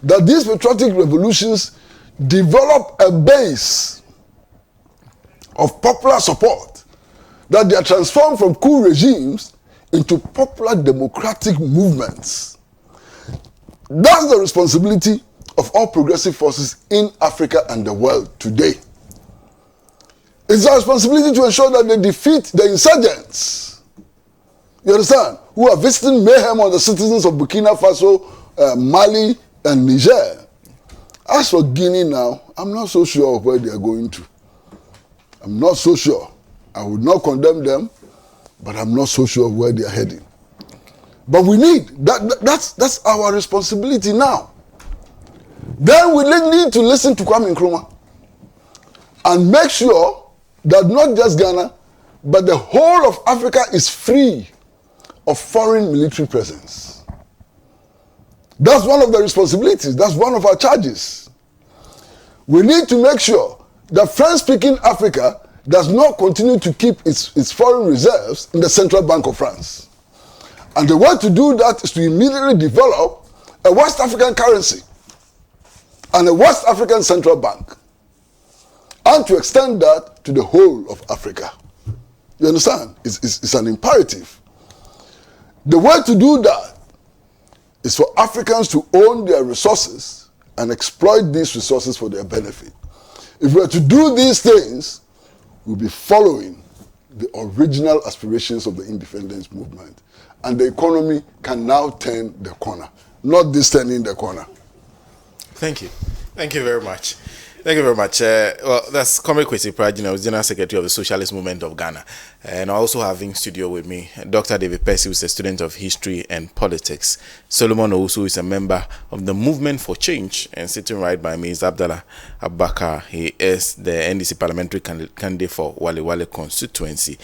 That these patriotic revolutions develop a base of popular support, that they are transformed from coup regimes into popular democratic movements. That's the responsibility of all progressive forces in Africa and the world today. It's our responsibility to ensure that they defeat the insurgents, you understand, who are visiting mayhem on the citizens of Burkina Faso, Mali, and Niger. As for Guinea now, I'm not so sure of where they are going to. I'm not so sure. I would not condemn them, but I'm not so sure of where they are heading. But we need, that's our responsibility now. Then we need to listen to Kwame Nkrumah and make sure that not just Ghana, but the whole of Africa is free of foreign military presence. That's one of the responsibilities. That's one of our charges. We need to make sure that French-speaking Africa does not continue to keep its foreign reserves in the Central Bank of France. And the way to do that is to immediately develop a West African currency and a West African central bank, and to extend that to the whole of Africa. You understand? It's an imperative. The way to do that is for Africans to own their resources and exploit these resources for their benefit. If we are to do these things, we'll be following the original aspirations of the independence movement. And the economy can now turn the corner, not this turning the corner. Thank you. Thank you very much. Thank you very much. Well, that's Comrade Kwesi Prajin, I was General Secretary of the Socialist Movement of Ghana. And I also have in studio with me Dr. David Percy, who is a student of history and politics. Solomon Owusu is a member of the Movement for Change. And sitting right by me is Abdallah Abubakar. He is the NDC parliamentary candidate for Wale Wale constituency.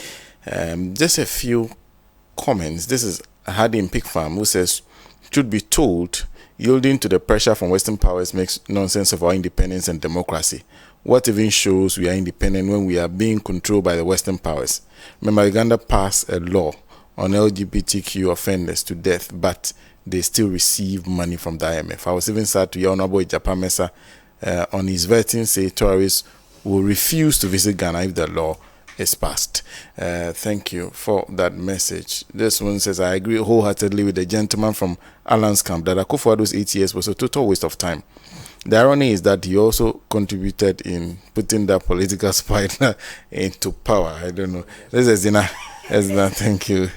Just a few comments. This is Hadi in Pig Farm, who says, should be told, yielding to the pressure from Western powers makes nonsense of our independence and democracy. What even shows we are independent when we are being controlled by the Western powers? Remember, Uganda passed a law on LGBTQ offenders to death, but they still receive money from the IMF. I was even sad to hear Honorable Japan Mesa on his vetting say tourists will refuse to visit Ghana if the law is passed. Thank you for that message. This one says, I agree wholeheartedly with the gentleman from Alan's camp that Akufo-Addo's 8 years was a total waste of time. The irony is that he also contributed in putting that political spider into power. I don't know. This is Zina. Thank you.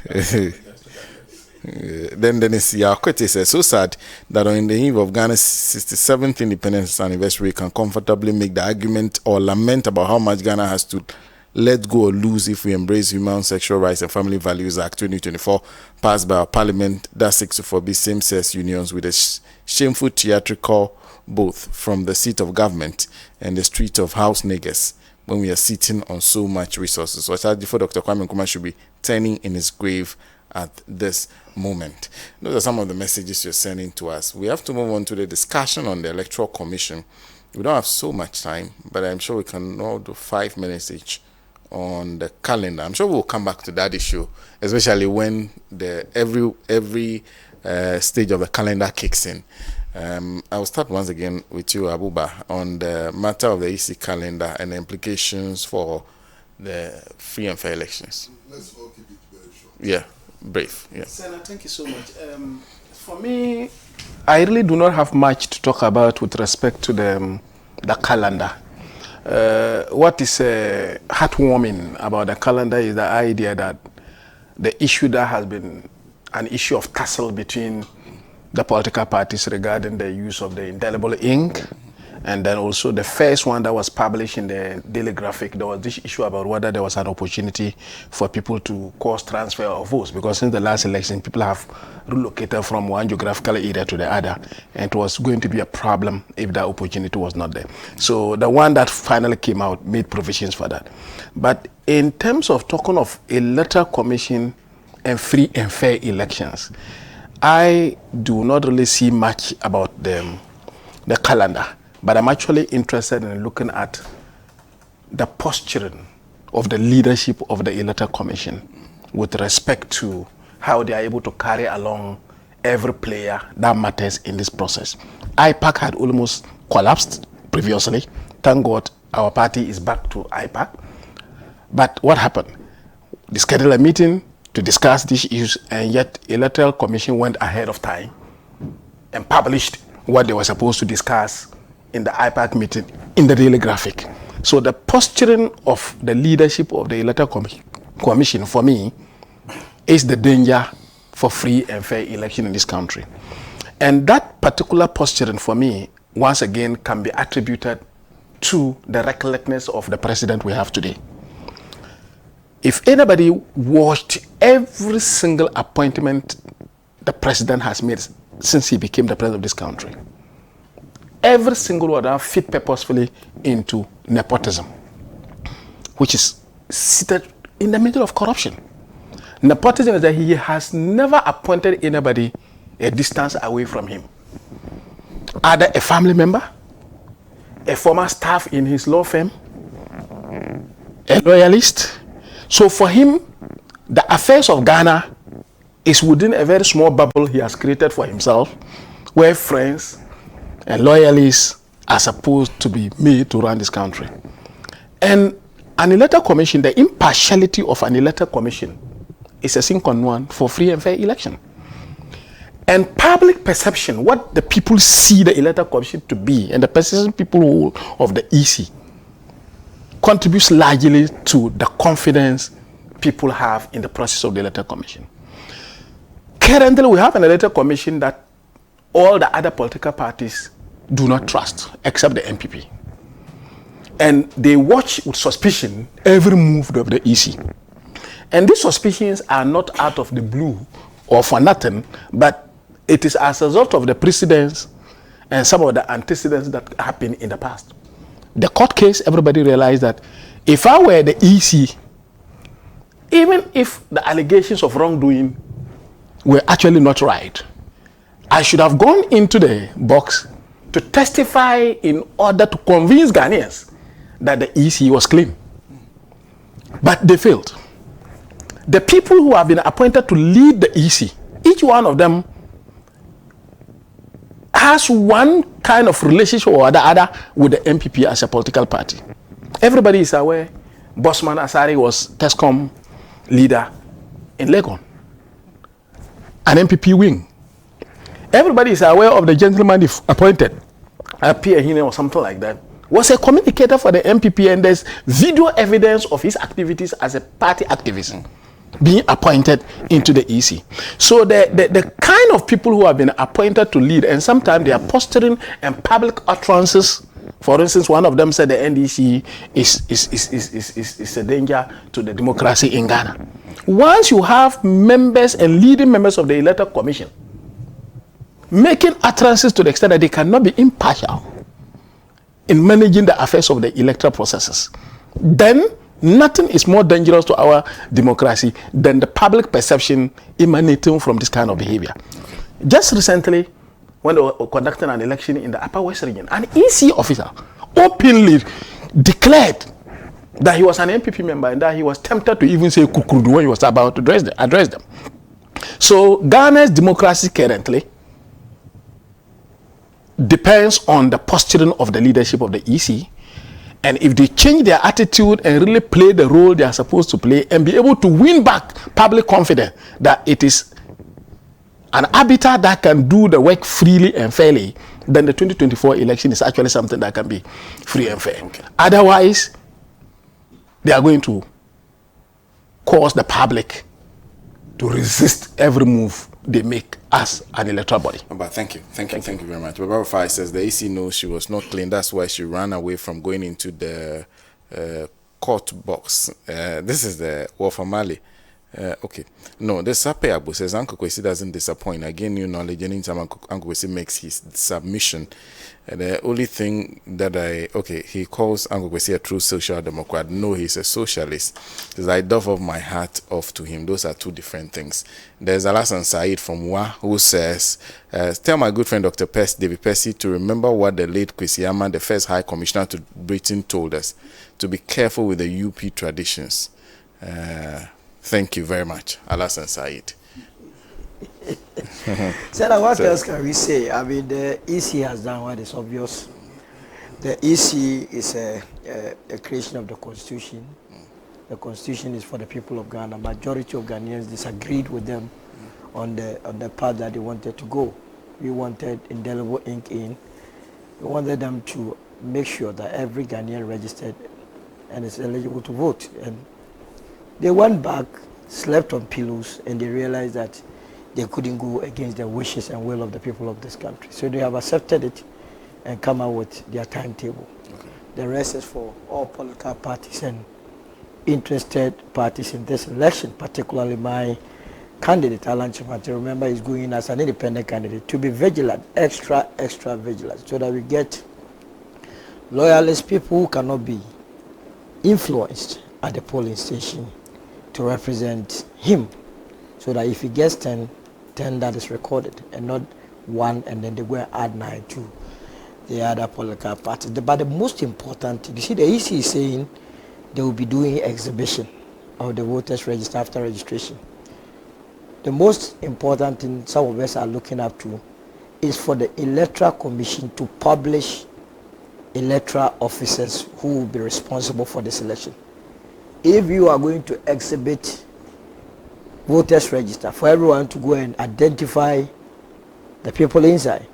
Then Dennis Yakwete says, so sad that on the eve of Ghana's 67th independence anniversary can comfortably make the argument or lament about how much Ghana has to let go or lose if we embrace Human Sexual Rights and Family Values Act 2024, passed by our parliament that seeks to forbid same-sex unions with a shameful theatrical both from the seat of government and the street of house niggers when we are sitting on so much resources. So Alhaji for Dr. Kwame Nkrumah should be turning in his grave at this moment. Those are some of the messages you're sending to us. We have to move on to the discussion on the Electoral Commission. We don't have so much time, but I'm sure we can all do 5 minutes each on the calendar. I'm sure we'll come back to that issue, especially when the every stage of the calendar kicks in. I will start once again with you, Abuba, on the matter of the EC calendar and the implications for the free and fair elections. Let's all keep it very short. Yeah, brief. Yeah. Senator, thank you so much. For me, I really do not have much to talk about with respect to the calendar. What is heartwarming about the calendar is the idea that the issue that has been an issue of tussle between the political parties regarding the use of the indelible ink, and then also the first one that was published in the Daily Graphic, there was this issue about whether there was an opportunity for people to cause transfer of votes, because since the last election, people have relocated from one geographical area to the other, and it was going to be a problem if that opportunity was not there. So the one that finally came out made provisions for that. But in terms of talking of Electoral Commission and free and fair elections, I do not really see much about the calendar, but I'm actually interested in looking at the posturing of the leadership of the Electoral Commission with respect to how they are able to carry along every player that matters in this process. IPAC had almost collapsed previously. Thank God our party is back to IPAC. But what happened? They scheduled a meeting to discuss these issues, and yet Electoral Commission went ahead of time and published what they were supposed to discuss in the IPAC meeting in the Daily Graphic. So the posturing of the leadership of the Electoral Commission, for me, is the danger for free and fair election in this country. And that particular posturing, for me, once again, can be attributed to the recklessness of the president we have today. If anybody watched every single appointment the president has made since he became the president of this country, every single one of them fit purposefully into nepotism, which is seated in the middle of corruption. Nepotism is that he has never appointed anybody a distance away from him. Either a family member, a former staff in his law firm, a loyalist. So for him, the affairs of Ghana is within a very small bubble he has created for himself, where friends and loyalists are supposed to be made to run this country. And an Electoral Commission, the impartiality of an Electoral Commission is a sine qua non for free and fair election. And public perception, what the people see the Electoral Commission to be, and the perception people of the EC, contributes largely to the confidence people have in the process of the Electoral Commission. Currently, we have an Electoral Commission that all the other political parties do not trust, except the NPP. And they watch with suspicion every move of the EC. And these suspicions are not out of the blue or for nothing, but it is as a result of the precedents and some of the antecedents that happened in the past. The court case, everybody realized that if I were the EC, even if the allegations of wrongdoing were actually not right, I should have gone into the box to testify in order to convince Ghanaians that the EC was clean. But they failed. The people who have been appointed to lead the EC, each one of them has one kind of relationship or the other with the NPP as a political party. Everybody is aware Bosman Asari was TESCOM leader in Legon, an NPP wing. Everybody is aware of the gentleman appointed, Pierre Hine or something like that, was a communicator for the NPP, and there's video evidence of his activities as a party activist being appointed into the EC. So the kind of people who have been appointed to lead, and sometimes they are posturing and public utterances. For instance, one of them said the NDC is a danger to the democracy in Ghana. Once you have members and leading members of the Electoral Commission making utterances to the extent that they cannot be impartial in managing the affairs of the electoral processes, then nothing is more dangerous to our democracy than the public perception emanating from this kind of behavior. Just recently, when they were conducting an election in the Upper West region, an EC officer openly declared that he was an MPP member and that he was tempted to even say kukurudu when he was about to address them. So Ghana's democracy currently depends on the posturing of the leadership of the EC, and if they change their attitude and really play the role they are supposed to play and be able to win back public confidence that it is an arbiter that can do the work freely and fairly, then the 2024 election is actually something that can be free and fair. Okay. Otherwise, they are going to cause the public to resist every move they make as an electoral body. But thank you very much. Barbara Fai says the EC knows she was not clean. That's why she ran away from going into the court box. This is the Wolf Mali. Okay. No, the Sape Abu says Uncle Kwesi doesn't disappoint. Again, new knowledge. Anytime Uncle Kwesi makes his submission, the only thing that he calls Uncle Kwesi a true social democrat. No, he's a socialist. Because I doff of my hat off to him. Those are two different things. There's Alasan Said from WA who says, tell my good friend Dr. David Percy to remember what the late Kwesi Ama, the first High Commissioner to Britain, told us, to be careful with the UP traditions. Thank you very much, Alasan Said. So what else can we say? I mean, the EC has done what is obvious. The EC is a creation of the Constitution. The Constitution is for the people of Ghana. Majority of Ghanaians disagreed with them on the path that they wanted to go. We wanted indelible ink in. We wanted them to make sure that every Ghanaian registered and is eligible to vote. And they went back, slept on pillows, and they realized that they couldn't go against the wishes and will of the people of this country. So they have accepted it and come out with their timetable. Okay. The rest is for all political parties and interested parties in this election, particularly my candidate, Alhaji. Remember, he's going as an independent candidate, to be vigilant, extra vigilant, so that we get loyalist people who cannot be influenced at the polling station to represent him, so that if he gets 10 that is recorded and not 1, and then they go and add 9 to the other political parties. But the most important thing, you see, the EC is saying they will be doing exhibition of the voters register after registration. The most important thing some of us are looking up to is for the Electoral Commission to publish electoral officers who will be responsible for this election. If you are going to exhibit voters register for everyone to go and identify the people inside,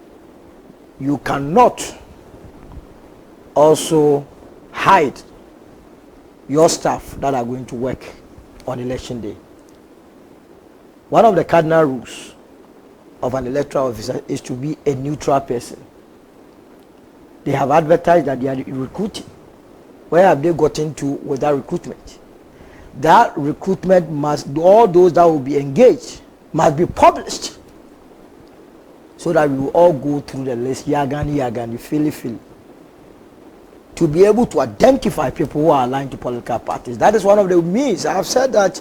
you cannot also hide your staff that are going to work on election day. One of the cardinal rules of an electoral officer is to be a neutral person. They have advertised that they are recruiting. Where have they gotten to with that recruitment? That recruitment must, all those that will be engaged, must be published, so that we will all go through the list, yagani, fili, to be able to identify people who are aligned to political parties. That is one of the means. I have said that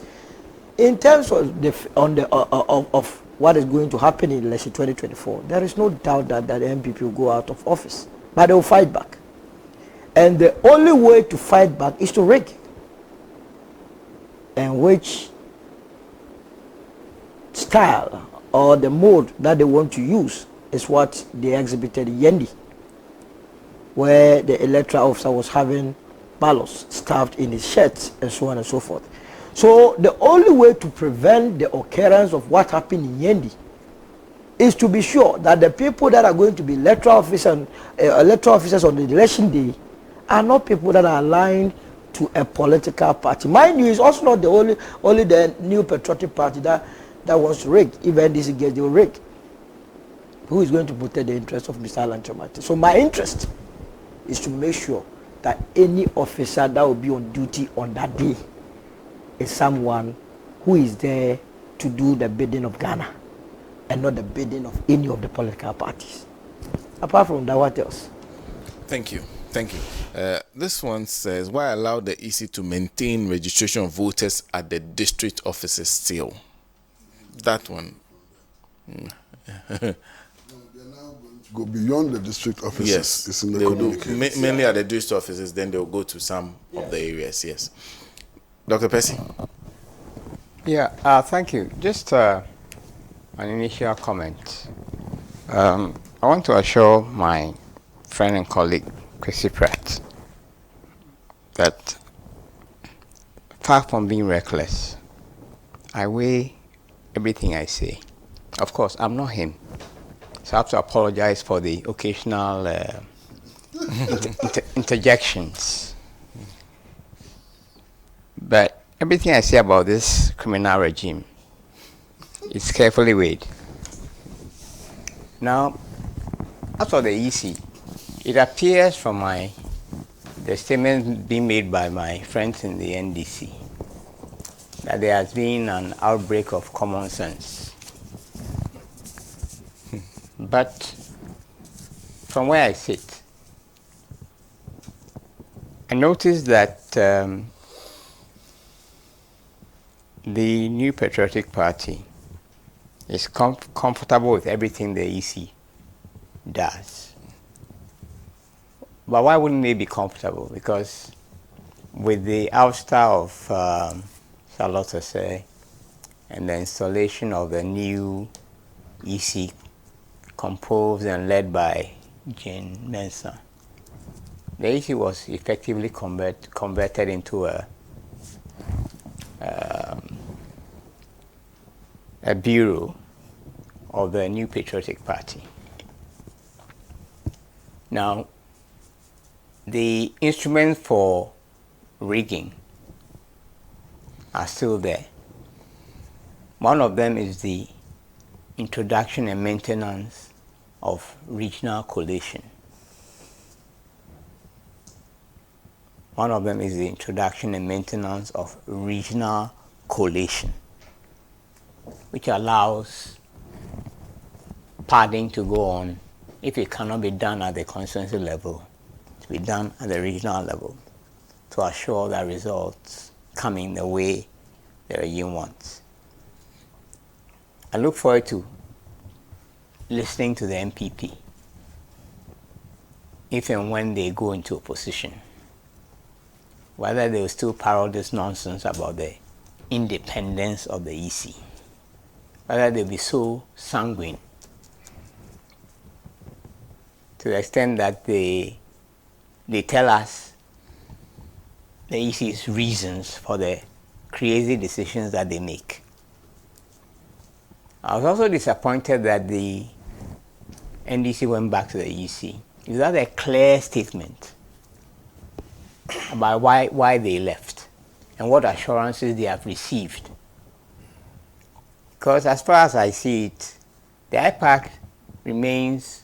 in terms of of what is going to happen in election 2024, there is no doubt that the MPP will go out of office, but they will fight back. And the only way to fight back is to rig. And which style or the mode that they want to use is what they exhibited in Yendi, where the electoral officer was having ballots stuffed in his shirts and so on and so forth. So the only way to prevent the occurrence of what happened in Yendi is to be sure that the people that are going to be electoral officers on the election day are not people that are aligned to a political party. Mind you, it's also not the only the New Patriotic Party that wants to rig. Even this gets, they will rig. Who is going to protect the interest of Mr. Alhaji? So my interest is to make sure that any officer that will be on duty on that day is someone who is there to do the bidding of Ghana. and not the bidding of any of the political parties. Apart from that, what else? Thank you. This one says, why allow the EC to maintain registration of voters at the district offices still? That one. Go beyond the district offices. Yes, It's in the they will do mainly at the district offices, then they will go to some of the areas, yes. Dr. Percy? Yeah, thank you. Just an initial comment. I want to assure my friend and colleague, Chrissy Pratt, that far from being reckless, I weigh everything I say. Of course, I'm not him, so I have to apologize for the occasional interjections. But everything I say about this criminal regime is carefully weighed. Now, as for the EC, it appears from the statement being made by my friends in the NDC that there has been an outbreak of common sense. But from where I sit, I noticed that the New Patriotic Party is comfortable with everything the EC does. But why wouldn't they be comfortable? Because with the ouster of Charlotte Osei and the installation of the new EC composed and led by Jane Mensah, the EC was effectively converted into a bureau of the New Patriotic Party. Now, the instruments for rigging are still there. One of them is the introduction and maintenance of regional coalition. One of them is the introduction and maintenance of regional coalition, which allows padding to go on if it cannot be done at the constituency level, to be done at the regional level, to assure that results come in the way the regime wants. I look forward to listening to the MPP if and when they go into opposition, whether they will still parrot this nonsense about the independence of the EC, whether they'll be so sanguine to the extent that they tell us the EC's reasons for the crazy decisions that they make. I was also disappointed that the NDC went back to the EC without a clear statement about why they left and what assurances they have received. Because as far as I see it, the IPAC remains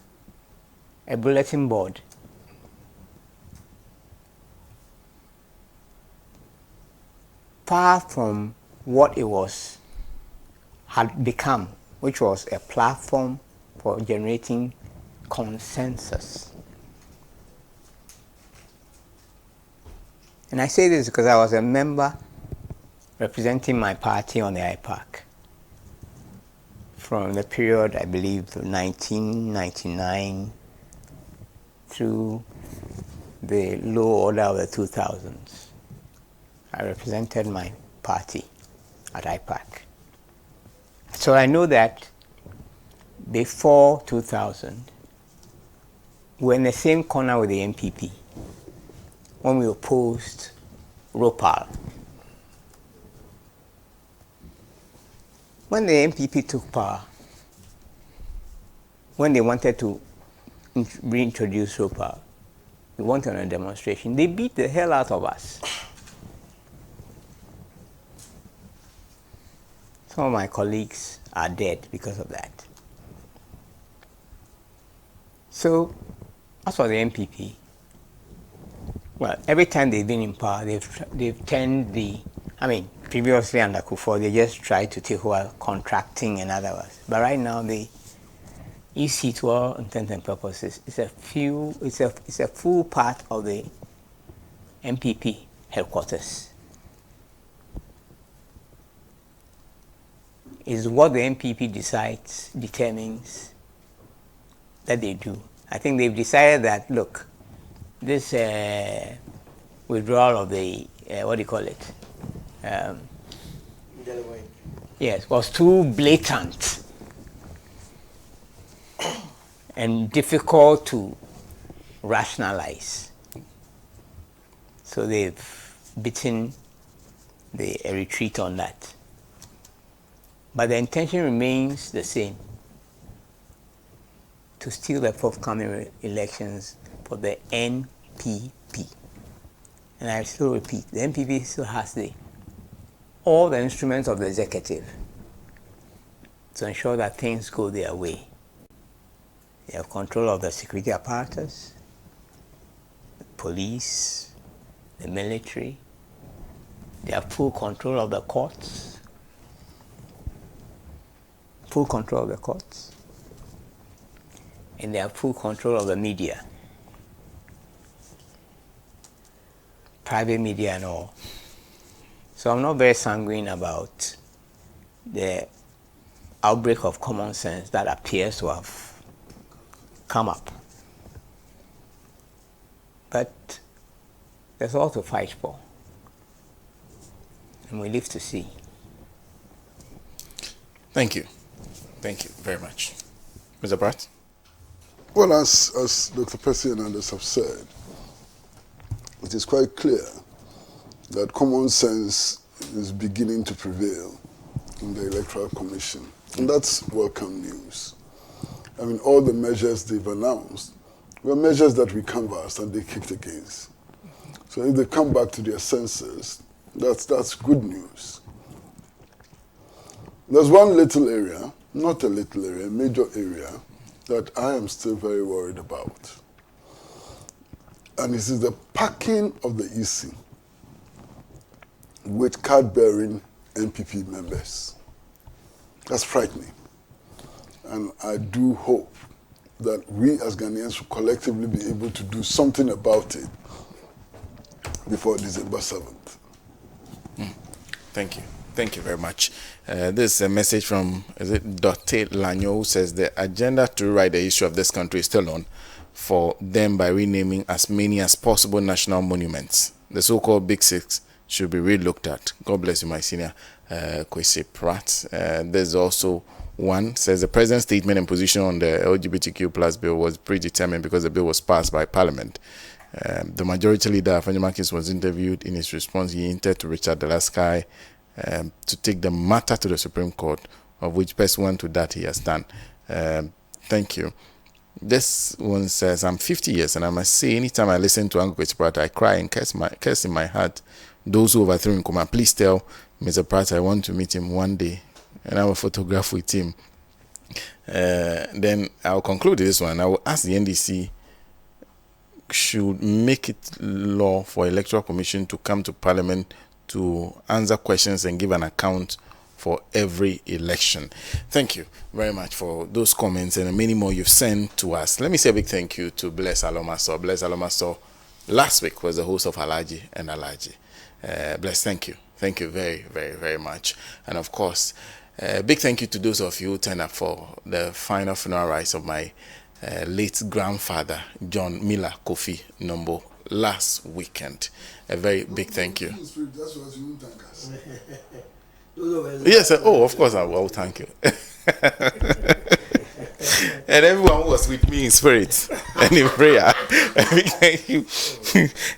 a bulletin board. Far from what it had become, which was a platform for generating consensus. And I say this because I was a member representing my party on the IPAC from the period, I believe, 1999 through the low order of the 2000s. I represented my party at IPAC. So I know that before 2000, we were in the same corner with the MPP when we opposed ROPAL. When the MPP took power, when they wanted to reintroduce ROPAL, we went on a demonstration. They beat the hell out of us. Some of my colleagues are dead because of that. So, as for the MPP, well, every time they've been in power, they've turned previously under Kufuor, they just tried to take over contracting and others. But right now, the EC, to all intents and purposes, it's a full part of the MPP headquarters. Is what the MPP determines that they do. I think they've decided that, look, this withdrawal of the, what do you call it? Yes, was too blatant and difficult to rationalize. So they've beaten a retreat on that. But the intention remains the same, to steal the forthcoming elections for the NPP. And I still repeat, the NPP still has all the instruments of the executive to ensure that things go their way. They have control of the security apparatus, the police, the military. They have full control of the courts. Full control of the courts. And they have full control of the media. Private media and all. So I'm not very sanguine about the outbreak of common sense that appears to have come up. But there's all to fight for. And we live to see. Thank you. Thank you very much. Mr. Pratt? Well, as Dr. Percy and others have said, it is quite clear that common sense is beginning to prevail in the Electoral Commission. And that's welcome news. I mean, all the measures they've announced were measures that we canvassed and they kicked against. So if they come back to their senses, that's good news. There's one little area, not a little area, a major area, that I am still very worried about. And this is the packing of the EC with card-bearing NPP members. That's frightening. And I do hope that we as Ghanaians will collectively be able to do something about it before December 7th. Thank you. Thank you very much. This is a message from, Dotte Lanyo, who says the agenda to rewrite the issue of this country is still on for them by renaming as many as possible national monuments. The so-called Big Six should be re-looked at. God bless you, my senior Kwesi Pratt. There's also one, says the president's statement and position on the LGBTQ plus bill was predetermined because the bill was passed by Parliament. The majority leader, Afanya Markins, was interviewed. In his response, he hinted to Richard Delaskai to take the matter to the Supreme Court, of which best one to that he has done. Thank you. This one says, I'm 50 years and I must say, anytime I listen to Uncle Kwesi Pratt, I cry and curse in my heart those who overthrew Nkrumah. Please tell Mr. Pratt I want to meet him one day and I will photograph with him. Then I'll conclude this one. I will ask the NDC should make it law for Electoral Commission to come to Parliament to answer questions and give an account for every election. Thank you very much for those comments and many more you've sent to us. Let me say a big thank you to Bless Alomaso. Bless Alomaso last week was the host of Alhaji and Alhaji. Bless, thank you. Thank you very, very, very much. And of course, big thank you to those of you who turned up for the final funeral rites of my late grandfather, John Miller Kofi Nombo, last weekend. A very big thank you. Yes, oh, of course I will. Thank you. And everyone was with me in spirit and in prayer. A big thank you.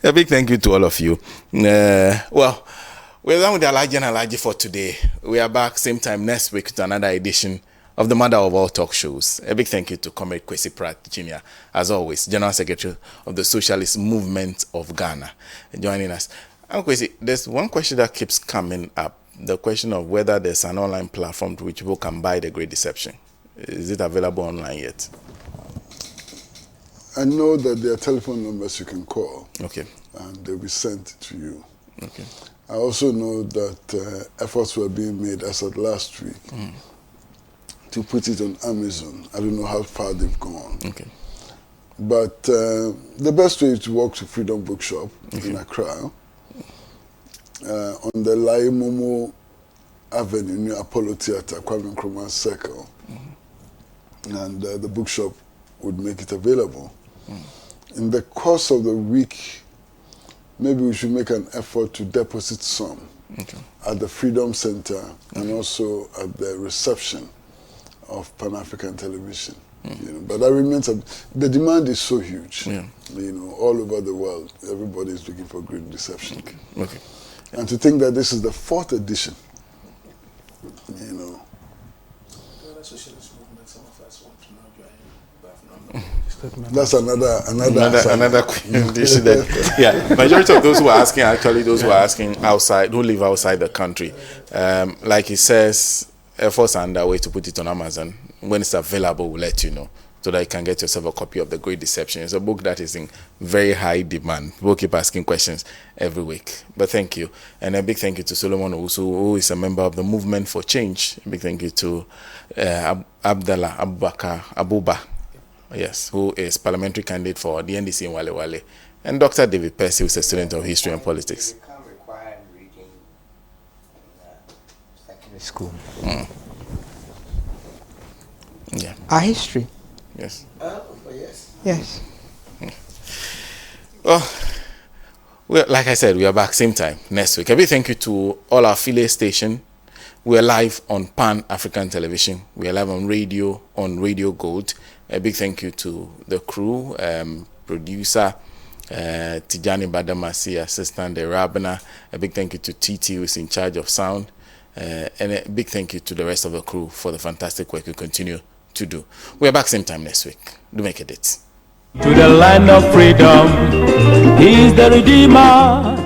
A big thank you to all of you. Well, we're done with the Alhaji and Alhaji for today. We are back same time next week to another edition of the mother of all talk shows. A big thank you to Comrade Kwesi Pratt Jr., as always, General Secretary of the Socialist Movement of Ghana, joining us. And Kwesi, there's one question that keeps coming up, the question of whether there's an online platform to which people can buy The Great Deception. Is it available online yet? I know that there are telephone numbers you can call. Okay. And they'll be sent to you. Okay. I also know that efforts were being made as of last week to put it on Amazon. I don't know how far they've gone. Okay. But the best way is to walk to Freedom Bookshop in Accra, on the Lai Momo Avenue near Apollo Theatre, Kwame Nkrumah Circle. And the bookshop would make it available. In the course of the week, maybe we should make an effort to deposit some at the Freedom Center and also at the reception of Pan-African Television. You know, but that remains, the demand is so huge, you know, all over the world. Everybody is looking for great reception. Okay. And to think that this is the 4th edition, you know. That's another condition. Yeah, majority of those who are asking, actually those who are asking outside, who live outside the country, like he says, efforts are underway to put it on Amazon. When it's available, we'll let you know, so that you can get yourself a copy of The Great Deception. It's a book that is in very high demand. People keep asking questions every week. But thank you. And a big thank you to Solomon Owusu, who is a member of the Movement for Change. A big thank you to Abdallah Abubakar Abuba, yes, who is parliamentary candidate for the NDC in Wale Wale. And Dr. David Percy, who is a student of history and politics. You can't require reading in secondary school. Yeah. Our history. Yes. Yes. Well, like I said, we are back same time next week. A big thank you to all our affiliate stations. We are live on Pan African Television. We are live on Radio Gold. A big thank you to the crew, producer Tijani Badamasi, assistant Rabana. A big thank you to TT, who is in charge of sound. And a big thank you to the rest of the crew for the fantastic work you continue to do. We are back same time next week. Do make a date. To the land of freedom, he is the Redeemer.